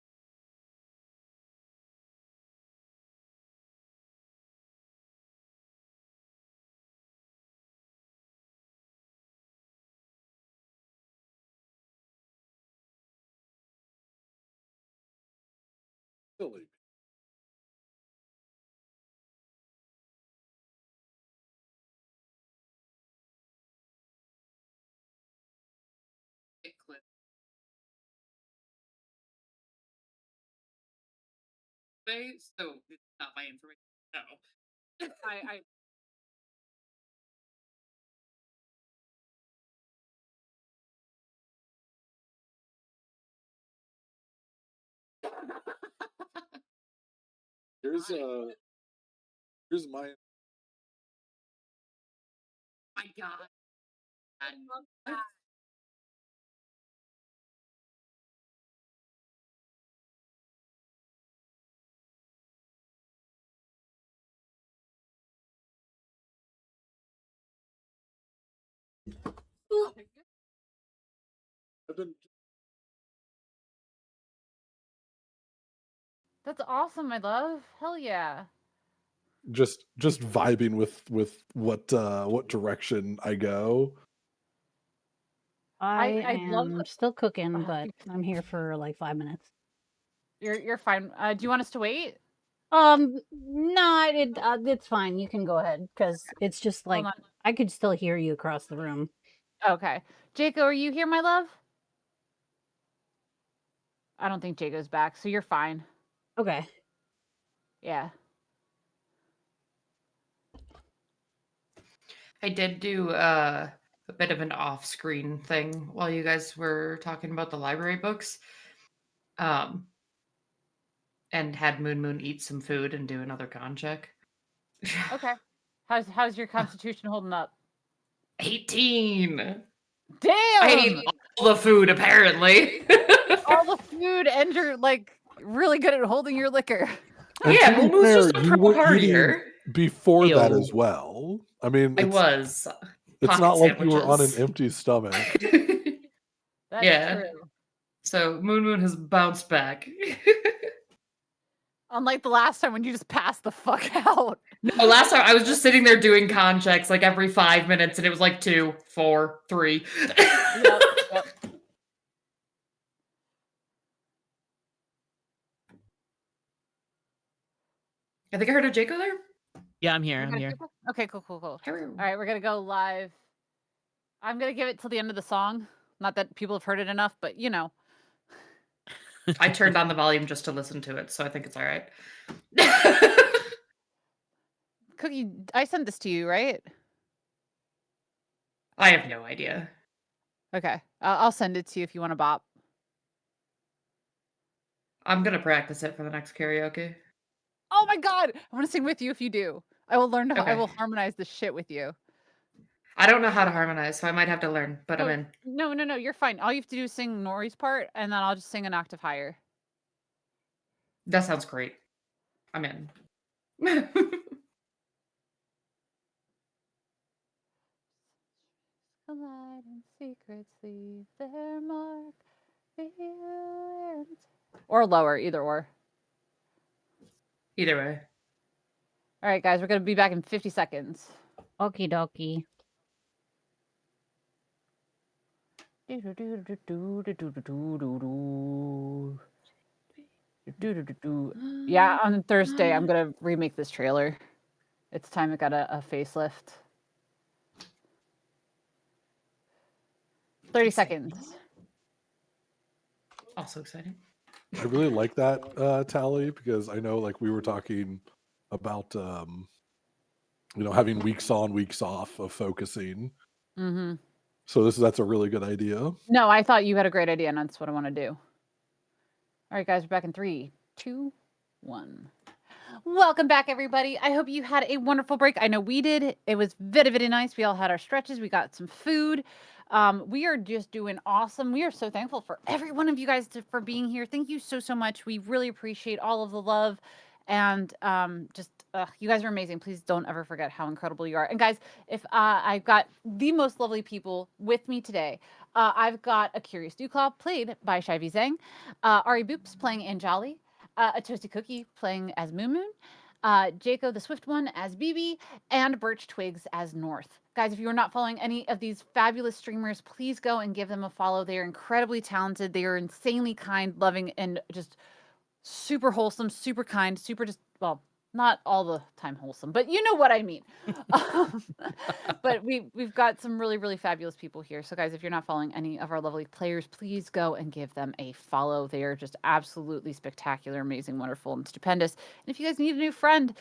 silly. Clip. So it's not my information. No. I Here's here's my my God. I love that. I've been That's awesome, my love. Hell yeah. just vibing with what direction I go. I I love am still cooking, the but I'm here for like 5 minutes. you're fine. Do you want us to wait? No, it's fine. You can go ahead because it's just Hold like on. I could still hear you across the room. Okay. Jaco, are you here, my love? I don't think Jaco's back, so you're fine. Okay. Yeah. I did do a bit of an off-screen thing while you guys were talking about the library books. Um, and had Moon eat some food and do another con check. Okay. How's your constitution holding up? 18. Damn! I ate all the food, apparently. all the food, and you're like really good at holding your liquor. And Yeah, to be Moon was fair, just a you pro were eating partier. before that Ayo. as well. I mean, I it's, was. it's Pocket not like you were on an sandwiches. empty stomach. That's Yeah. true. So Moon has bounced back. Unlike the last time when you just passed the fuck out. No, last time I was just sitting there doing con checks like every 5 minutes, and it was like 2, 4, 3. Yep. I think I heard a Jaco there. Yeah, I'm here. I'm here. Okay, cool. All Hello. right, we're gonna go live. I'm gonna give it till the end of the song. Not that people have heard it enough, but you know. I turned on the volume just to listen to it, so I think it's all right. Cookie, I sent this to you, right? I have no idea. Okay, I'll send it to you if you want to bop. I'm gonna practice it for the next karaoke. Oh my god, I want to sing with you if you do. I will learn to. I Okay. will harmonize this shit with you. I don't know how to harmonize, so I might have to learn, but I'm in. No, you're fine. All you have to do is sing Nori's part, and then I'll just sing an octave higher. That sounds great. I'm in. Collide and secrets leave their mark. Or lower, either or. Either way. All right, guys, we're gonna be back in 50 seconds. Okie dokie. Yeah, on Thursday, I'm gonna remake this trailer. It's time it got a facelift. 30 seconds. Also exciting. I really like that tally because I know like we were talking about having weeks on, weeks off of focusing. Mm-hmm. So that's a really good idea. No, I thought you had a great idea, and that's what I want to do. All right, guys, we're back in 3, 2, 1. Welcome back, everybody. I hope you had a wonderful break. I know we did. It was very, very nice. We all had our stretches. We got some food. We are just doing awesome. We are so thankful for every one of you guys for being here. Thank you so much. We really appreciate all of the love. And you guys are amazing. Please don't ever forget how incredible you are. And guys, if I've got the most lovely people with me today. I've got a Curious Dewclaw played by Shivy Zhang, Ari Boops playing Anjali, a Toasty Cookie playing as Moon, Jaco the Swift One as BB, and Birch Twigs as North. Guys, if you are not following any of these fabulous streamers, please go and give them a follow. They are incredibly talented. They are insanely kind, loving, and just super wholesome, super kind, super just, well, not all the time wholesome, but you know what I mean. But we've got some really, really fabulous people here. So guys, if you're not following any of our lovely players, please go and give them a follow. They are just absolutely spectacular, amazing, wonderful, and stupendous. And if you guys need a new friend,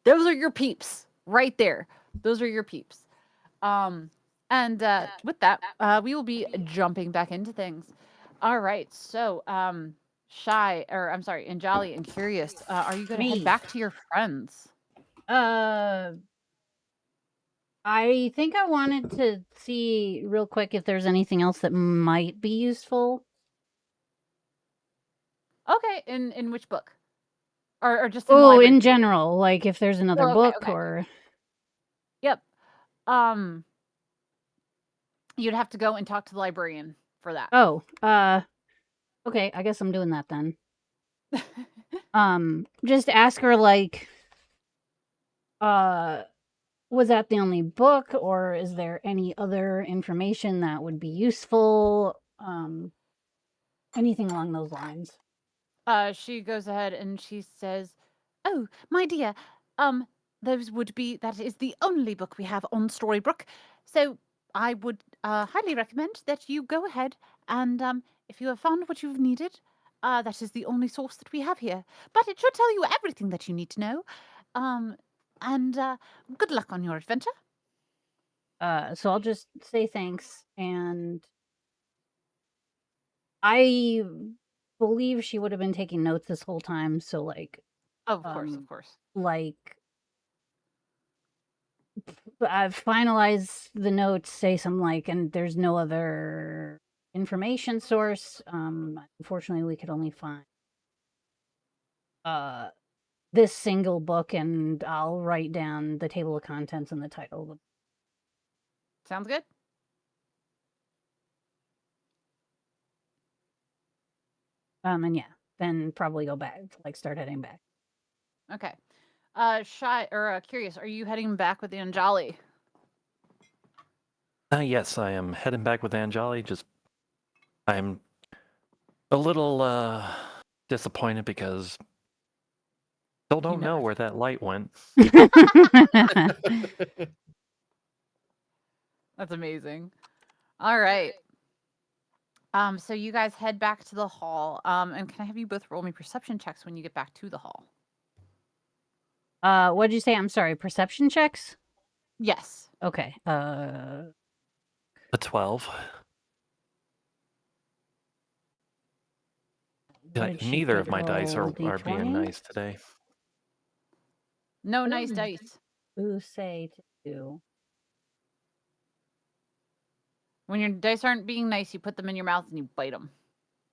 those are your peeps right there. Those are your peeps. With that, we will be jumping back into things. All right. So, Anjali and Curious, are you going to head back to your friends? I think I wanted to see real quick if there's anything else that might be useful. Okay, in which book? Or just in the Oh, library? in general, like if there's another book okay. or Yep. You'd have to go and talk to the librarian for that. Oh, okay, I guess I'm doing that then. Just ask her like was that the only book or is there any other information that would be useful? Anything along those lines. She goes ahead and she says, "Oh, my dear, that is the only book we have on Storybrooke. So I would highly recommend that you go ahead and if you have found what you've needed, that is the only source that we have here. But it should tell you everything that you need to know. And good luck on your adventure." So I'll just say thanks, and I believe she would have been taking notes this whole time. So, like, Of course. like, I've finalized the notes, say something like, and there's no other information source. Unfortunately, we could only find this single book, and I'll write down the table of contents and the title of the book. Sounds good. And yeah, then probably go back, like start heading back. Okay. Curious, are you heading back with Anjali? Yes, I am heading back with Anjali. I'm a little disappointed because still don't know where that light went. That's amazing. All right. So you guys head back to the hall. And can I have you both roll me perception checks when you get back to the hall? What'd you say? I'm sorry. Perception checks? Yes. Okay. A 12. Neither of my dice are being nice today. No nice dice. Who say to do? When your dice aren't being nice, you put them in your mouth and you bite them.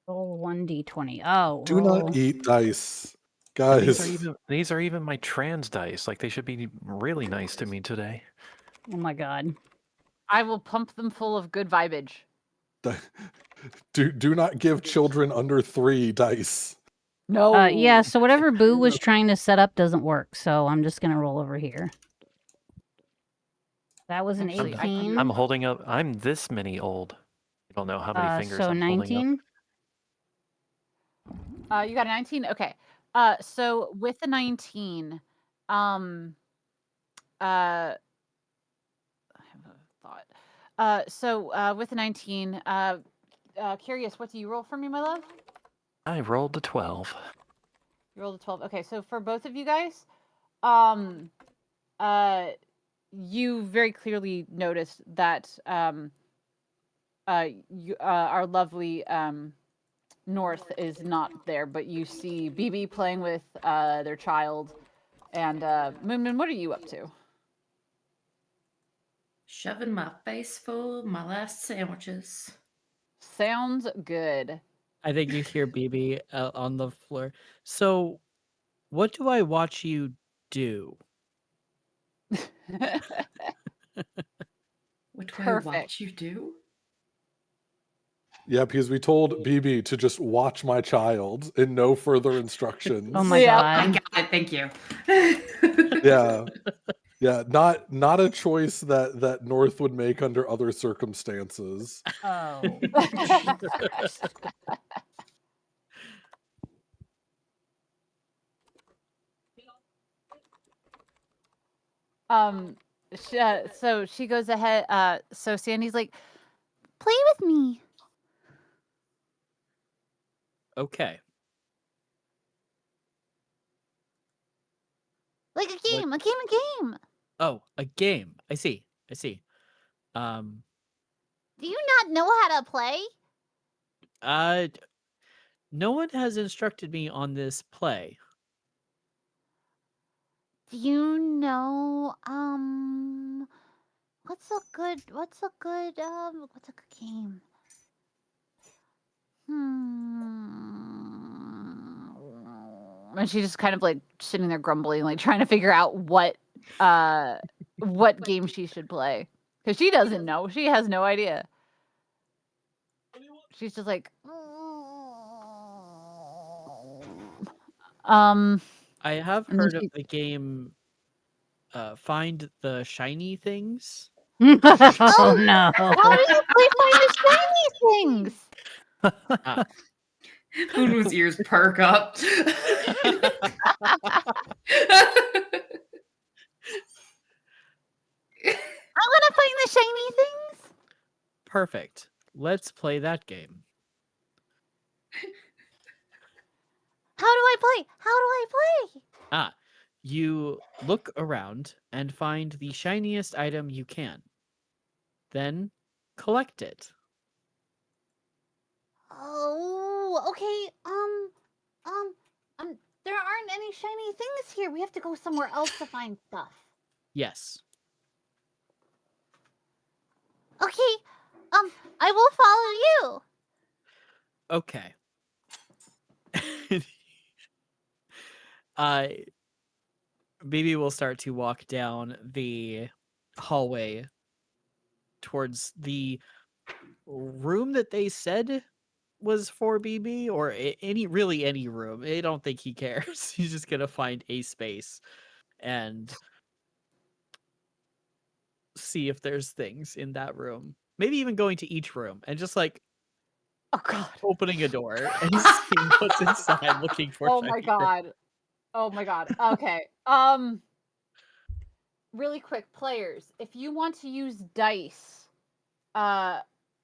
Roll 1d20. Oh, Do not eat dice, guys. These are even my trans dice. Like, they should be really nice to me today. Oh my god. I will pump them full of good vibage. Do not give children under 3 dice. No. Yeah, so whatever Boo was trying to set up doesn't work, so I'm just gonna roll over here. That was an 18. I'm holding up. I'm this many old. I don't know how many fingers so I'm 19. holding up. You got a 19? Okay. So with the 19, I have a thought. So with the 19, curious, what do you roll for me, my love? I rolled a 12. You rolled a 12. Okay, so for both of you guys, you very clearly noticed that our lovely North is not there, but you see BB playing with their child. And Moon, what are you up to? Shoving my face full of my last sandwiches. Sounds good. I think you hear BB on the floor. So, what do I watch you do? What do I watch you do? Yeah, because we told BB to just watch my child and no further instructions. Oh my god. I got it. Thank you. Yeah, not a choice that North would make under other circumstances. Oh. So she goes ahead. So Sandy's like, play with me. Okay. Like a game, a game. Oh, a game. I see. Do you not know how to play? No one has instructed me on this play. Do you know what's a good game? And she's just kind of like sitting there grumbling, like trying to figure out what game she should play. Because she doesn't know. She has no idea. She's just like I have heard of the game Find the Shiny Things. Oh no. How do you play Find the Shiny Things? Unu's ears perk up. I want to find the shiny things. Perfect. Let's play that game. How do I play? You look around and find the shiniest item you can. Then collect it. Oh, Oh, okay. There aren't any shiny things here. We have to go somewhere else to find stuff. Yes. Okay. I will follow you. Okay. uh, BB will start to walk down the hallway towards the room that they said was for BB, or any room. I don't think he cares. He's just gonna find a space and see if there's things in that room. Maybe even going to each room and just like Oh god. opening a door and seeing what's inside, looking for Oh my shiny things. god. Oh my god. Okay. Really quick, players, if you want to use dice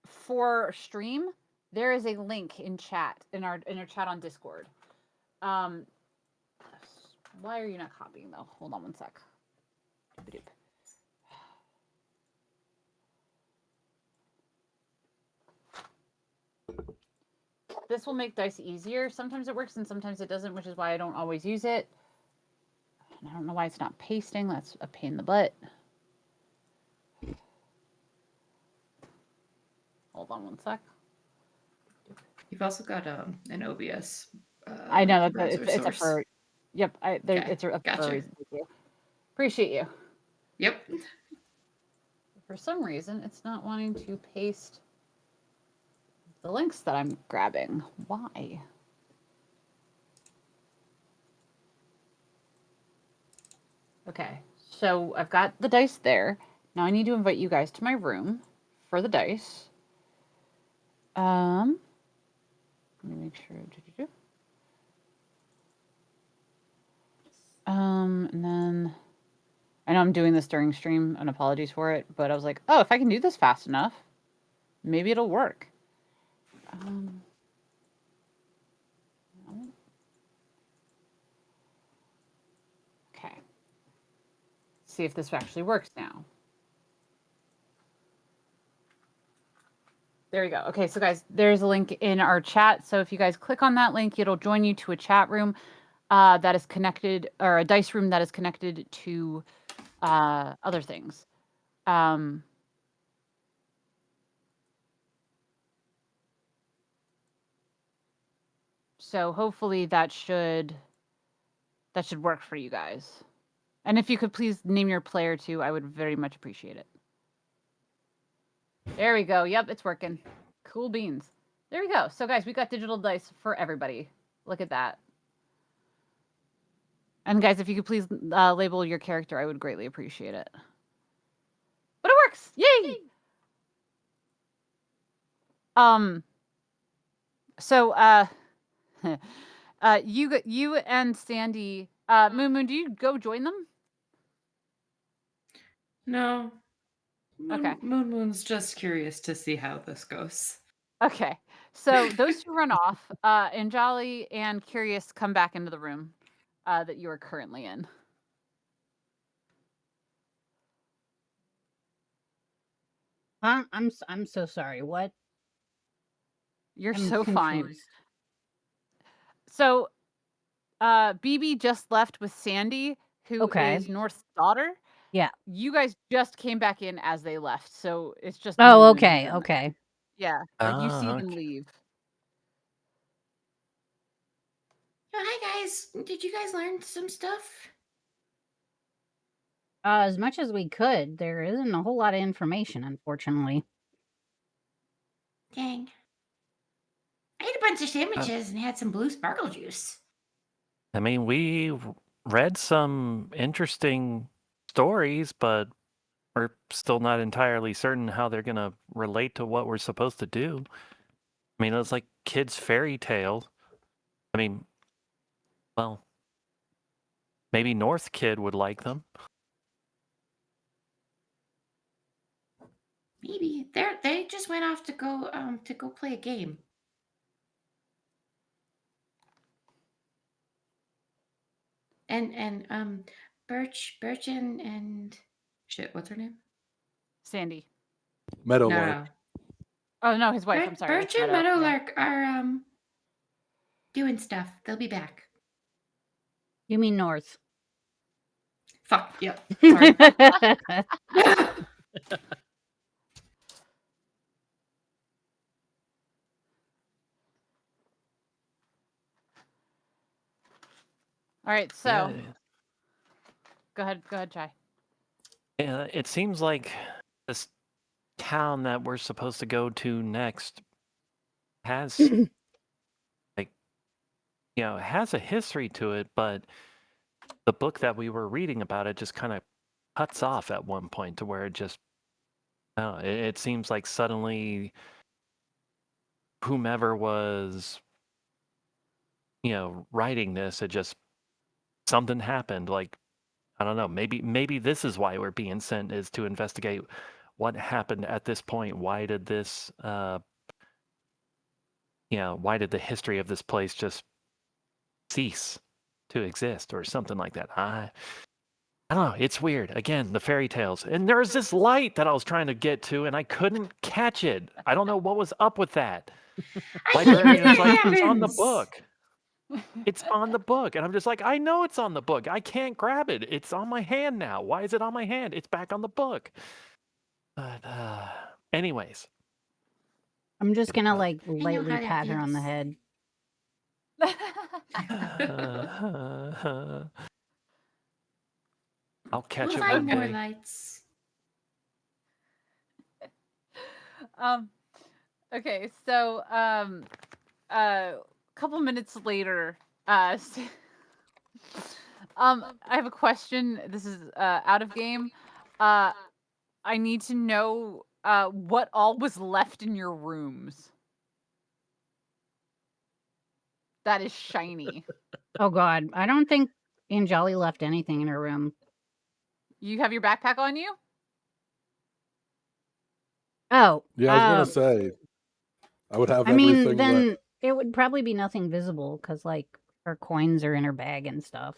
for stream, there is a link in chat in our chat on Discord. Why are you not copying though? Hold on one sec. This will make dice easier. Sometimes it works and sometimes it doesn't, which is why I don't always use it. And I don't know why it's not pasting. That's a pain in the butt. Hold on one sec. You've also got an OBS. I know that browser it's up source. for. Yep, Okay, it's up for a gotcha. reason. Thank you. Appreciate you. Yep. For some reason, it's not wanting to paste the links that I'm grabbing. Why? Okay, so I've got the dice there. Now I need to invite you guys to my room for the dice. Let me make sure. And then I know I'm doing this during stream, and apologies for it, but I was like, oh, if I can do this fast enough, maybe it'll work. No. Okay. See if this actually works now. There we go. Okay, so guys, there's a link in our chat. So if you guys click on that link, it'll join you to a chat room that is connected, or a dice room that is connected to other things. So hopefully that should work for you guys. And if you could please name your player too, I would very much appreciate it. There we go. Yep, it's working. Cool beans. There we go. So guys, we got digital dice for everybody. Look at that. And guys, if you could please label your character, I would greatly appreciate it. But it works! Yay! So you and Sandy, Moon, do you go join them? No. Okay. Moon's just curious to see how this goes. Okay. So those two run off. Anjali and Curious come back into the room that you are currently in. I'm so sorry. What? You're I'm so fine. confused. So BB just left with Sandy, who Okay. is North's daughter. Yeah. You guys just came back in as they left, so it's just Oh, Moon okay. and- Okay. Yeah, like you see Ah, them okay. leave. Oh, hi guys. Did you guys learn some stuff? As much as we could, there isn't a whole lot of information, unfortunately. Dang. I ate a bunch of sandwiches and had some blue sparkle juice. I mean, we read some interesting stories, but we're still not entirely certain how they're going to relate to what we're supposed to do. I mean, it's like kids' fairy tales. I mean, well, maybe North Kid would like them. Maybe they just went off to go play a game. And Birch and Shit, what's her name? Sandy. Meadowlark. No. Oh no, his wife. I'm sorry. Birch and Meadow. Yeah. Meadowlark are doing stuff. They'll be back. You mean north? Fuck. Yep. Sorry. All right, so Yeah, go ahead, Chai. yeah, it seems like this town that we're supposed to go to next has like has a history to it, but the book that we were reading about it just kind of cuts off at one point to where it just it seems like suddenly whomever was writing this, it just something happened. Like I don't know, maybe this is why we're being sent, is to investigate what happened at this point. Why did this why did the history of this place just cease to exist or something like that? I don't know. It's weird. Again, the fairy tales. And there's this light that I was trying to get to, and I couldn't catch it. I don't know what was up with that. I hate when Librarian's that like, it's on the happens. book. It's on the book. And I'm just like, I know it's on the book. I can't grab it. It's on my hand now. Why is it on my hand? It's back on the book. But, anyways. I'm just gonna like I know lightly how that pat her on the feels. head. I'll catch We'll it find one more day. lights. Okay, so a couple minutes later, I have a question. This is out of game. I need to know what all was left in your rooms. That is shiny. Oh God, I don't think Anjali left anything in her room. You have your backpack on you? Oh, Yeah, I was gonna say I would have I mean, everything then that. it would probably be nothing visible because like her coins are in her bag and stuff.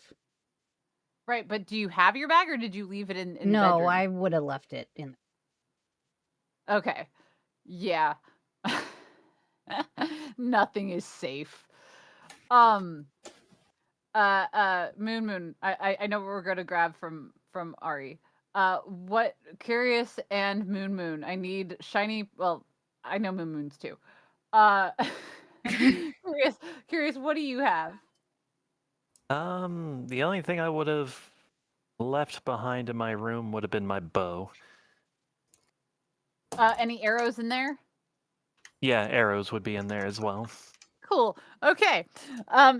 Right, but do you have your bag or did you leave it in the No, bedroom? I would have left it in. Okay. Yeah. Nothing is safe. Moon, I know what we're gonna grab from Ari. What Curious and Moon, I need shiny. Well, I know Moon's too. Curious, what do you have? The only thing I would have left behind in my room would have been my bow. Any arrows in there? Yeah, arrows would be in there as well. Cool. Okay.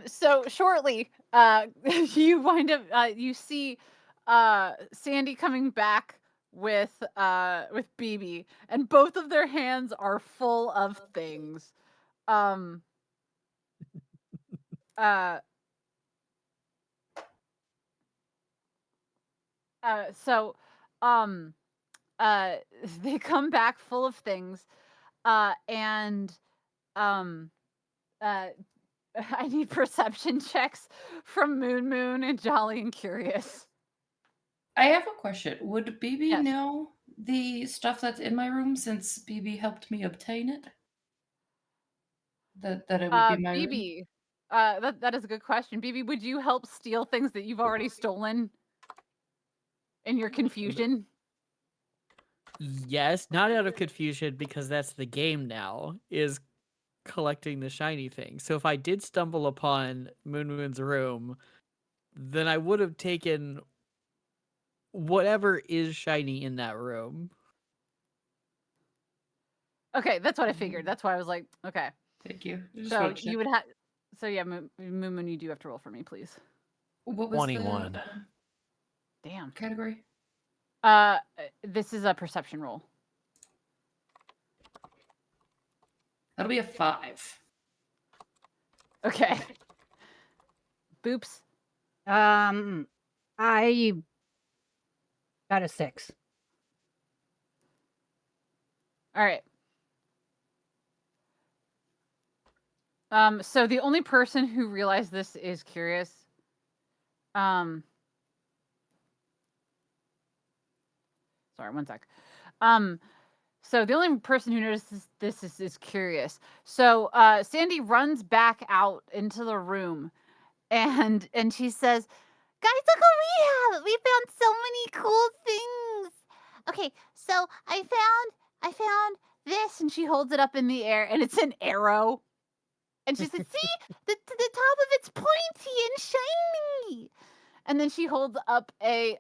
So shortly, you wind up, you see, Sandy coming back with BB, and both of their hands are full of things. Um. Uh. So, um. They come back full of things, and um. I need perception checks from Moon and Jolly and Curious. I have a question. Would BB Yes. know the stuff that's in my room since BB helped me obtain it? That it would be my room? BB, that is a good question. BB, would you help steal things that you've already stolen in your confusion? Yes, not out of confusion because that's the game now, is collecting the shiny thing. So if I did stumble upon Moon's room, then I would have taken whatever is shiny in that room. Okay, that's what I figured. That's why I was like, okay. Thank you. So you would have. So yeah, Moon, you do have to roll for me, please. What was 21. the Damn. category? This is a perception roll. That'll be a 5. Okay. Boops. I got a 6. All right. So the only person who realized this is Curious. Sorry, one sec. So the only person who notices this is curious. So Sandy runs back out into the room, and she says, "Guys, look what we have! We found so many cool things. Okay, so I found this," and she holds it up in the air, and it's an arrow. And she says, "See, the top of it's pointy and shiny." And then she holds up a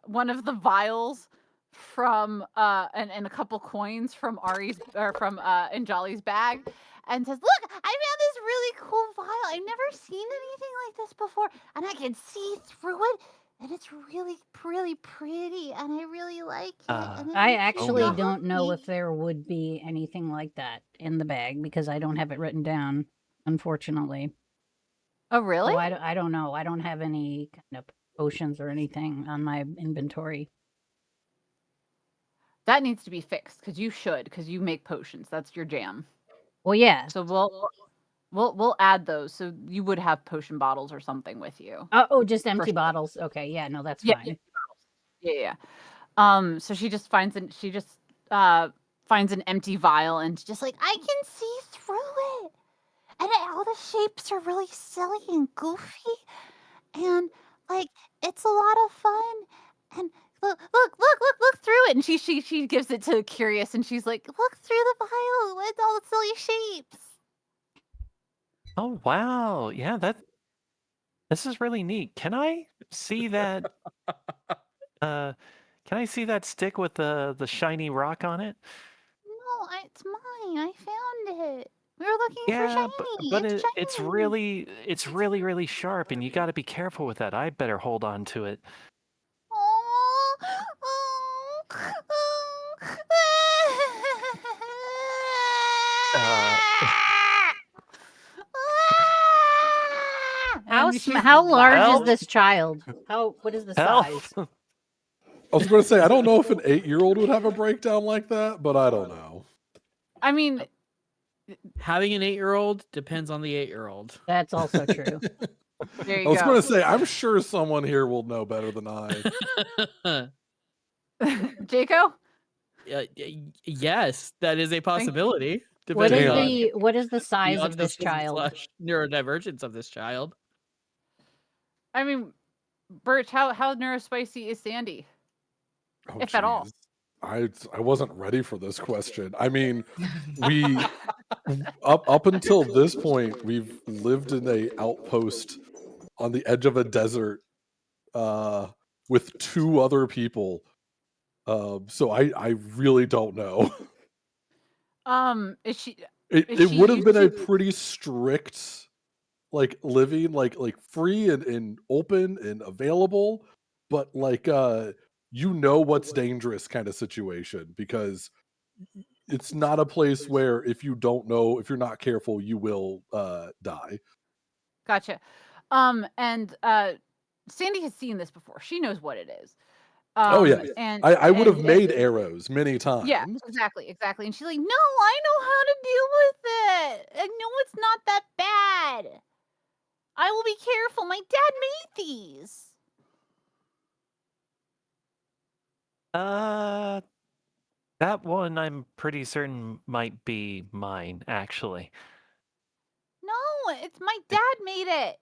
one of the vials from and a couple coins from Anjali's bag, and says, "Look, I found this really cool vial. I've never seen anything like this before, and I can see through it, and it's really, really pretty, and I really like it." And it I makes me actually feel don't know happy." if there would be anything like that in the bag because I don't have it written down, unfortunately. Oh, really? So I don't know. I don't have any kind of potions or anything on my inventory. That needs to be fixed because you make potions. That's your jam. Well, yeah. So we'll add those. So you would have potion bottles or something with you. Oh, just empty sure. bottles. Okay, yeah, no, that's Yeah, fine. Yeah. So she just finds an empty vial and just like, "I can see through it. And all the shapes are really silly and goofy. And like it's a lot of fun. And look through it." And she gives it to Curious, and she's like, "Look through the vial with all the silly shapes." Oh wow, yeah, this is really neat. Can I see that? Can I see that stick with the shiny rock on it? No, it's mine. I found it. We were looking for Yeah, shiny. but It's it's shiny. really sharp, and you got to be careful with that. I'd better hold on to it. Uh, How large is Help! this child? What is the Help! size? I was going to say, I don't know if an 8-year-old would have a breakdown like that, but I don't know. I mean, Having an 8-year-old depends on the 8-year-old. That's also true. there you I was go. going to say, I'm sure someone here will know better than I. Jaco? Yes, that is a possibility. What Depending is on the size of this autism child? / neurodivergence of this child. I mean, Birch, how neurospicy is Sandy? Oh, If at all. geez. I wasn't ready for this question. I mean, we up until this point, we've lived in a outpost on the edge of a desert with 2 other people. So I really don't know. Is she? It she would have used been a to- pretty strict like living like free and open and available, but like what's dangerous kind of situation, because it's not a place where if you don't know, if you're not careful, you will die. Gotcha. And Sandy has seen this before. She knows what it is. Oh yeah, And I would have and- made arrows many times. Yeah, exactly. And she's like, "No, I know how to deal with it. I know it's not that bad. I will be careful. My dad made these." That one I'm pretty certain might be mine, actually. No, it's my dad made it.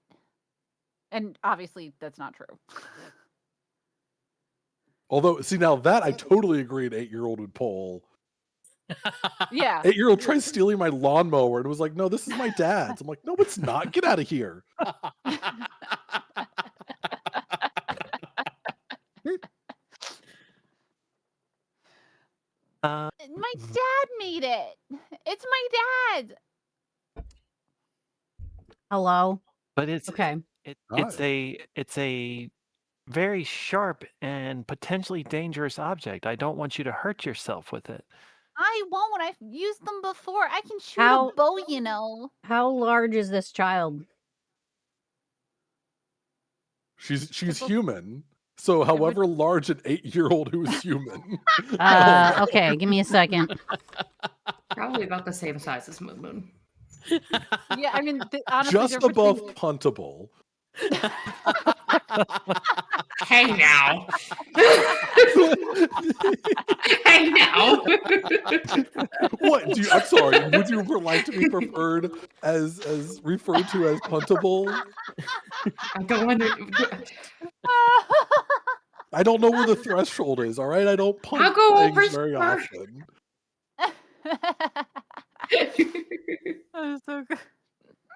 And obviously that's not true. Although, see, now that I totally agree an 8-year-old would pull. Yeah. 8-year-old tried stealing my lawnmower and was like, "No, this is my dad's." I'm like, "No, it's not. Get out of here." My dad made it. It's my dad. Hello? But it's Okay. it's a very sharp and potentially dangerous object. I don't want you to hurt yourself with it. I won't. I've used them before. I can shoot How- a bow, you know. How large is this child? She's human. So however large an 8-year-old who is human. Okay, give me a second. Probably about the same size as Moon Moon. Yeah, I mean, honestly, Just they're above between- puntable. Hey now. Hey now. What do you? I'm sorry. Would you like to be preferred as referred to as puntable? I don't want to. I don't know where the threshold is. All right, I don't punt I'll go things over very smart. often. That is so good.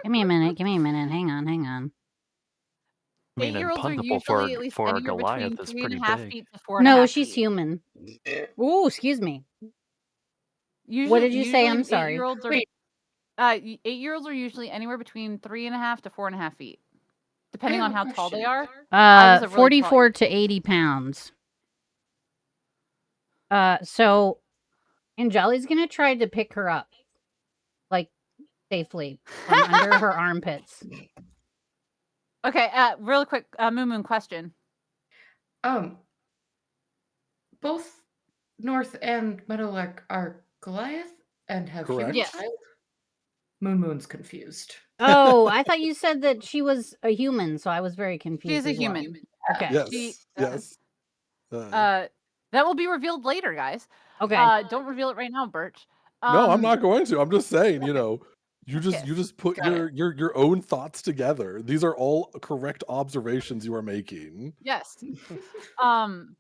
Give me a minute. Hang on. I mean, and 8-year-olds are puntable usually at least for anywhere Goliath between is 3 pretty and a half big. feet to 4 and a No, half she's feet. human. Ooh, excuse me. Usually, What did you say? I'm sorry. 8-year-olds are Wait. 8-year-olds are usually anywhere between 3.5 to 4.5 feet, depending on how tall they are. was a really tall 44 to 80 pounds. So Anjali's gonna try to pick her up, like safely from under her armpits. Okay, real quick, Moon question. Both North and Meadowlark are Goliath and have Correct. human Yes. child? Moon's confused. Oh, I thought you said that she was a human, so I was very confused. She is a as well. human. Okay. Yes. She, Yes. that will be revealed later, guys. Okay. Don't reveal it right now, Birch. No, I'm not going to. I'm just saying. You know, you Kiss. just put Got your own thoughts together. These are all correct observations you are making. Yes. And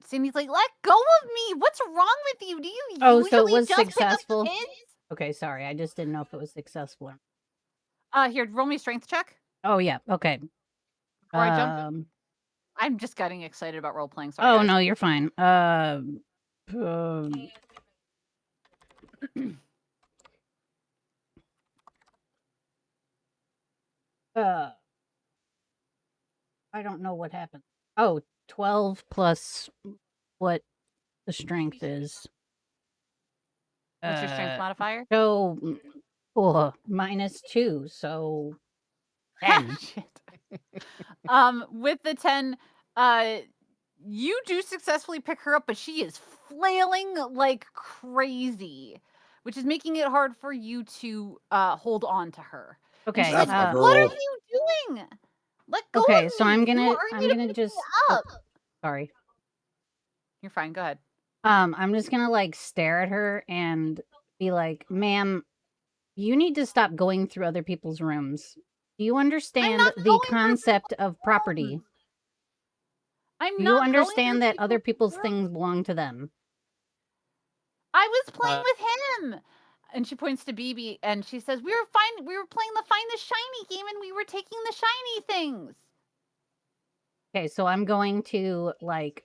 Cindy's like, let go of me. What's wrong with you? Do you Oh, usually so it was just successful? pick up kids? Okay, sorry. I just didn't know if it was successful. Here, roll me a strength check Oh yeah. Okay. before I jump. I'm just getting excited about role playing. Sorry. Oh guys. no, you're fine. I don't know what happened. Oh, 12 plus what the strength is. What's your strength modifier? So, -2, so 10. Shit. With the 10, you do successfully pick her up, but she is flailing like crazy, which is making it hard for you to hold on to her. And Okay. she's That's like, my what are girl. you doing? Let go Okay, of so me. I'm Who gonna are you to pick me just up? sorry. You're fine. Go ahead. I'm just gonna like stare at her and be like, "Ma'am, you need to stop going through other people's rooms. Do you understand not the going through concept of rooms. property? I'm Do not you going understand through that other people's rooms. things belong to them?" I was playing with him. And she points to BB and she says, we were playing the find the shiny game and we were taking the shiny things. Okay, so I'm going to like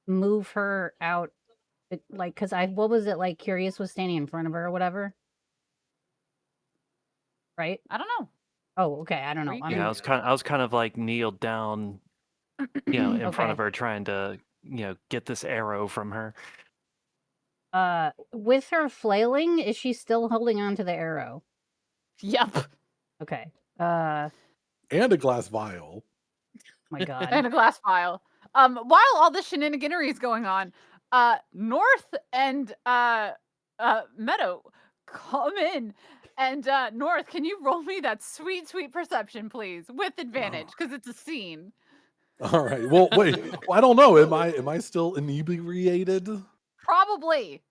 move her out, like, because what was it like? Curious was standing in front of her or whatever, right? I don't know. Oh, okay. I don't know. Yeah, I was kind of like kneeled down, in front of her, trying to, get this arrow from her. With her flailing, is she still holding on to the arrow? Yep. Okay. And a glass vial. My God. And a glass vial. While all this shenaniganery is going on, North and Meadow come in. And North, can you roll me that sweet, sweet perception, please, with advantage, because it's a scene. All right. Well, wait. Well, I don't know. Am I still inebriated? Probably.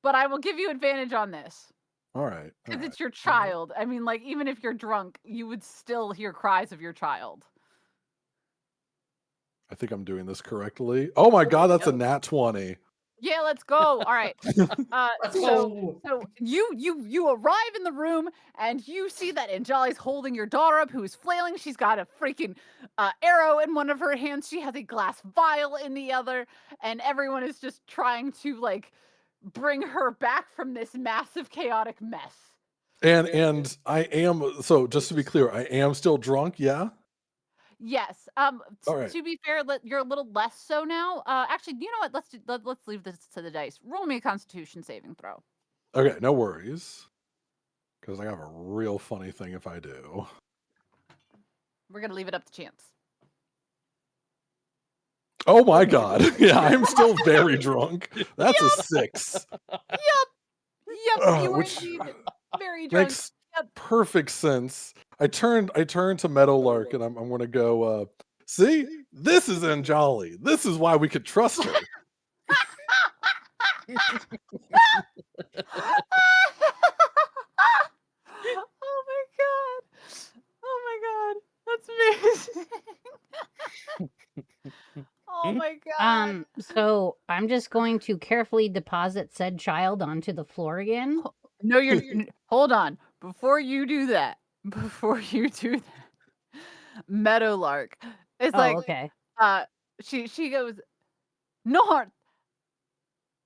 But I will give you advantage on this. All right. Because it's your child. I mean, like, even if you're drunk, you would still hear cries of your child. I think I'm doing this correctly. Oh my God, that's a nat 20. Yeah, let's go. All right. So you arrive in the room and you see that Anjali's holding your daughter up, who is flailing. She's got a freaking arrow in one of her hands. She has a glass vial in the other, and everyone is just trying to like bring her back from this massive chaotic mess. And I am, so just to be clear, I am still drunk. Yeah. Yes. All right. To be fair, you're a little less so now. Actually, you know what? Let's leave this to the dice. Roll me a Constitution saving throw. Okay, no worries. Because I have a real funny thing if I do. We're gonna leave it up to chance. Oh my God. Yeah, I'm still very drunk. That's a 6. Yep. You are Which indeed very drunk. makes perfect sense. I turned to Meadowlark, and I'm going to go. See, this is Anjali. This is why we could trust her. Oh my god! Oh my god! That's amazing! Oh my god! So I'm just going to carefully deposit said child onto the floor again. No, you're. Hold on. Before you do that, Meadowlark is Oh, like, okay. she goes, North.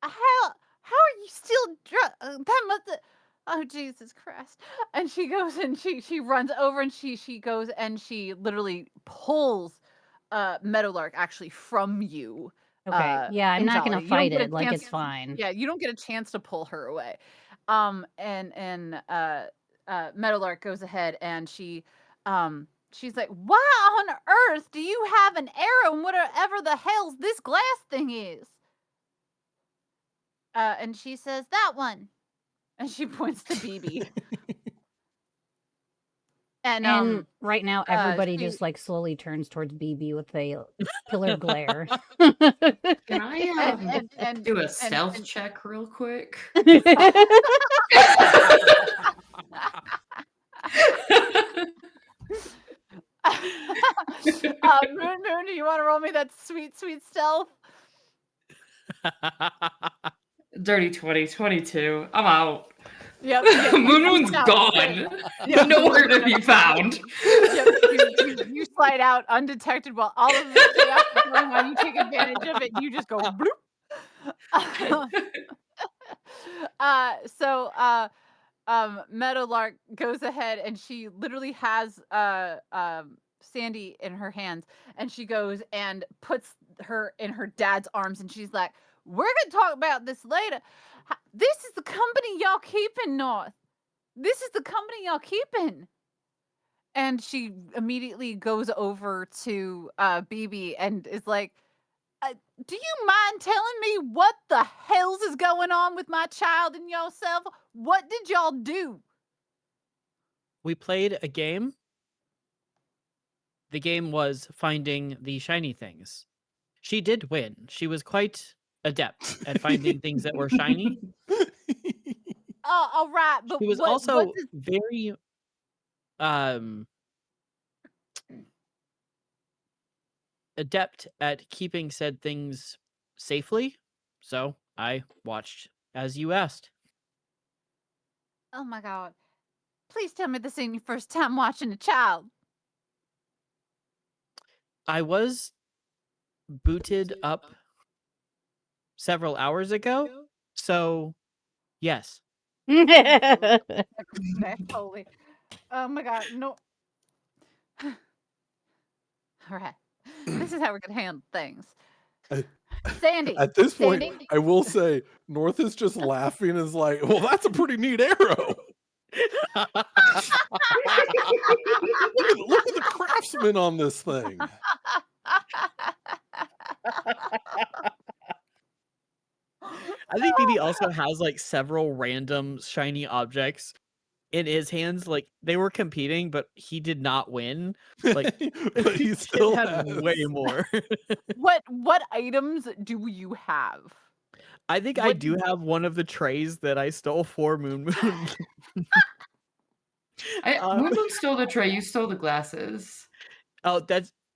How are you still that must oh Jesus Christ. And she goes and she runs over and she goes and she literally pulls Meadowlark actually from you. Okay. Yeah, I'm not gonna Anjali. You don't fight get a it. Like, chance. it's fine. Yeah, you don't get a chance to pull her away. And Meadowlark goes ahead and she's like, why on earth do you have an arrow and whatever the hell's this glass thing is? And she says, that one. And she points to BB. And right now, everybody she- just like slowly turns towards BB with a killer glare. Can I and do a stealth check real quick? Moon, do you want to roll me that sweet stealth? Dirty 20, 22. I'm out. Yep. Moon's gone. Yep. Nowhere to be found. Yep. You slide out undetected while all of this chaos is going on. You take advantage of it. And you just go bloop. Meadowlark goes ahead and she literally has Sandy in her hands, and she goes and puts her in her dad's arms, and she's like, we're gonna talk about this later. This is the company y'all keeping, North. This is the company y'all keeping. And she immediately goes over to BB and is like, do you mind telling me what the hells is going on with my child and yourself? What did y'all do? We played a game. The game was finding the shiny things. She did win. She was quite adept at finding things that were shiny. Oh, all right, but She was also very adept at keeping said things safely. So I watched as you asked. Oh my god. Please tell me this ain't your first time watching a child. I was booted up several hours ago. So yes. Holy. Oh my god, no. All right. This is how we're gonna handle things. Sandy. At this point, Sandy. I will say, North is just laughing and is like, well, that's a pretty neat arrow. Look at the craftsman on this thing. I think BB also has like several random shiny objects in his hands. Like they were competing, but he did not win. Like but he still had has way more. What items do you have? I think I do have one of the trays that I stole for Moon. Moon stole the tray. You stole the glasses. Oh,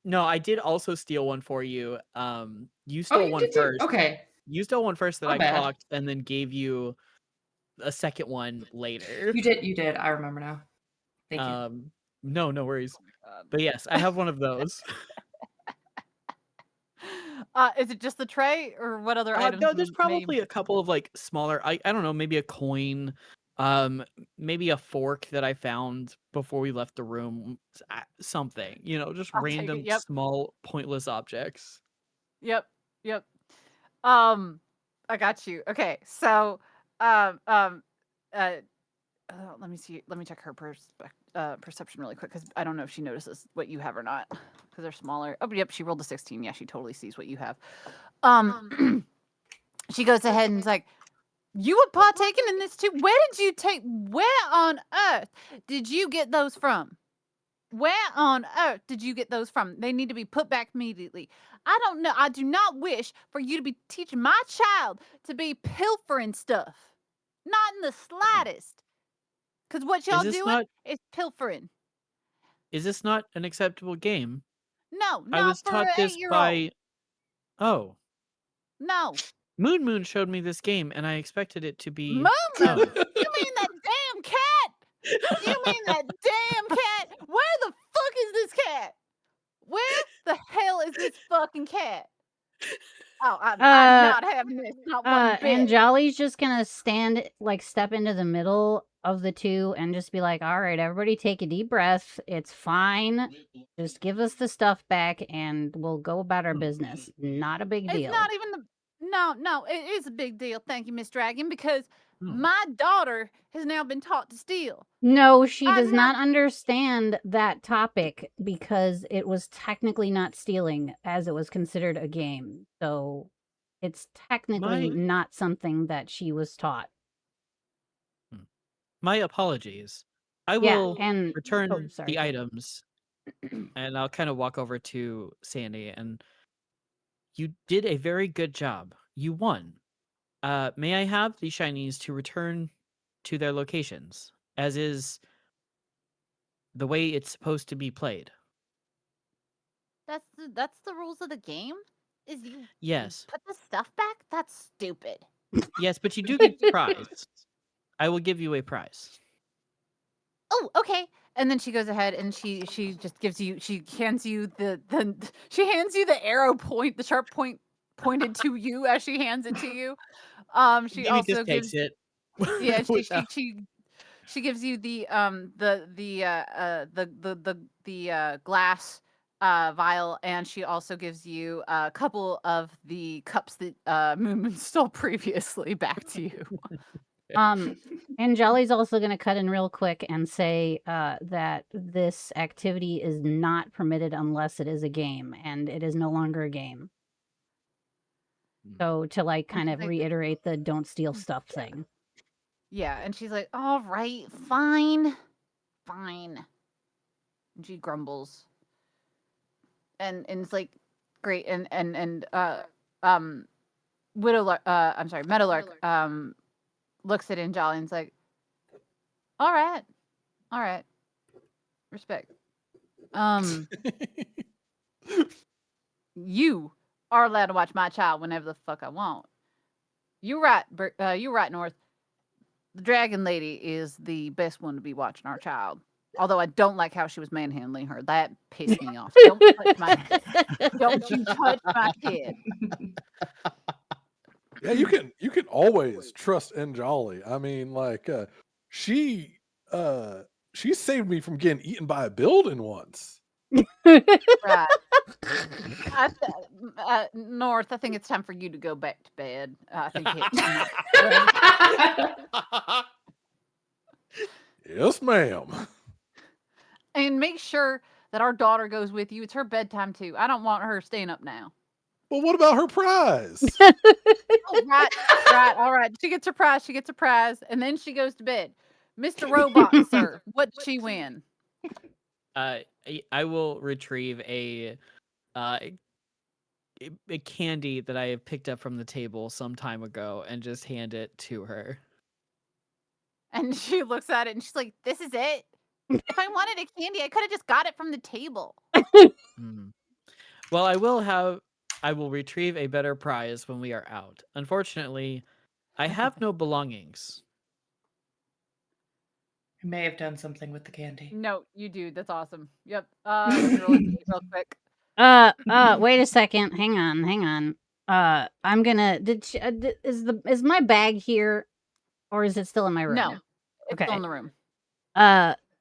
no. I did also steal one for you. You stole one first. Okay. You stole one first that My I bad. clocked, and then gave you a second one later. You did. I remember now. Thank you. No worries. But yes, I have one of those. Is it just the tray, or what other items? No, there's probably a couple of like smaller. I don't know, maybe a coin, maybe a fork that I found before we left the room. Something, just random small pointless objects. Yep. I got you. Okay, so let me see. Let me check her perception really quick, because I don't know if she notices what you have or not, because they're smaller. Oh, yep, she rolled a 16. Yeah, she totally sees what you have. She goes ahead and is like, You were partaking in this too. Where on earth did you get those from? Where on earth did you get those from? They need to be put back immediately. I don't know. I do not wish for you to be teaching my child to be pilfering stuff. Not in the slightest. Because what y'all doing is pilfering. Is this not an acceptable game? No, I not was for taught an this 8-year-old. by. Oh, No. Moon showed me this game, and I expected it to be. Moo. Oh. You mean that damn cat? You mean that damn cat? Where the fuck is this cat? Where the hell is this fucking cat? Oh, I'm not having this. Not one bit. Anjali's just gonna step into the middle of the two and just be like, all right, everybody take a deep breath. It's fine. Just give us the stuff back and we'll go about our business. Not a big deal. It's not even the. No, it is a big deal. Thank you, Miss Dragon, because Oh. my daughter has now been taught to steal. No, she does I'm not understand that topic because it was technically not stealing as it was considered a game. So it's technically not something that she was taught. My apologies. I Yeah, will and return sorry. the items, and I'll kind of walk over to Sandy. And you did a very good job. You won. May I have the shinies to return to their locations, as is the way it's supposed to be played? That's the rules of the game. Is you Yes. put the stuff back? That's stupid. Yes, but you do get the prize. I will give you a prize. Oh, okay. And then she goes ahead and she just gives you she hands you the arrow point, the sharp point pointed to you as she hands it to you. She Maybe also just takes gives it. yeah, without- she gives you the glass vial, and she also gives you a couple of the cups that Moon stole previously back to you. Anjali's also going to cut in real quick and say that this activity is not permitted unless it is a game, and it is no longer a game. So to kind of reiterate the don't steal stuff thing. Yeah, and she's like, "All right, fine." And she grumbles, and it's like, great, and Meadowlark looks at Anjali and's like, all right, respect. You are allowed to watch my child whenever the fuck I want. You're right, North. The dragon lady is the best one to be watching our child. Although I don't like how she was manhandling her. That pissed me off. Don't touch my kid. Don't you touch my kid. Yeah, you can always trust Anjali. I mean, she saved me from getting eaten by a building once. Right. North, I think it's time for you to go back to bed. I think Yes, ma'am. And make sure that our daughter goes with you. It's her bedtime too. I don't want her staying up now. Well, what about her prize? Oh, right. All right. She gets her prize, and then she goes to bed. Mr. Robot, sir, what did she win? I will retrieve a candy that I have picked up from the table some time ago and just hand it to her. And she looks at it and she's like, "This is it? If I wanted a candy, I could have just got it from the table." Well, I will retrieve a better prize when we are out. Unfortunately, I have no belongings. I may have done something with the candy. No, you do. That's awesome. Yep. Let me roll it real quick. Wait a second. Hang on. I'm gonna. Is my bag here, or is it still in my room? No, it's Okay. still in the room.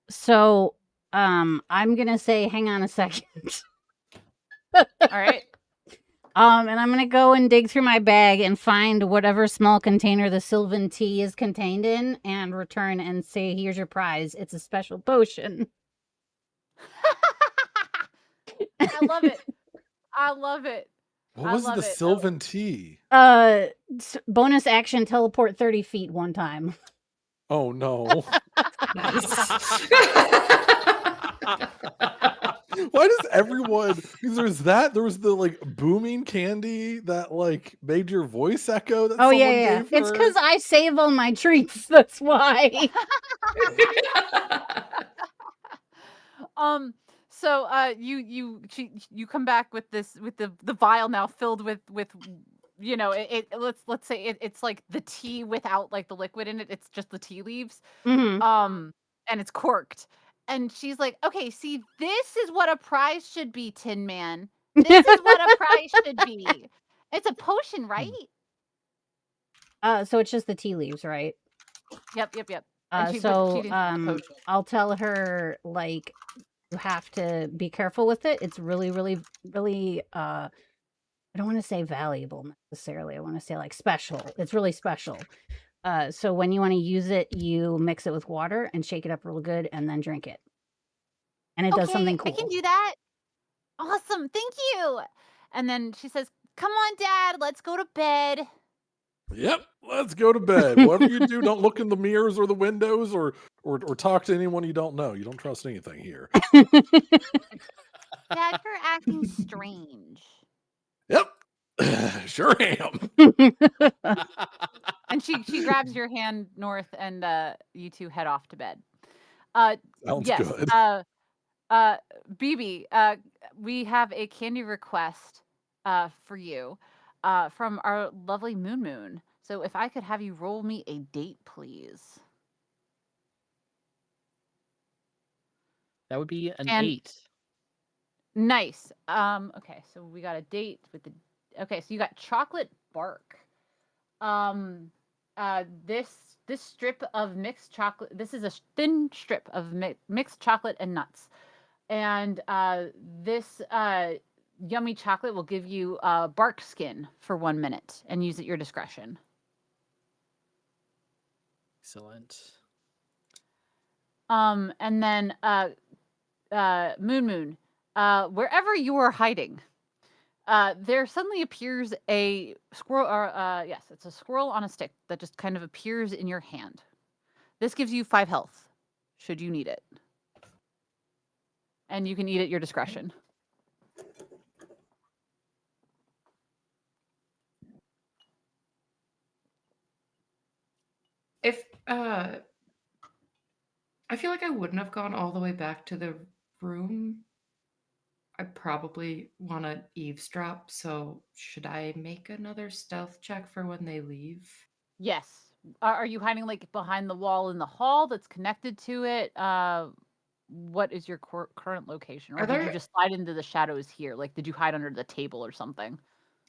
So, I'm gonna say, hang on a second. All right. And I'm gonna go and dig through my bag and find whatever small container the Sylvan tea is contained in, and return and say, "Here's your prize. It's a special potion." I love it. What I was love the it. Sylvan tea? Bonus action teleport 30 feet one time. Oh no. Nice. Why does everyone, because there was the like booming candy that like made your voice echo that Oh someone yeah. gave It's her? because I save all my treats. That's why. So you come back with the vial now filled with let's say it's like the tea without like the liquid in it. It's just the tea leaves. Hmm. And it's corked. And she's like, "Okay, see, this is what a prize should be, Tin Man. This is what a prize should be. It's a potion, right?" So it's just the tea leaves, right? Yep. And she didn't say the potion. I'll tell her like you have to be careful with it. It's really, really, really I don't want to say valuable necessarily. I want to say like special. It's really special. So when you want to use it, you mix it with water and shake it up real good and then drink it. And it does something I can cool. do that. Awesome. Thank you. And then she says, "Come on, Dad, let's go to bed." Yep, let's go to bed. Whatever you do, don't look in the mirrors or the windows or talk to anyone you don't know. You don't trust anything here. Dad, you're acting strange. Yep. Sure am. And she grabs your hand, North, and you two head off to bed. Sounds Yes. good. BB, we have a candy request for you from our lovely Moon. So if I could have you roll me a date, please. That would be an And 8. nice. Okay, so we got a date with the. Okay, so you got chocolate bark. This strip of mixed chocolate. This is a thin strip of mixed chocolate and nuts, and this yummy chocolate will give you bark skin for 1 minute, and use at your discretion. Excellent. And then Moon, wherever you are hiding, there suddenly appears a squirrel, or yes, it's a squirrel on a stick that just kind of appears in your hand. This gives you 5 health, should you need it, and you can eat at your discretion. If I feel like I wouldn't have gone all the way back to the room. I probably want to eavesdrop, so should I make another stealth check for when they leave? Yes. Are you hiding like behind the wall in the hall that's connected to it? What is your current location, or Are did you there? just slide into the shadows here? Like, did you hide under the table or something?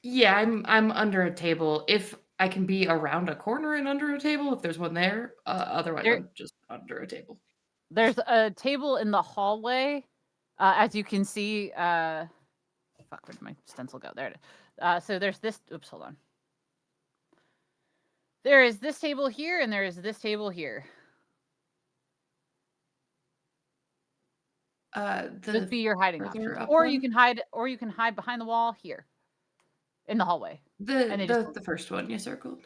Yeah, I'm under a table. If I can be around a corner and under a table, if there's one there. Otherwise, There, I'm just under a table. there's a table in the hallway, as you can see. Fuck, where did my stencil go? There it is. So there's this. Oops, hold on. There is this table here, and there is this table here. Just be your hiding options, or you can hide behind the wall here, in the hallway. The first one you circled.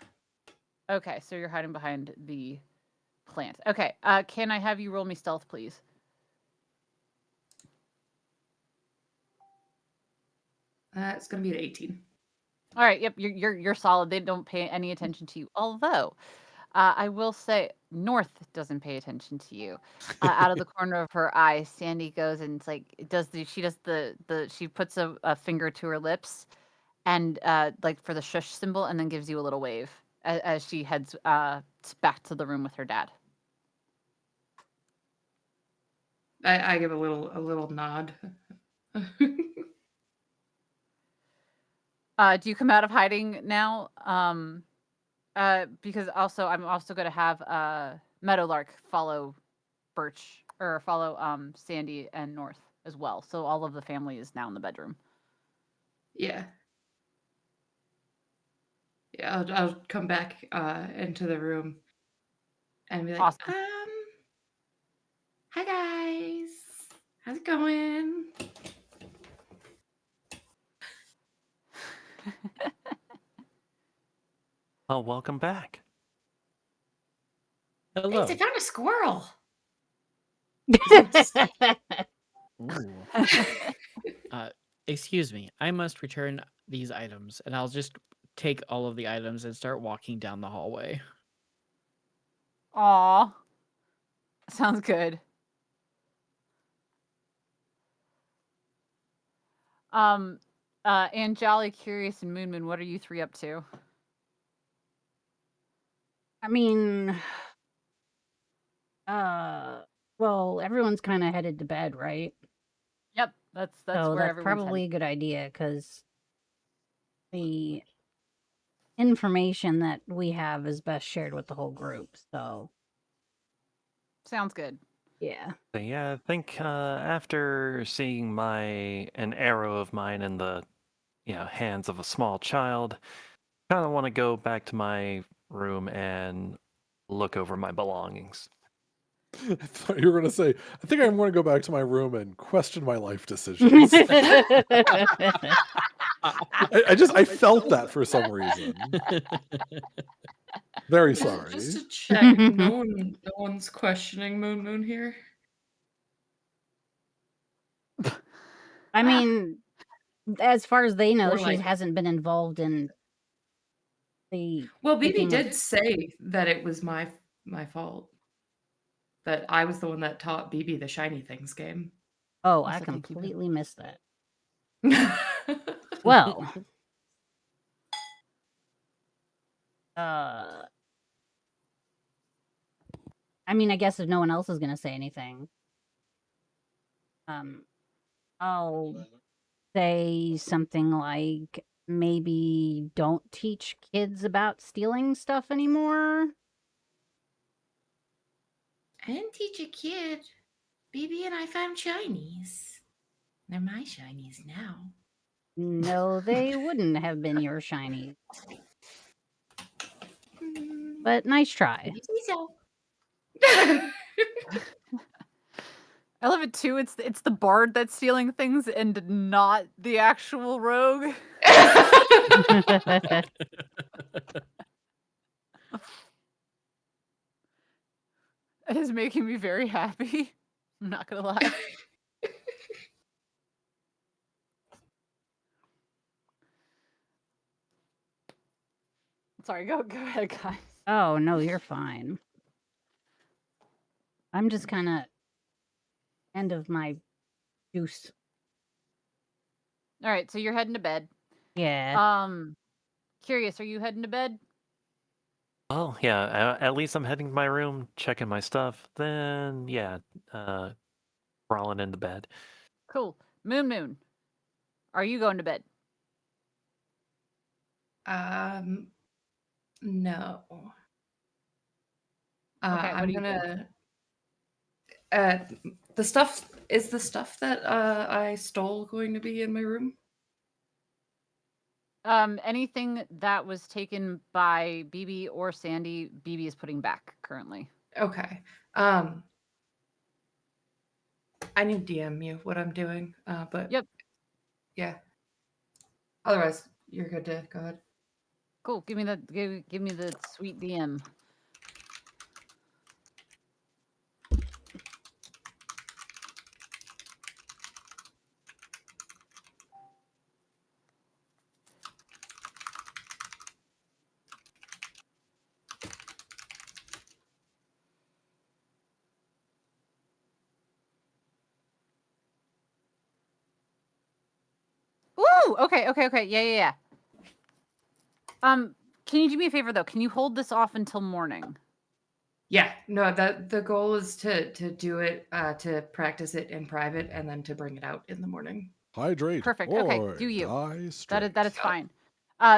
Okay, so you're hiding behind the plant. Okay, can I have you roll me stealth, please? It's gonna be an 18. All right, yep, you're solid. They don't pay any attention to you. Although, I will say, North doesn't pay attention to you. Out of the corner of her eye, Sandy goes and it's like she puts a finger to her lips, and like for the shush symbol, and then gives you a little wave as she heads back to the room with her dad. I give a little nod. Do you come out of hiding now? Because also I'm also going to have Meadowlark follow Birch, or follow Sandy and North as well. So all of the family is now in the bedroom. Yeah. Yeah, I'll come back into the room and be like, Awesome. Hi guys. How's it going? Oh, welcome back. Hello. Thanks, I found a squirrel. Ooh. Excuse me. I must return these items, and I'll just take all of the items and start walking down the hallway. Aw. Sounds good. Anjali, Curious, and Moon, what are you three up to? I mean, well, everyone's kind of headed to bed, right? Yep, that's So where that's everyone's probably headed. a good idea because the information that we have is best shared with the whole group. So Sounds good. yeah. So, yeah, I think after seeing an arrow of mine in the hands of a small child, kind of want to go back to my room and look over my belongings. I thought you were going to say, I think I'm going to go back to my room and question my life decisions. I felt that for some reason. Very sorry. Just to check, no one's questioning Moon here. I mean, as far as they know, Or she like- hasn't been involved in the. Well, BB taking of- did say that it was my fault. That I was the one that taught BB the shiny things game. Oh, Yes, I I think you did. completely missed that. Well, I mean, I guess if no one else is going to say anything, I'll say something like maybe don't teach kids about stealing stuff anymore. I didn't teach a kid. BB and I found shinies. They're my shinies now. No, they wouldn't have been your shiny. But nice try. You say so. I love it too. It's the bard that's stealing things and not the actual rogue. It is making me very happy. I'm not gonna lie. Sorry, go ahead, guys. Oh, no, you're fine. I'm just kind of end of my juice. All right, so you're heading to bed. Yeah. Curious, are you heading to bed? Well, yeah, at least I'm heading to my room, checking my stuff. Then, yeah, crawling into bed. Cool. Moon, are you going to bed? No. Okay, what I'm do you gonna. The stuff that I stole going to be in my room? Anything that was taken by BB or Sandy, BB is putting back currently. Okay. I need to DM you what I'm doing. But Yep. Yeah. Otherwise, you're good to go ahead. Cool. Give me the sweet DM. Ooh, okay. Yeah. Can you do me a favor though? Can you hold this off until morning? Yeah, no, the goal is to do it, to practice it in private and then to bring it out in the morning. Hydrate. Perfect. Or Okay, do you. die straight. That is fine.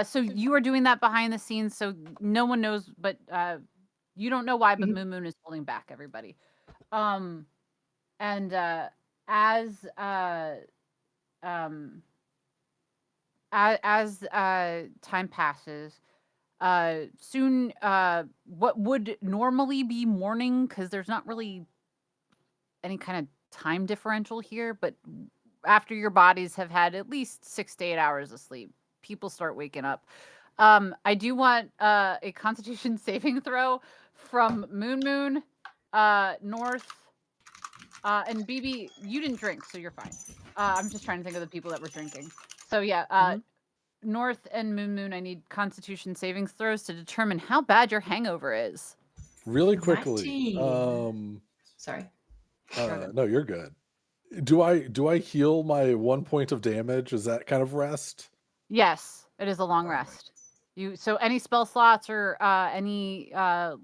So you are doing that behind the scenes, so no one knows, but you don't know why, but Moon is holding back everybody. And as time passes, soon what would normally be morning, because there's not really any kind of time differential here, but after your bodies have had at least 6 to 8 hours of sleep, people start waking up. I do want a Constitution saving throw from Moon, North, and BB. You didn't drink, so you're fine. I'm just trying to think of the people that were drinking. So yeah, North and Moon, I need Constitution savings throws to determine how bad your hangover is. Really quickly. 19. Sorry. No, you're good. Do I heal my 1 point of damage? Is that kind of rest? Yes, it is a long Alright. rest. So any spell slots or any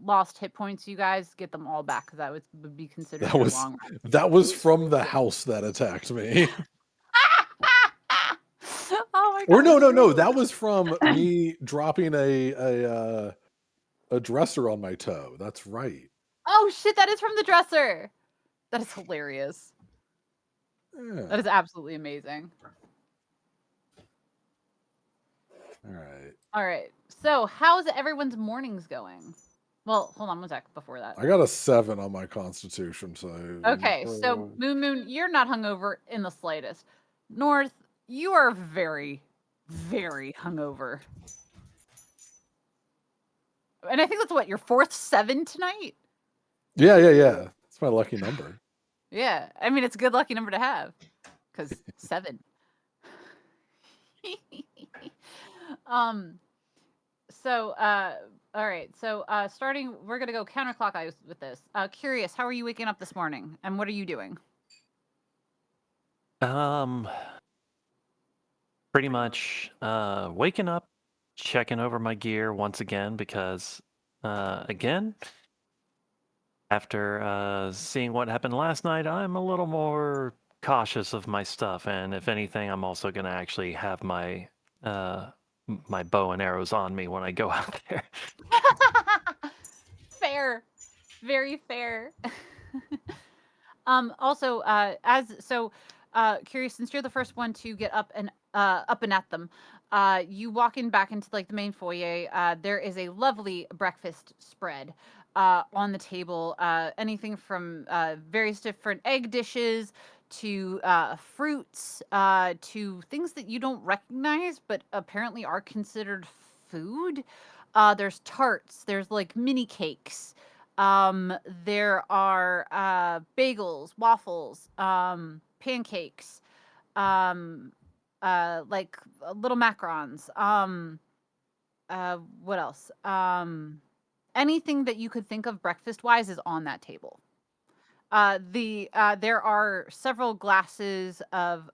lost hit points, you guys get them all back because that would be considered That your was long rest. that was from the house that attacked me. Oh my god! Or no, that was from me dropping a dresser on my toe. That's right. Oh shit! That is from the dresser. That is hilarious. Yeah. That is absolutely amazing. All right. All right. So how's everyone's mornings going? Well, hold on one sec before that. I got a 7 on my constitution, so Okay, so Moon, you're not hungover in the slightest. North, you are very, very hungover. And I think that's what, your 4th 7 tonight? Yeah. That's my lucky number. Yeah, I mean, it's a good lucky number to have. Because 7. So, all right. So, starting, we're gonna go counterclockwise with this. Curious, how are you waking up this morning, and what are you doing? Pretty much waking up, checking over my gear once again because, again, after seeing what happened last night, I'm a little more cautious of my stuff, and if anything, I'm also gonna actually have my my bow and arrows on me when I go out there. Fair, very fair. Also, curious, since you're the first one to get up and at them, you walk in back into like the main foyer. There is a lovely breakfast spread on the table. Anything from various different egg dishes to fruits to things that you don't recognize but apparently are considered food. There's tarts. There's like mini cakes. There are bagels, waffles, pancakes, like little macarons. What else? Anything that you could think of breakfast wise is on that table. There are several glasses of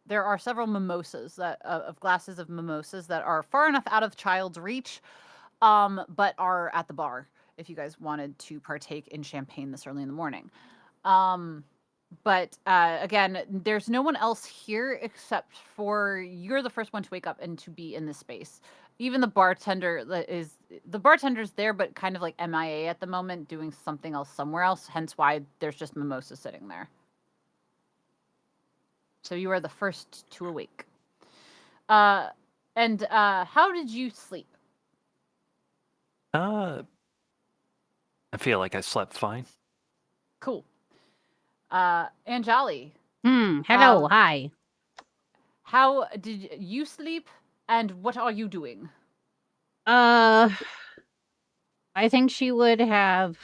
there are several mimosas that of glasses of mimosas that are far enough out of child's reach, but are at the bar if you guys wanted to partake in champagne this early in the morning. But again, there's no one else here except for you're the first one to wake up and to be in this space. Even the bartender's there, but kind of like MIA at the moment, doing something else somewhere else. Hence why there's just mimosa sitting there. So you are the first to awake. And how did you sleep? I feel like I slept fine. Cool. Anjali. Hello, hi. How did you sleep, and what are you doing? I think she would have,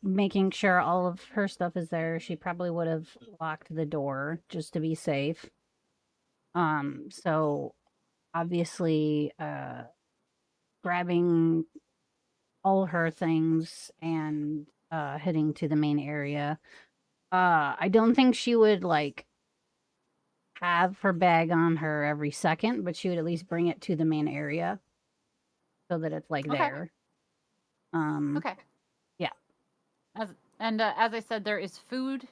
making sure all of her stuff is there, she probably would have locked the door just to be safe. So obviously, grabbing all her things and heading to the main area. I don't think she would like have her bag on her every second, but she would at least bring it to the main area so that it's like Okay. there. Okay. Yeah. As I said, there is food.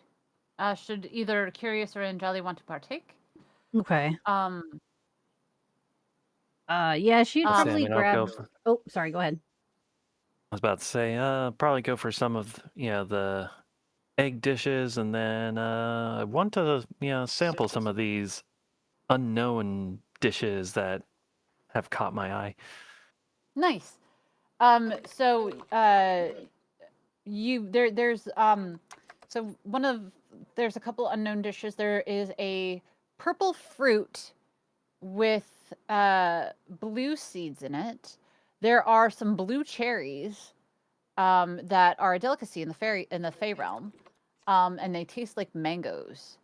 Should either Curious or Anjali want to partake? Okay. Um. Yeah, she'd Okay, probably I'll grab. go for, Oh, sorry. Go ahead. I was about to say, probably go for some of the egg dishes, and then I want to sample some of these unknown dishes that have caught my eye. Nice. So there's a couple unknown dishes. There is a purple fruit with blue seeds in it. There are some blue cherries that are a delicacy in the Fey realm, and they taste like mangoes.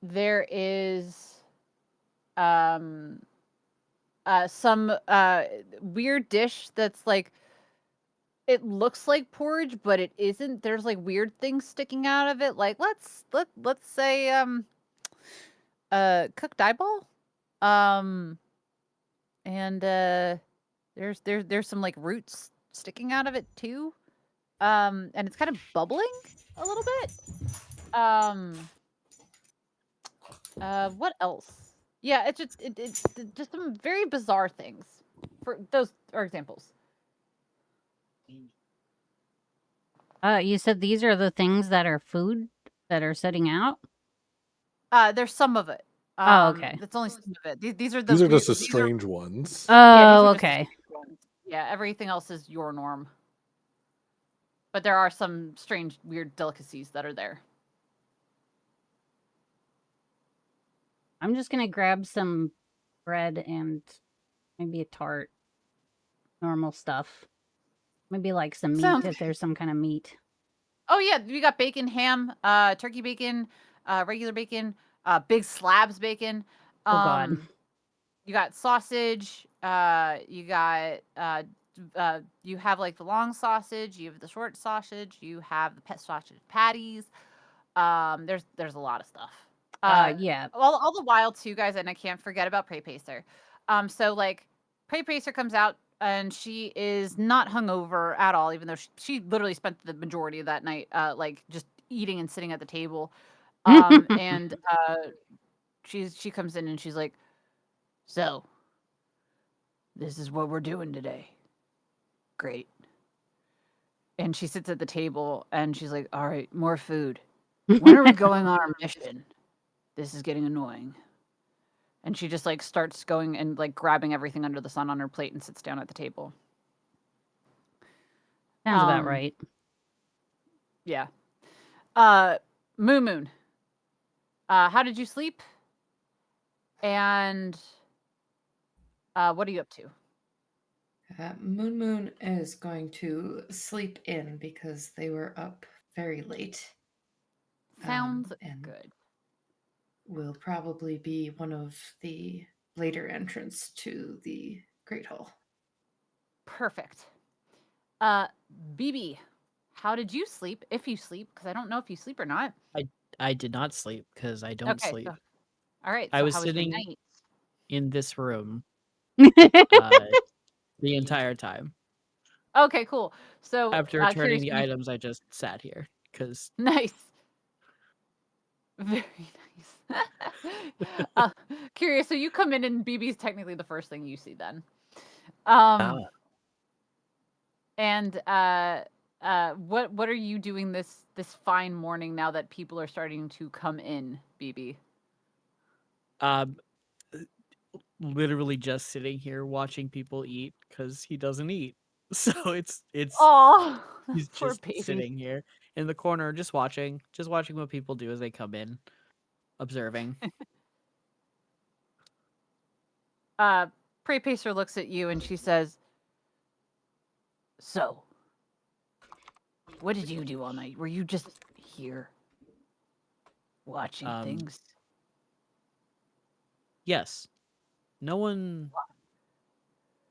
There is some weird dish that's like it looks like porridge, but it isn't. There's like weird things sticking out of it. Like let's say cooked eyeball. And there's some like roots sticking out of it too. And it's kind of bubbling a little bit. What else? Yeah, it's just some very bizarre things. For those are examples. You said these are the things that are food that are setting out? There's some of it. Oh, okay. That's only some of it. These are These are just the these are- strange ones. yeah, these Oh, are just the okay. strange ones. Yeah, everything else is your norm. But there are some strange, weird delicacies that are there. I'm just gonna grab some bread and maybe a tart. Normal stuff. Maybe like some meat Sounds if there's some kind of meat. Oh yeah, we got bacon, ham, turkey bacon, regular bacon, big slabs bacon. Oh God. You got sausage. You got you have like the long sausage. You have the short sausage. You have the pet sausage patties. There's a lot of stuff. Yeah. All the while too, guys, and I can't forget about Prey Pacer. So like Prey Pacer comes out and she is not hungover at all, even though she literally spent the majority of that night like just eating and sitting at the table. And she comes in and she's like, "So, this is what we're doing today. Great." And she sits at the table and she's like, "All right, more food. When are we going on our mission? This is getting annoying." And she just like starts going and like grabbing everything under the sun on her plate and sits down at the table. Sounds about right. Yeah. Moon. How did you sleep? And what are you up to? Moon is going to sleep in because they were up very late. Sounds and good. will probably be one of the later entrants to the Great Hall. Perfect. BB, how did you sleep? If you sleep, because I don't know if you sleep or not. I did not sleep because I don't Okay, sleep. so, all right. I So was how was your sitting night? in this room the entire time. Okay, cool. So After returning curious, the items, I just sat here because nice. Very nice. Curious. So you come in and BB's technically the first thing you see then. And what are you doing this fine morning now that people are starting to come in, BB? literally just sitting here watching people eat because he doesn't eat. So it's Oh, he's poor just baby. sitting here in the corner, just watching what people do as they come in, observing. Prey Pacer looks at you and she says, "So, what did you do all night? Were you just here watching things?" Yes. No one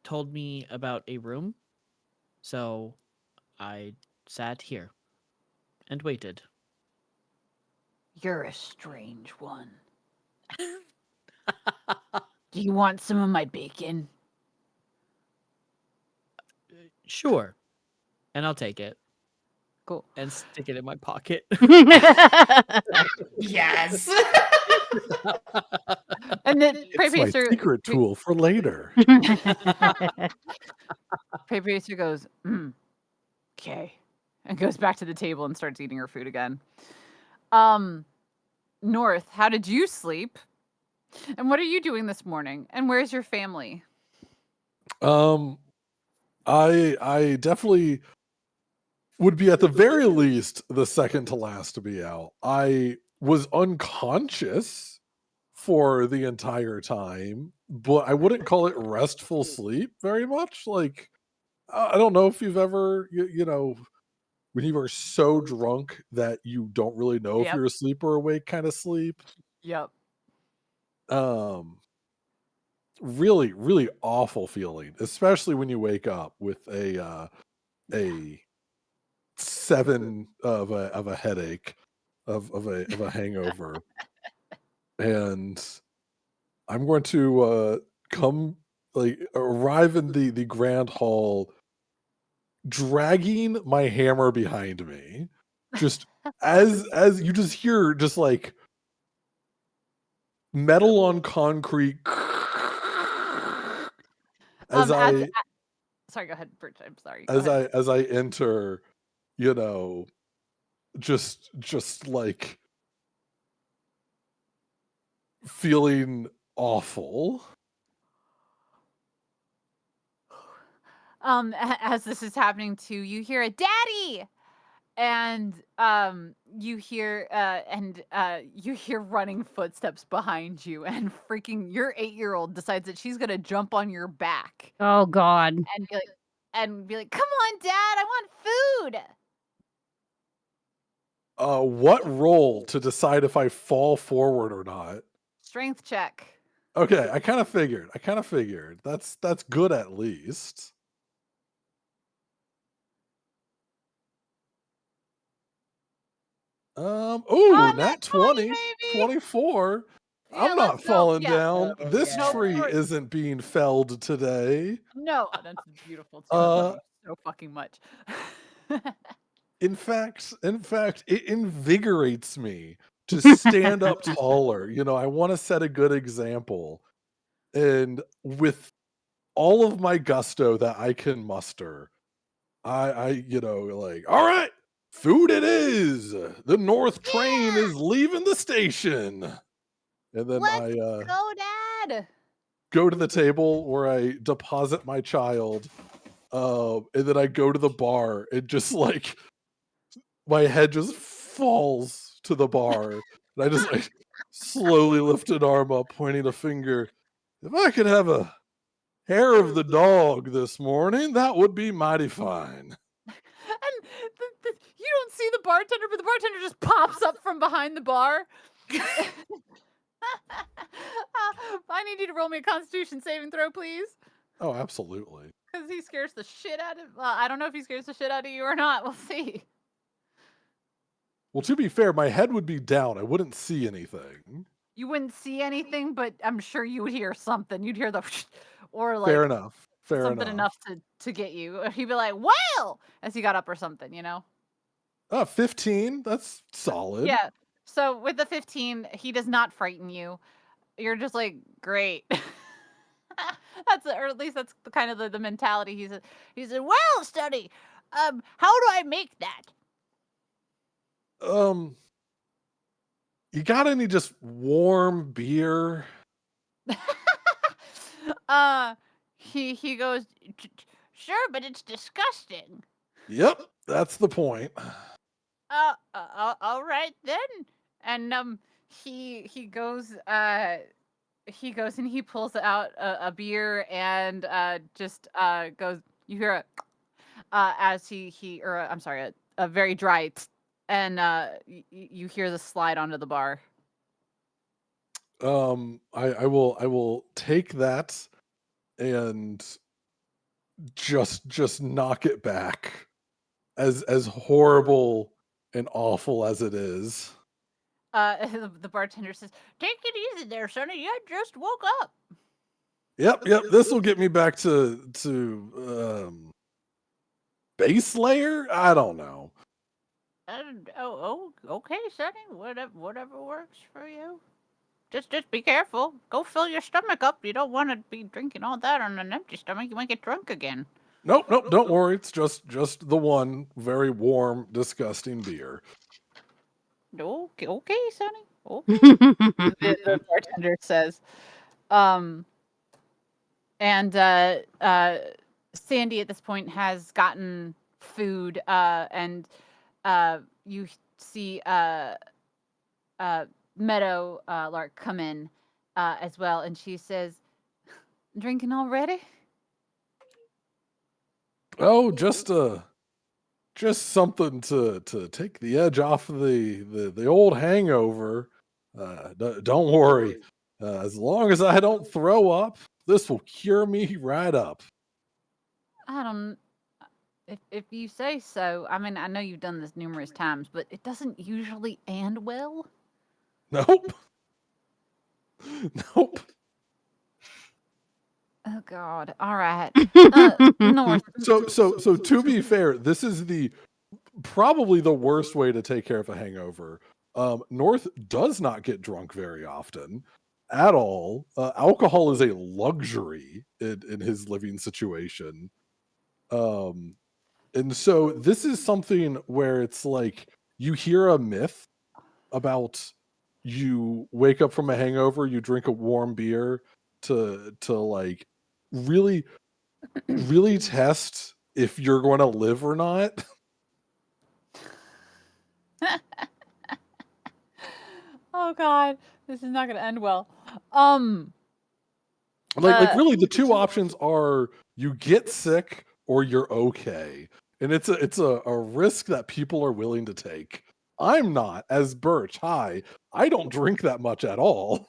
told me about a room, so I sat here and waited. You're a strange one. Do you want some of my bacon? Sure. And I'll take it Cool. and stick it in my pocket. Yes. And then Prey It's my Pacer secret tool for later. Prey Pacer goes, "Okay," and goes back to the table and starts eating her food again. North, how did you sleep? And what are you doing this morning? And where's your family? I definitely would be at the very least the second to last to be out. I was unconscious for the entire time, but I wouldn't call it restful sleep very much. Like, I don't know if you've ever, when you are so drunk that you don't really know if Yep. you're asleep or awake kind of sleep. Yep. Really, really awful feeling, especially when you wake up with a 7 of a headache of a hangover. And I'm going to come arrive in the grand hall dragging my hammer behind me, just as you just hear just like metal on concrete as I sorry, go ahead, Bridge. I'm sorry. Go as ahead. I enter, you know, just like feeling awful. As this is happening to you, hear a daddy, and you hear you hear running footsteps behind you, and freaking your 8-year-old decides that she's gonna jump on your back Oh God. and be like, "Come on, Dad, I want food." What roll to decide if I fall forward or not? Strength check. Okay, I kind of figured. That's good at least. Oh, Nat 20, 20, baby. 24. Yeah, I'm not let's go. falling Yeah. down. Oh, This yeah. tree No, isn't being felled today. No, that's beautiful too. I love Uh, you so fucking much. in fact, it invigorates me to stand up taller. I want to set a good example. And with all of my gusto that I can muster, like, all right, food it is. The North train is leaving the station. And then Let's I go, Dad. go to the table where I deposit my child. And then I go to the bar and just like my head just falls to the bar. And I just like slowly lift an arm up, pointing a finger. If I could have a hair of the dog this morning, that would be mighty fine. And you don't see the bartender, but the bartender just pops up from behind the bar. I need you to roll me a Constitution saving throw, please. Oh, absolutely. Because he scares the shit out of. I don't know if he scares the shit out of you or not. We'll see. Well, to be fair, my head would be down. I wouldn't see anything. You wouldn't see anything, but I'm sure you would hear something. You'd hear the, or like Fair enough. something enough to get you. He'd be like, "Well," as he got up or something, 15. That's solid. Yeah. So with the 15, he does not frighten you. You're just like, great. Or at least that's kind of the mentality. He said, "Well, study. How do I make that?" You got any just warm beer? He goes, "Sure, but it's disgusting." Yep, that's the point. All right then. And he goes and he pulls out a beer and just goes. You hear as I'm sorry, a very dry and you hear the slide onto the bar. I will take that and just knock it back, as horrible and awful as it is. The bartender says, "Take it easy there, Sonny. You just woke up." Yep. This will get me back to base layer. I don't know. Okay, Sonny. Whatever works for you. Just be careful. Go fill your stomach up. You don't want to be drinking all that on an empty stomach. You might get drunk again. Nope. Don't worry. It's just the one very warm, disgusting beer. Okay, Sonny. Okay. The bartender says, and Sandy at this point has gotten food, and you see Meadow Lark come in as well, and she says, "Drinking already?" Oh, just something to take the edge off of the old hangover. Don't worry. As long as I don't throw up, this will cure me right up. I don't. If you say so. I mean, I know you've done this numerous times, but it doesn't usually end well. Nope. Nope. Oh God! All right, North. So to be fair, this is the probably the worst way to take care of a hangover. North does not get drunk very often at all. Alcohol is a luxury in his living situation. Um, and so this is something where it's like you hear a myth about you wake up from a hangover, you drink a warm beer to like really really test if you're going to live or not. Oh God, this is not going to end well. Like really the two options are you get sick or you're okay. And it's a risk that people are willing to take. I'm not, as Birch. Hi. I don't drink that much at all.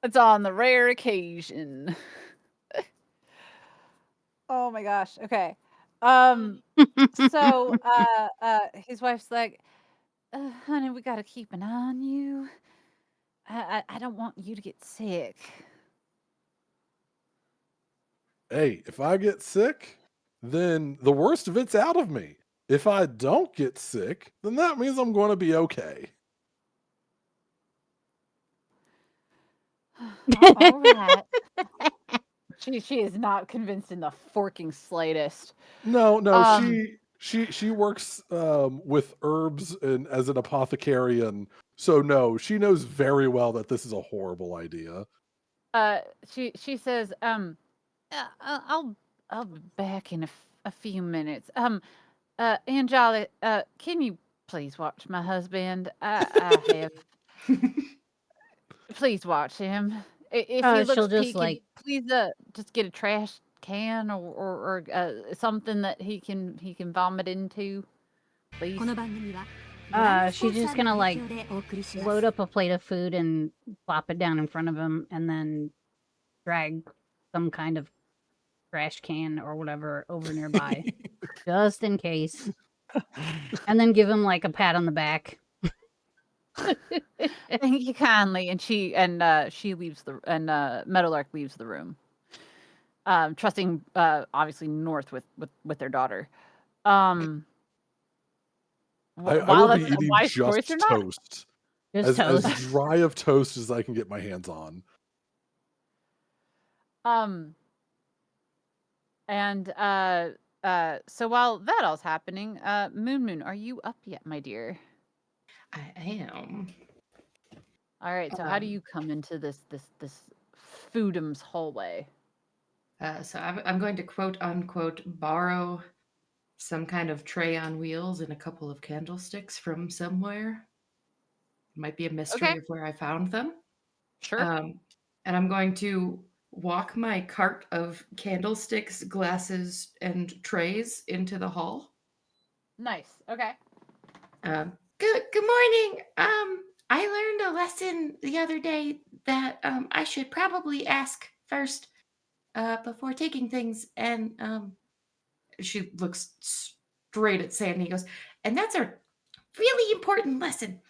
It's on the rare occasion. Oh my gosh. Okay. So his wife's like, honey, we gotta keep an eye on you. I don't want you to get sick. Hey, if I get sick, then the worst of it's out of me. If I don't get sick, then that means I'm going to be okay. All right. She is not convinced in the forking slightest. No, Um, she works with herbs and as an apothecarian. So no, she knows very well that this is a horrible idea. she says, I'll be back in a few minutes. Anjali, can you please watch my husband? I have. Please watch him. If he She'll looks just peaky, please just get a trash can or something that he can vomit into, please. she's just gonna like load up a plate of food and plop it down in front of him, and then drag some kind of trash can or whatever over nearby, just in case, and then give him like a pat on the back. Thank you kindly. And she leaves Meadowlark leaves the room, trusting obviously North with their daughter. I While will be that's a eating wise choice or just not, toast. Just As toast. dry of toast as I can get my hands on. And so while that all's happening, Moon, are you up yet, my dear? I am. All right. So how do you come into this Foodum's hallway? So I'm going to quote unquote borrow some kind of tray on wheels and a couple of candlesticks from somewhere. It might be a mystery Okay. of where I found them. Sure. And I'm going to walk my cart of candlesticks, glasses, and trays into the hall. Nice. Okay. Good morning. I learned a lesson the other day that I should probably ask first before taking things. And She looks straight at Sandy and goes, and that's a really important lesson.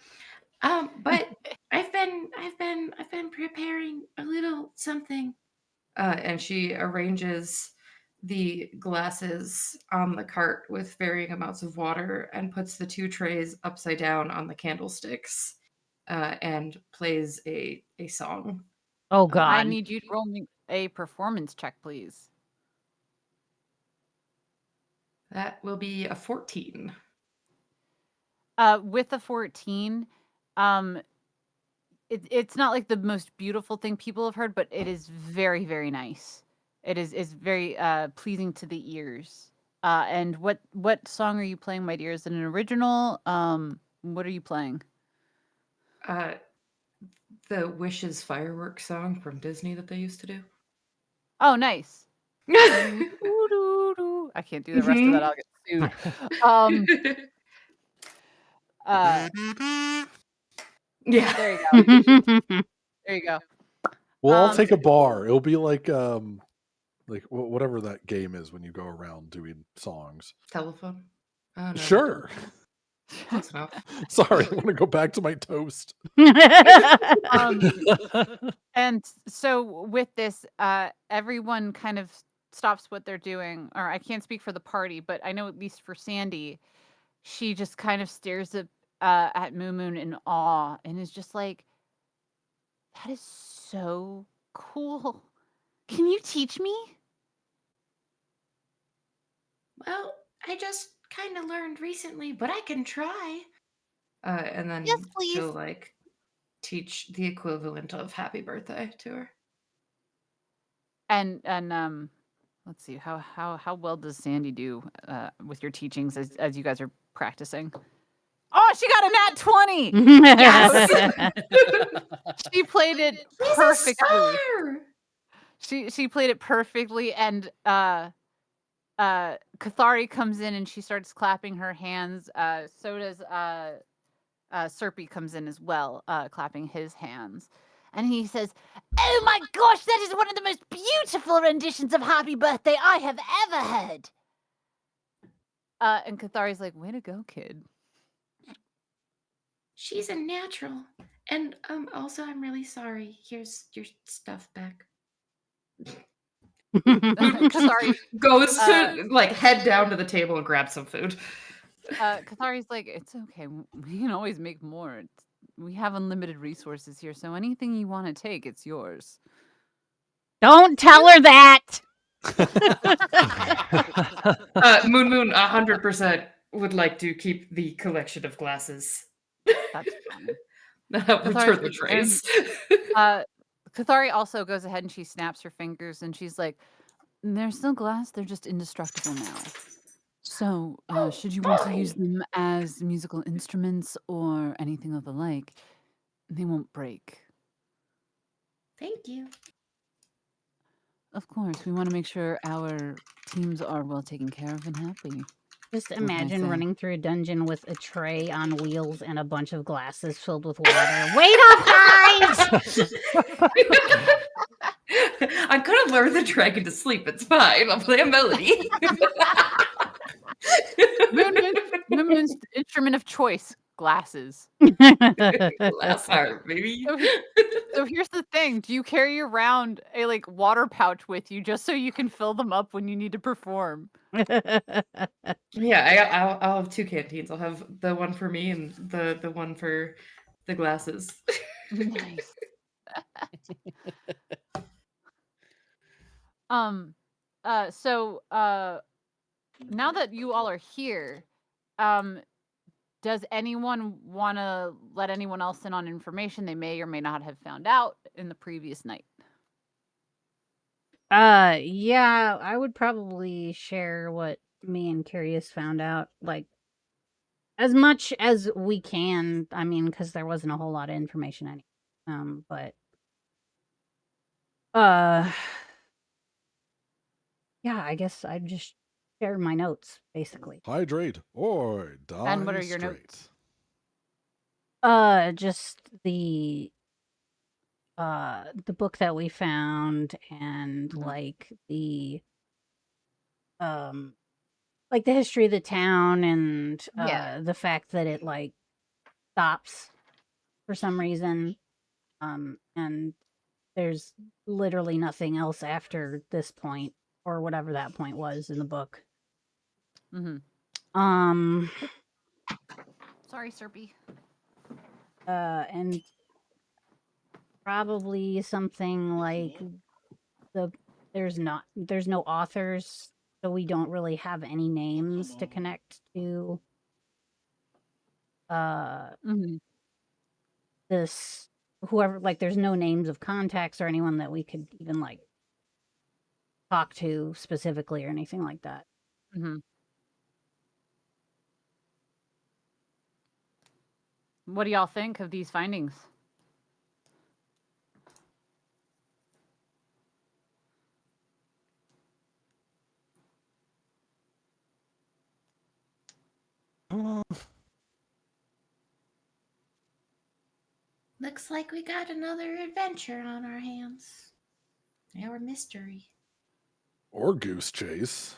But I've been preparing a little something. and she arranges the glasses on the cart with varying amounts of water and puts the two trays upside down on the candlesticks and plays a song. Oh I God. need you to roll me a performance check, please. That will be a 14. With the 14, um, it's not like the most beautiful thing people have heard, but it is very, very nice. It is very pleasing to the ears. And what song are you playing, my dear? Is it an original? What are you playing? Uh, the Wishes fireworks song from Disney that they used to do. Oh, nice. Doo-doo-doo-doo. I can't do the rest of that. I'll get sued. Yeah. There you go. There you go. Well, I'll take a bar. It'll be like whatever that game is when you go around doing songs. Telephone. Oh, no, Sure. close enough. Sorry, I want to go back to my toast. And so with this, everyone kind of stops what they're doing, or I can't speak for the party, but I know at least for Sandy, she just kind of stares at Moon Moon in awe and is just like, that is so cool. Can you teach me? Well, I just kind of learned recently, but I can try. And then Yes, please. she'll like teach the equivalent of happy birthday to her. And let's see, how well does Sandy do with your teachings as you guys are practicing? Oh, she got a nat 20. Yes. She played it She's a perfectly. star. She played it perfectly, and Kathari comes in and she starts clapping her hands. So does Serpy comes in as well, clapping his hands. And he says, "Oh my gosh, that is one of the most beautiful renditions of Happy Birthday I have ever heard." And Kathari's like, "Way to go, kid." She's a natural. And also I'm really sorry. Here's your stuff back. Kathari goes to like head down to the table and grab some food. Kathari's like, "It's okay. We can always make more. We have unlimited resources here, so anything you want to take, it's yours." Don't tell her that. Moon Moon 100% would like to keep the collection of glasses. That's fine. Return the trays. Kathari also goes ahead and she snaps her fingers and she's like, "They're still glass, they're just indestructible now. So, should you want to use them as musical instruments or anything of the like, they won't break. Thank you. Of course, we want to make sure our teams are well taken care of and happy." Just What can I imagine say? running through a dungeon with a tray on wheels and a bunch of glasses filled with water. Wait up, guys! I'm gonna lure the dragon to sleep. It's fine. I'll play a melody. Moon's instrument of choice, glasses. Glass heart, baby. So here's the thing: do you carry around a like water pouch with you just so you can fill them up when you need to perform? Yeah, I'll have 2 canteens. I'll have the one for me and the one for the glasses. Nice. So now that you all are here, does anyone want to let anyone else in on information they may or may not have found out in the previous night? Yeah, I would probably share what me and Curious found out, like, as much as we can. I mean, because there wasn't a whole lot of information anyway. But yeah, I guess I'd just share my notes, basically. Hydrate or die And what are your straight. notes? Just the book that we found and like the history of the town and Yeah. the fact that it like stops for some reason, and there's literally nothing else after this point or whatever that point was in the book. Sorry, Serpy. And probably something like there's no authors, so we don't really have any names to connect to this whoever, like there's no names of contacts or anyone that we could even like talk to specifically or anything like that. What do y'all think of these findings? Looks like we got another adventure on our hands. Our mystery. Or goose chase.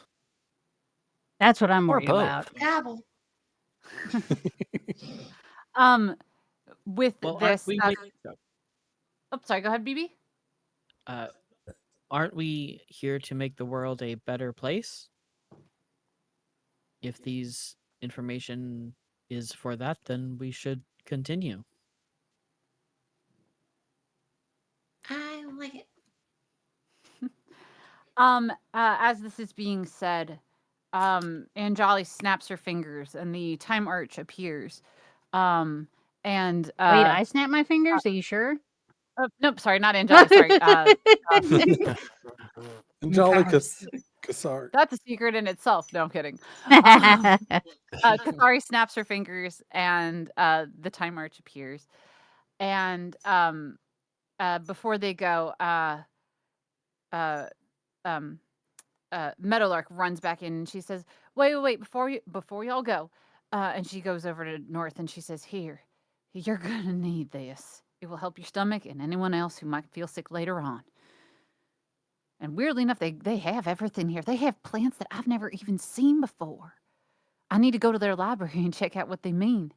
That's what I'm Or worried both. about. Gobble. With Well, this, oh, sorry, go ahead, BB. aren't we here to make the world a better place? If these information is for that, then we should continue. I like it. As this is being said, Anjali snaps her fingers and the time arch appears. And Wait, I snap my fingers? Are you sure? nope, sorry, not Anjali, sorry. And Jolly Mouse. Cassart. That's a secret in itself. No, I'm kidding. Kari snaps her fingers and the time arch appears. And before they go, Meadowlark runs back in and she says, "Wait, before y'all go." And she goes over to North and she says, "Here, you're gonna need this. It will help your stomach and anyone else who might feel sick later on." And weirdly enough, they have everything here. They have plants that I've never even seen before. I need to go to their library and check out what they mean.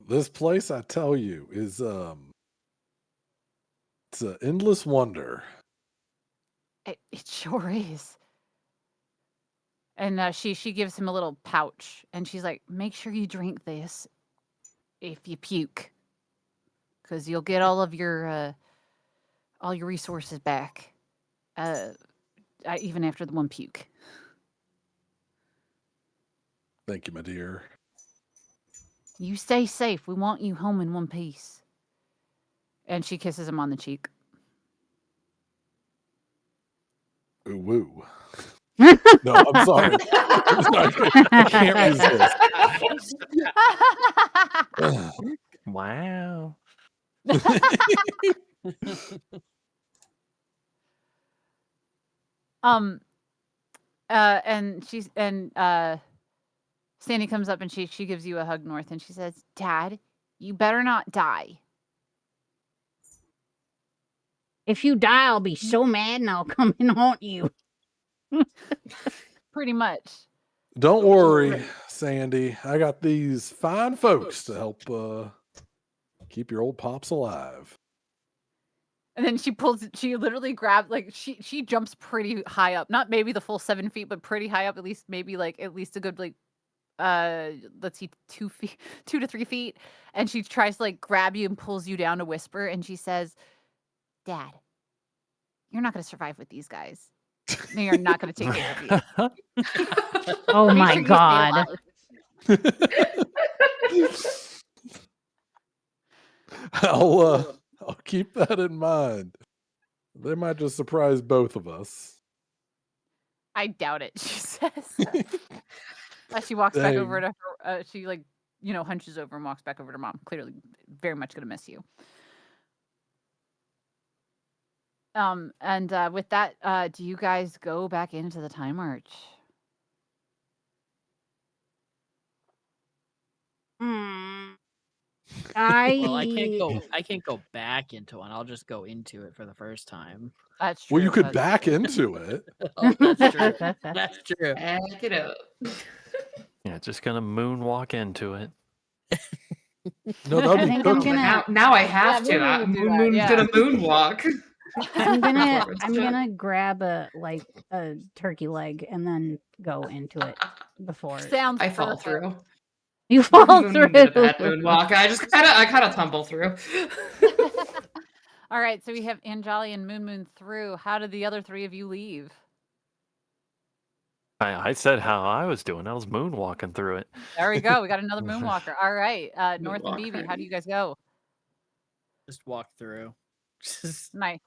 This place, I tell you, is it's an endless wonder. It sure is. And she gives him a little pouch, and she's like, "Make sure you drink this if you puke, because you'll get all your resources back, even after the one puke." Thank you, my dear. You stay safe. We want you home in one piece. And she kisses him on the cheek. Ooh, woo. No, I'm sorry. I can't resist. Wow. And Sandy comes up and she gives you a hug, North, and she says, "Dad, you better not die." If you die, I'll be so mad and I'll come and haunt you. Pretty much. Don't worry, Sandy. I got these fine folks to help keep your old pops alive. And then she literally grabs, like, she jumps pretty high up. Not maybe the full 7 feet, but pretty high up, at least maybe like at least a good like let's see, 2 to 3 feet. And she tries to like grab you and pulls you down to whisper, and she says, "Dad, you're not gonna survive with these guys. They are not gonna take care of you." Oh Make my sure you stay God. alive. I'll keep that in mind. They might just surprise both of us. I doubt it, she says. As she walks back over Dang. to her, she like, hunches over and walks back over to Mom. Clearly very much gonna miss you. And with that, do you guys go back into the time arch? Well, I can't go back into one. I'll just go into it for the first time. That's true. Well, you could That's back into it. Oh, that's true. That's true. Back it up. Yeah, just gonna moonwalk into it. No, that'd I be think I'm cooking. gonna Now I have Yeah, to. Moon would do that, Moon's yeah. gonna moonwalk. I'm Performance check. gonna grab a turkey leg and then go into it before Sounds I fall perfect. through. you fall Moon through. did a bad moonwalk. I kind of tumble through. All right, so we have Anjali and Moon through. How did the other three of you leave? I said how I was doing. I was moonwalking through it. There we go. We got another moonwalker. All right, North and Moonwalk BB, how do party. you guys go? Just walk through. Nice.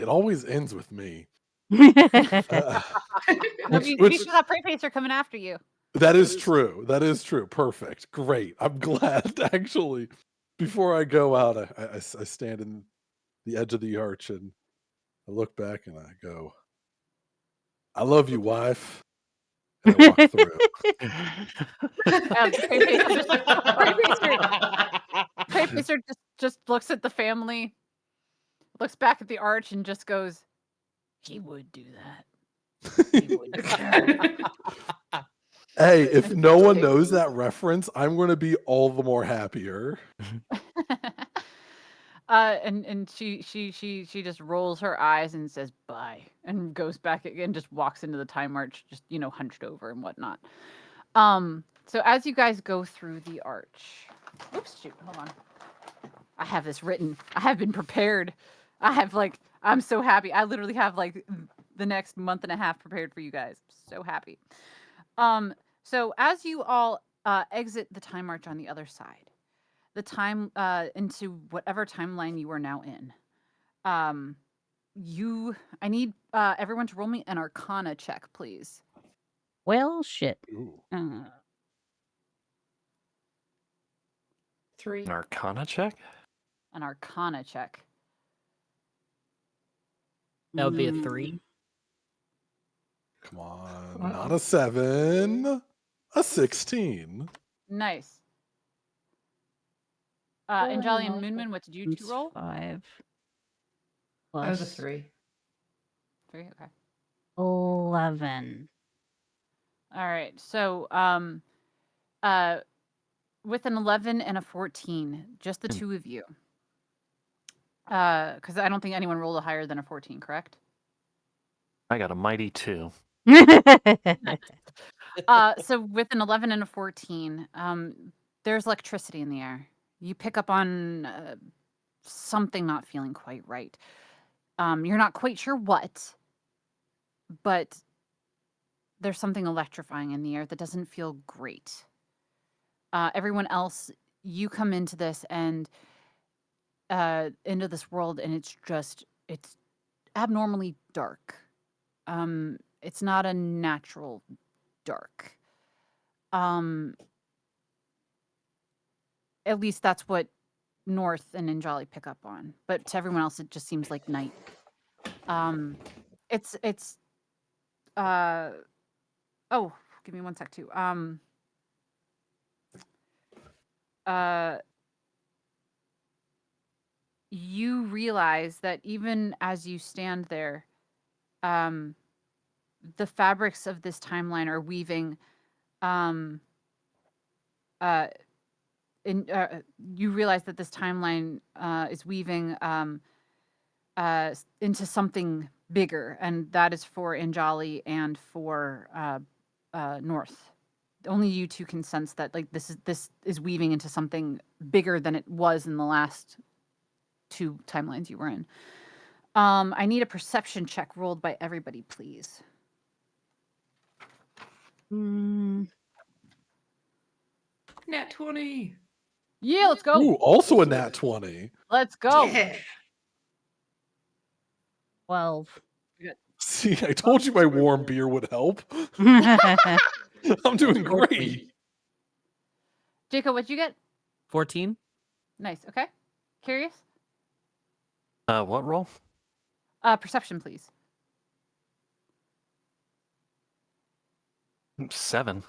It always ends with me. No, Which- we still got Prey Pacer coming after you. That is true. That is true. Perfect. Great. I'm glad, actually. Before I go out, I stand in the edge of the arch and I look back and I go, "I love you, wife. and I walk through. Craypacer just looks at the family, looks back at the arch, and just goes, "He would do that. He would do that." Hey, if And no one takes knows you. that reference, I'm going to be all the more happier. And she just rolls her eyes and says bye and goes back again, just walks into the time march, just hunched over and whatnot. So as you guys go through the arch, oops, shoot, hold on. I have this written. I have been prepared. I'm so happy. I literally have the next month and a half prepared for you guys. So happy. So as you all exit the time march on the other side, the time into whatever timeline you are now in, I need everyone to roll me an Arcana check, please. Well, shit. Ooh. 3. An Arcana check? An Arcana check. That would be a Mm. 3. Come on. Not a 7. A 16. Nice. Anjali and Moonman, what did you two roll? 5 That was a plus 3. 3, okay. 11. All right. So, with an 11 and a 14, just the two of you. Because I don't think anyone rolled a higher than a 14, correct? I got a mighty 2. So with an 11 and a 14, there's electricity in the air. You pick up on something not feeling quite right. You're not quite sure what, but there's something electrifying in the air that doesn't feel great. Everyone else, you come into this and into this world, and it's abnormally dark. It's not a natural dark. At least that's what North and Anjali pick up on. But to everyone else, it just seems like night. It's oh, give me one sec too. You realize that even as you stand there, the fabrics of this timeline are weaving. You realize that this timeline is weaving into something bigger, and that is for Anjali and for North. Only you two can sense that this is weaving into something bigger than it was in the last 2 timelines you were in. I need a perception check rolled by everybody, please. Nat 20. Yeah, let's go. Ooh, also a nat 20. Let's go. Yeah. 12. See, I told you my warm beer would help. I I'm doing great. Jacob, what'd you get? 14. Nice. Okay. Curious? What roll? Perception, please. 7.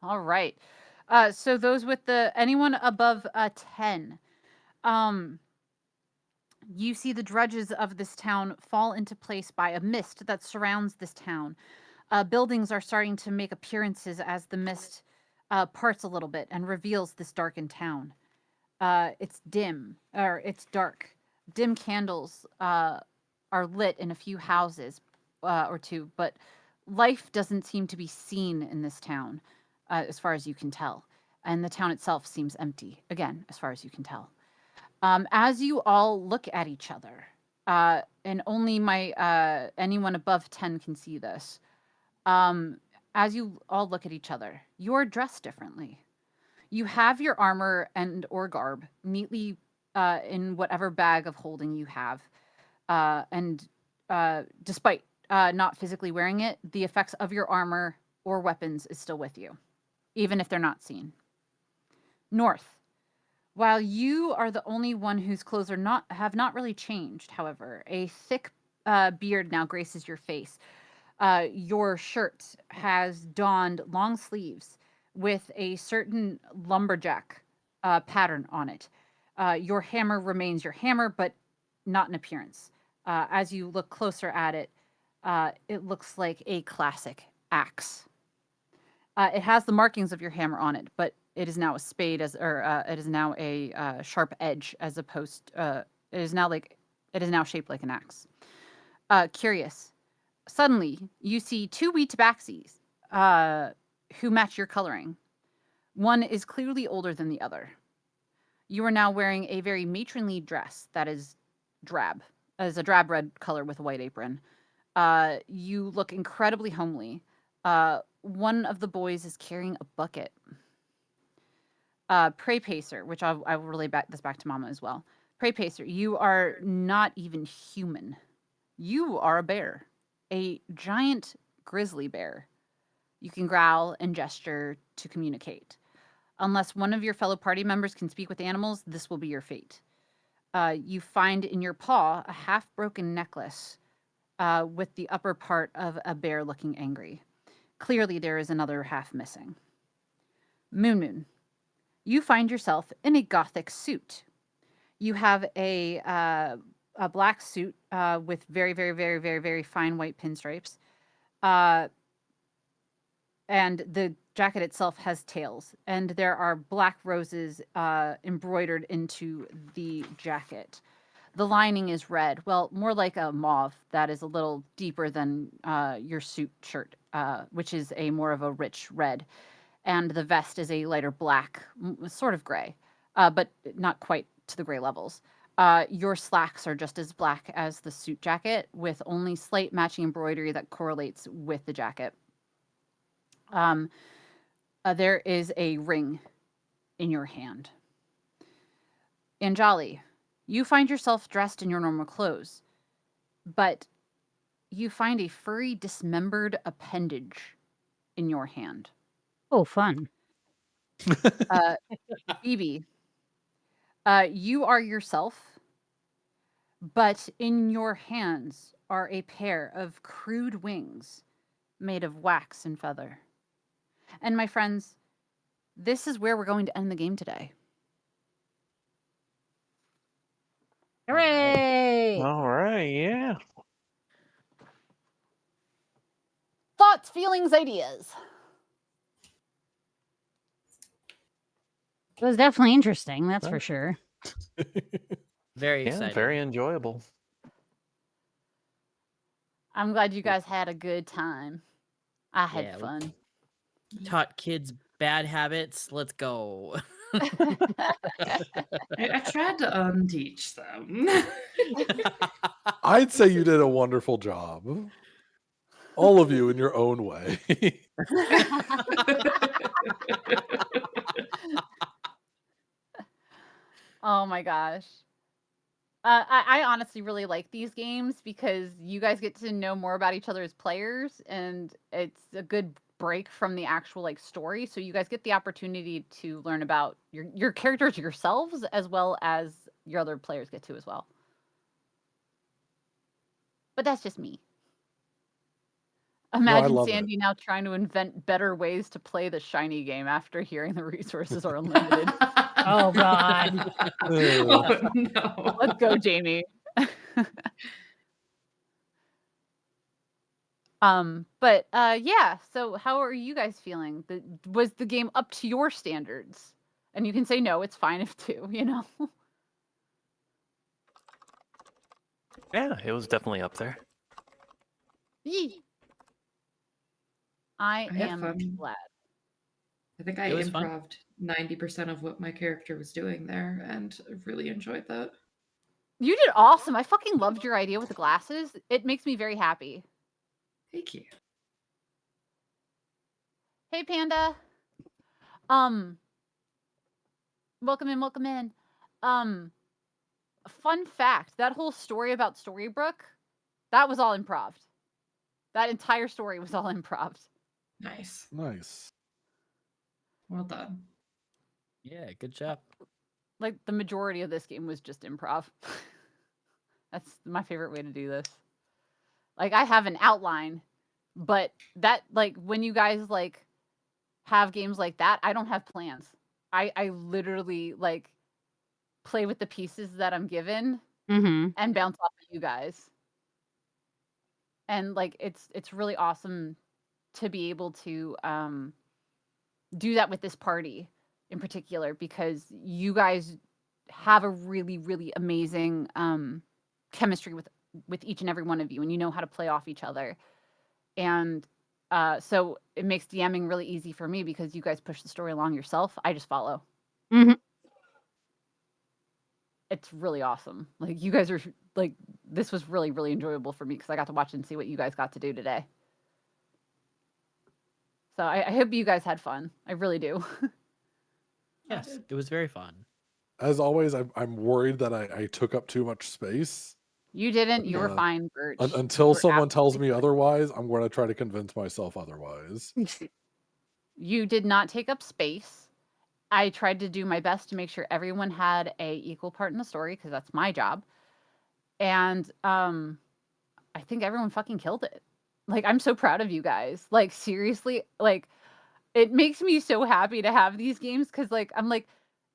All right. So those with anyone above 10, you see the drudges of this town fall into place by a mist that surrounds this town. Buildings are starting to make appearances as the mist parts a little bit and reveals this darkened town. It's dark. Dim candles are lit in a few houses or two, but life doesn't seem to be seen in this town, as far as you can tell. And the town itself seems empty, again, as far as you can tell. As you all look at each other, and only anyone above 10 can see this. As you all look at each other, you're dressed differently. You have your armor or garb neatly in whatever bag of holding you have. And despite not physically wearing it, the effects of your armor or weapons is still with you, even if they're not seen. North. While you are the only one whose clothes have not really changed, however, a thick beard now graces your face. Your shirt has donned long sleeves with a certain lumberjack pattern on it. Your hammer remains your hammer, but not in appearance. As you look closer at it, it looks like a classic axe. It has the markings of your hammer on it, but it is now a spade or it is now a sharp edge as opposed. It is now shaped like an axe. Curious. Suddenly, you see two wee tabaxis who match your coloring. One is clearly older than the other. You are now wearing a very matronly dress that is drab, as a drab red color with a white apron. You look incredibly homely. One of the boys is carrying a bucket. Prey Pacer, which I will relay this back to Mama as well. Prey Pacer, you are not even human. You are a bear, a giant grizzly bear. You can growl and gesture to communicate. Unless one of your fellow party members can speak with animals, this will be your fate. You find in your paw a half-broken necklace with the upper part of a bear looking angry. Clearly, there is another half missing. Moon, you find yourself in a gothic suit. You have a black suit with very, very, very, very, very fine white pinstripes. And the jacket itself has tails, and there are black roses embroidered into the jacket. The lining is red, well, more like a mauve that is a little deeper than your suit shirt, which is a more of a rich red. And the vest is a lighter black, sort of gray, but not quite to the gray levels. Your slacks are just as black as the suit jacket, with only slight matching embroidery that correlates with the jacket. There is a ring in your hand. Anjali, you find yourself dressed in your normal clothes, but you find a furry, dismembered appendage in your hand. Oh, fun. Phoebe, you are yourself, but in your hands are a pair of crude wings made of wax and feather. And my friends, this is where we're going to end the game today. Hooray! All right, yeah. Thoughts, feelings, ideas. It was definitely interesting, that's Huh? for sure. Very Yeah, exciting. very enjoyable. I'm glad you guys had a good time. I had Yeah, we- fun. Taught kids bad habits. Let's go. I tried to unteach them. I'd say you did a wonderful job. All of you in your own way. Oh my gosh. I honestly really like these games because you guys get to know more about each other as players, and it's a good break from the actual like story. So you guys get the opportunity to learn about your characters yourselves as well as your other players get to as well. But that's just me. I Imagine love it. Sandy now trying to invent better ways to play the shiny game after hearing the resources are unlimited. Oh, God. Oh, no. Let's go, Jamie. But yeah, so how are you guys feeling? Was the game up to your standards? And you can say no, it's fine if too, you know. Yeah, it was definitely up there. Yee. I had am fun. glad. I think I It was fun. improved 90% of what my character was doing there, and I really enjoyed that. You did awesome. I fucking loved your idea with the glasses. It makes me very happy. Thank you. Hey Panda. Welcome in, welcome in. Fun fact, that whole story about Storybrooke, that was all improv. That entire story was all improv. Nice. Nice. Well done. Yeah, good job. Like the majority of this game was just improv. That's my favorite way to do this. Like I have an outline, But that, like, when you guys like have games like that, I don't have plans. I literally like play with the pieces that I'm given Mm-hmm. and bounce off of you guys. And like it's really awesome to be able to do that with this party in particular, because you guys have a really really amazing chemistry with each and every one of you, and you know how to play off each other. And so it makes DMing really easy for me because you guys push the story along yourself. I just follow. Mm-hmm. It's really awesome. Like, you guys are like, this was really really enjoyable for me because I got to watch and see what you guys got to do today. So I hope you guys had fun. I really do. Yes, it was very fun. As always, I'm worried that I took up too much space. You didn't. You were Uh, fine, Birch. Until You were someone tells me absolutely fine. otherwise, I'm going to try to convince myself otherwise. You did not take up space. I tried to do my best to make sure everyone had a equal part in the story because that's my job. And I think everyone fucking killed it. Like, I'm so proud of you guys. Like, seriously, like, it makes me so happy to have these games because, like, I'm like,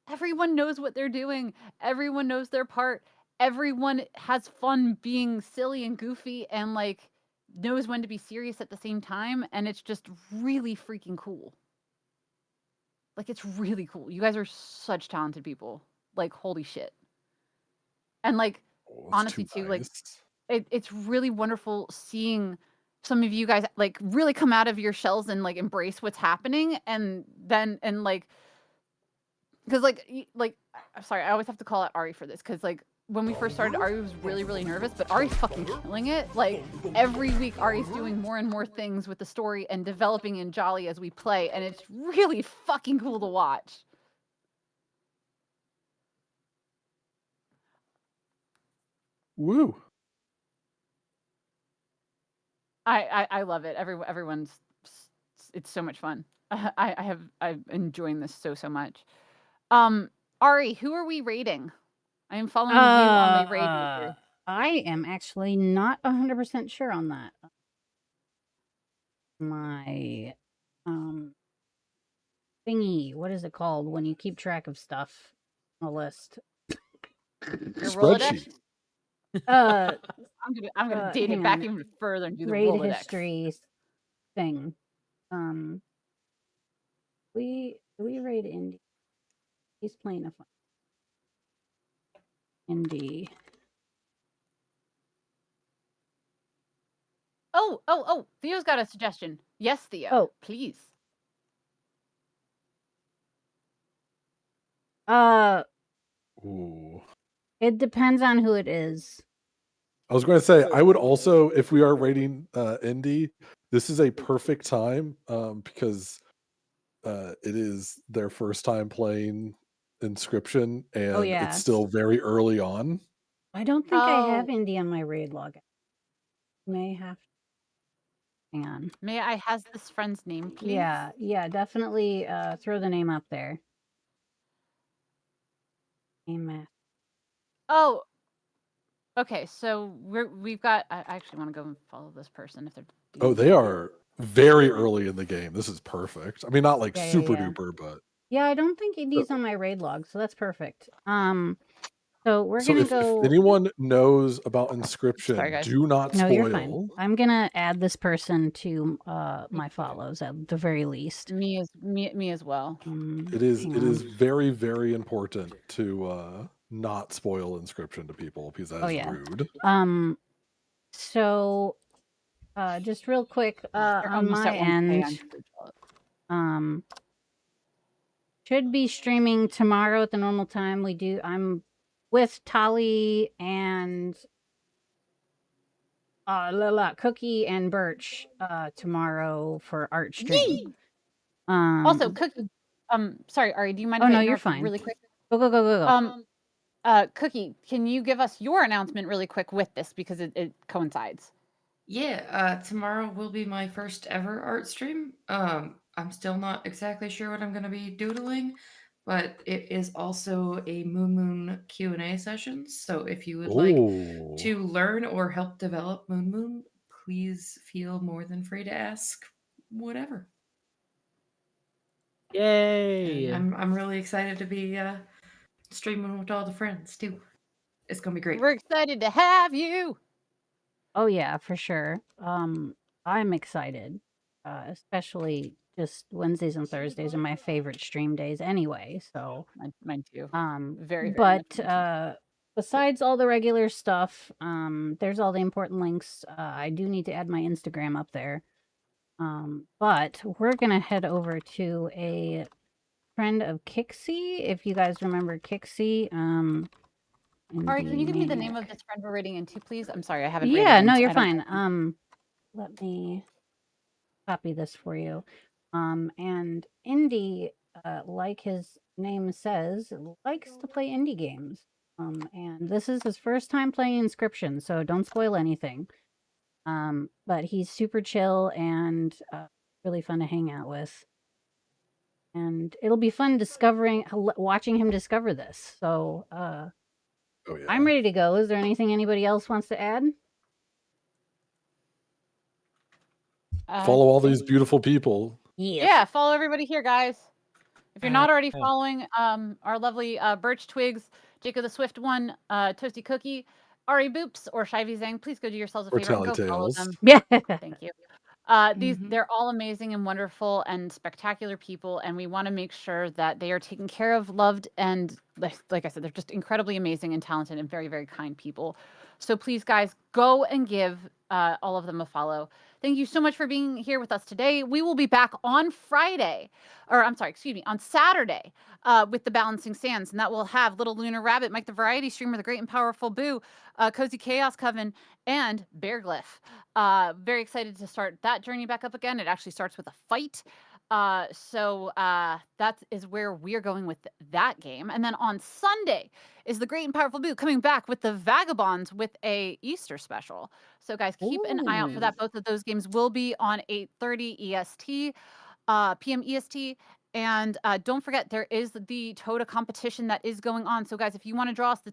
everyone knows what they're doing. Everyone knows their part. Everyone has fun being silly and goofy and, like, knows when to be serious at the same time. And it's just really freaking cool. Like, it's really cool. You guys are such talented people. Like, holy shit. And, like, Oh, that's honestly, too too, like, nice. it's really wonderful seeing some of you guys like really come out of your shells and like embrace what's happening, and then and like because I'm sorry, I always have to call out Ari for this because like when we first started, Ari was really really nervous, but Ari's fucking killing it. Like, every week Ari's doing more and more things with the story and developing in Jolly as we play, and it's really fucking cool to watch. Woo. I love it. Everyone's it's so much fun. I'm enjoying this so much. Ari, who are we raiding? I am following you on my raid meter. I am actually not 100% sure on that. My thingy, what is it called when you keep track of stuff on a list? Your Spreadsheet. Rolodex? Uh, I'm gonna date it hang back on. even further and do the Raid Rolodex. history thing. We raid Indy. He's playing a fun Indy. Oh, Theo's got a suggestion. Yes, Theo. Oh. Please. Ooh. It depends on who it is. I was going to say, I would also, if we are rating Indy, this is a perfect time because it is their first time playing Inscription, and it's yes. still very early on. I don't think I have Oh. Indy on my raid log. May have to. Hang on. May I has this friend's name, please? Yeah, definitely throw the name up there. Amen. Oh. Okay, so we've got. I actually want to go and follow this person if they're. Oh, they are very early in the game. This is perfect. I mean, not like super duper, but yeah, I don't think Indy's on my raid log, so that's perfect. So we're gonna go. If anyone knows about Inscription, Sorry, guys. do not No, spoil. you're fine. I'm gonna add this person to my follows at the very least. Me as well. It is very very important to not spoil Inscription to people because that is rude. So just real quick on my end, should be streaming tomorrow at the normal time. I'm with Tali and Cookie and Birch tomorrow for art stream. Also, Cookie. Sorry, Ari. Do you mind? Oh if I no, you're interrupt fine. Really quick. Go. Cookie, can you give us your announcement really quick with this because it coincides? Yeah, tomorrow will be my first ever art stream. I'm still not exactly sure what I'm going to be doodling, but it is also a Moon Q&A session. So if you would like to learn or help develop Moon, please feel more than free to ask whatever. Yay! And I'm really excited to be streaming with all the friends too. It's gonna be great. We're excited to have you. Oh yeah, for sure. I'm excited. Especially just Wednesdays and Thursdays are my favorite stream days anyway, so Mine too. very much but mine too. besides all the regular stuff, there's all the important links. I do need to add my Instagram up there. But we're gonna head over to a friend of Kixie, if you guys remember Kixie. Ari, can you give me the Indie name of Maniac. this friend we're rating in too, please? I'm sorry, I haven't Yeah, rated no, in. you're I don't fine. know. Let me copy this for you. And Indy, like his name says, likes to play indie games. And this is his first time playing Inscription, so don't spoil anything. But he's super chill and really fun to hang out with. And it'll be fun watching him discover this. So Oh yeah. I'm ready to go. Is there anything anybody else wants to add? Follow all these beautiful people. Yes. Yeah, follow everybody here, guys. If you're not already yeah. following our lovely Birch Twigs, Jacob the Swift One, Toasty Cookie, Ari Boops, or Shivy Zang, please go do yourselves a Or favor and go follow Tallytails. them. Yeah. Thank you. They're all amazing and wonderful and spectacular people, and we want to make sure that they are taken care of, loved, and like I said, they're just incredibly amazing and talented and very, very kind people. So please, guys, go and give all of them a follow. Thank you so much for being here with us today. We will be back on Friday, or I'm sorry, excuse me, on Saturday with the Balancing Sands, and that will have Little Lunar Rabbit, Mike the Variety Streamer, the Great and Powerful Boo, Cozy Chaos Coven, and Bear Glyph. Very excited to start that journey back up again. It actually starts with a fight. So that is where we're going with that game. And then on Sunday is the Great and Powerful Boo coming back with the Vagabonds with a Easter special. So guys, keep an eye out for that. Both of those games will be on 8:30 EST, PM EST. And don't forget, there is the Toda competition that is going on. So guys, if you want to draw us the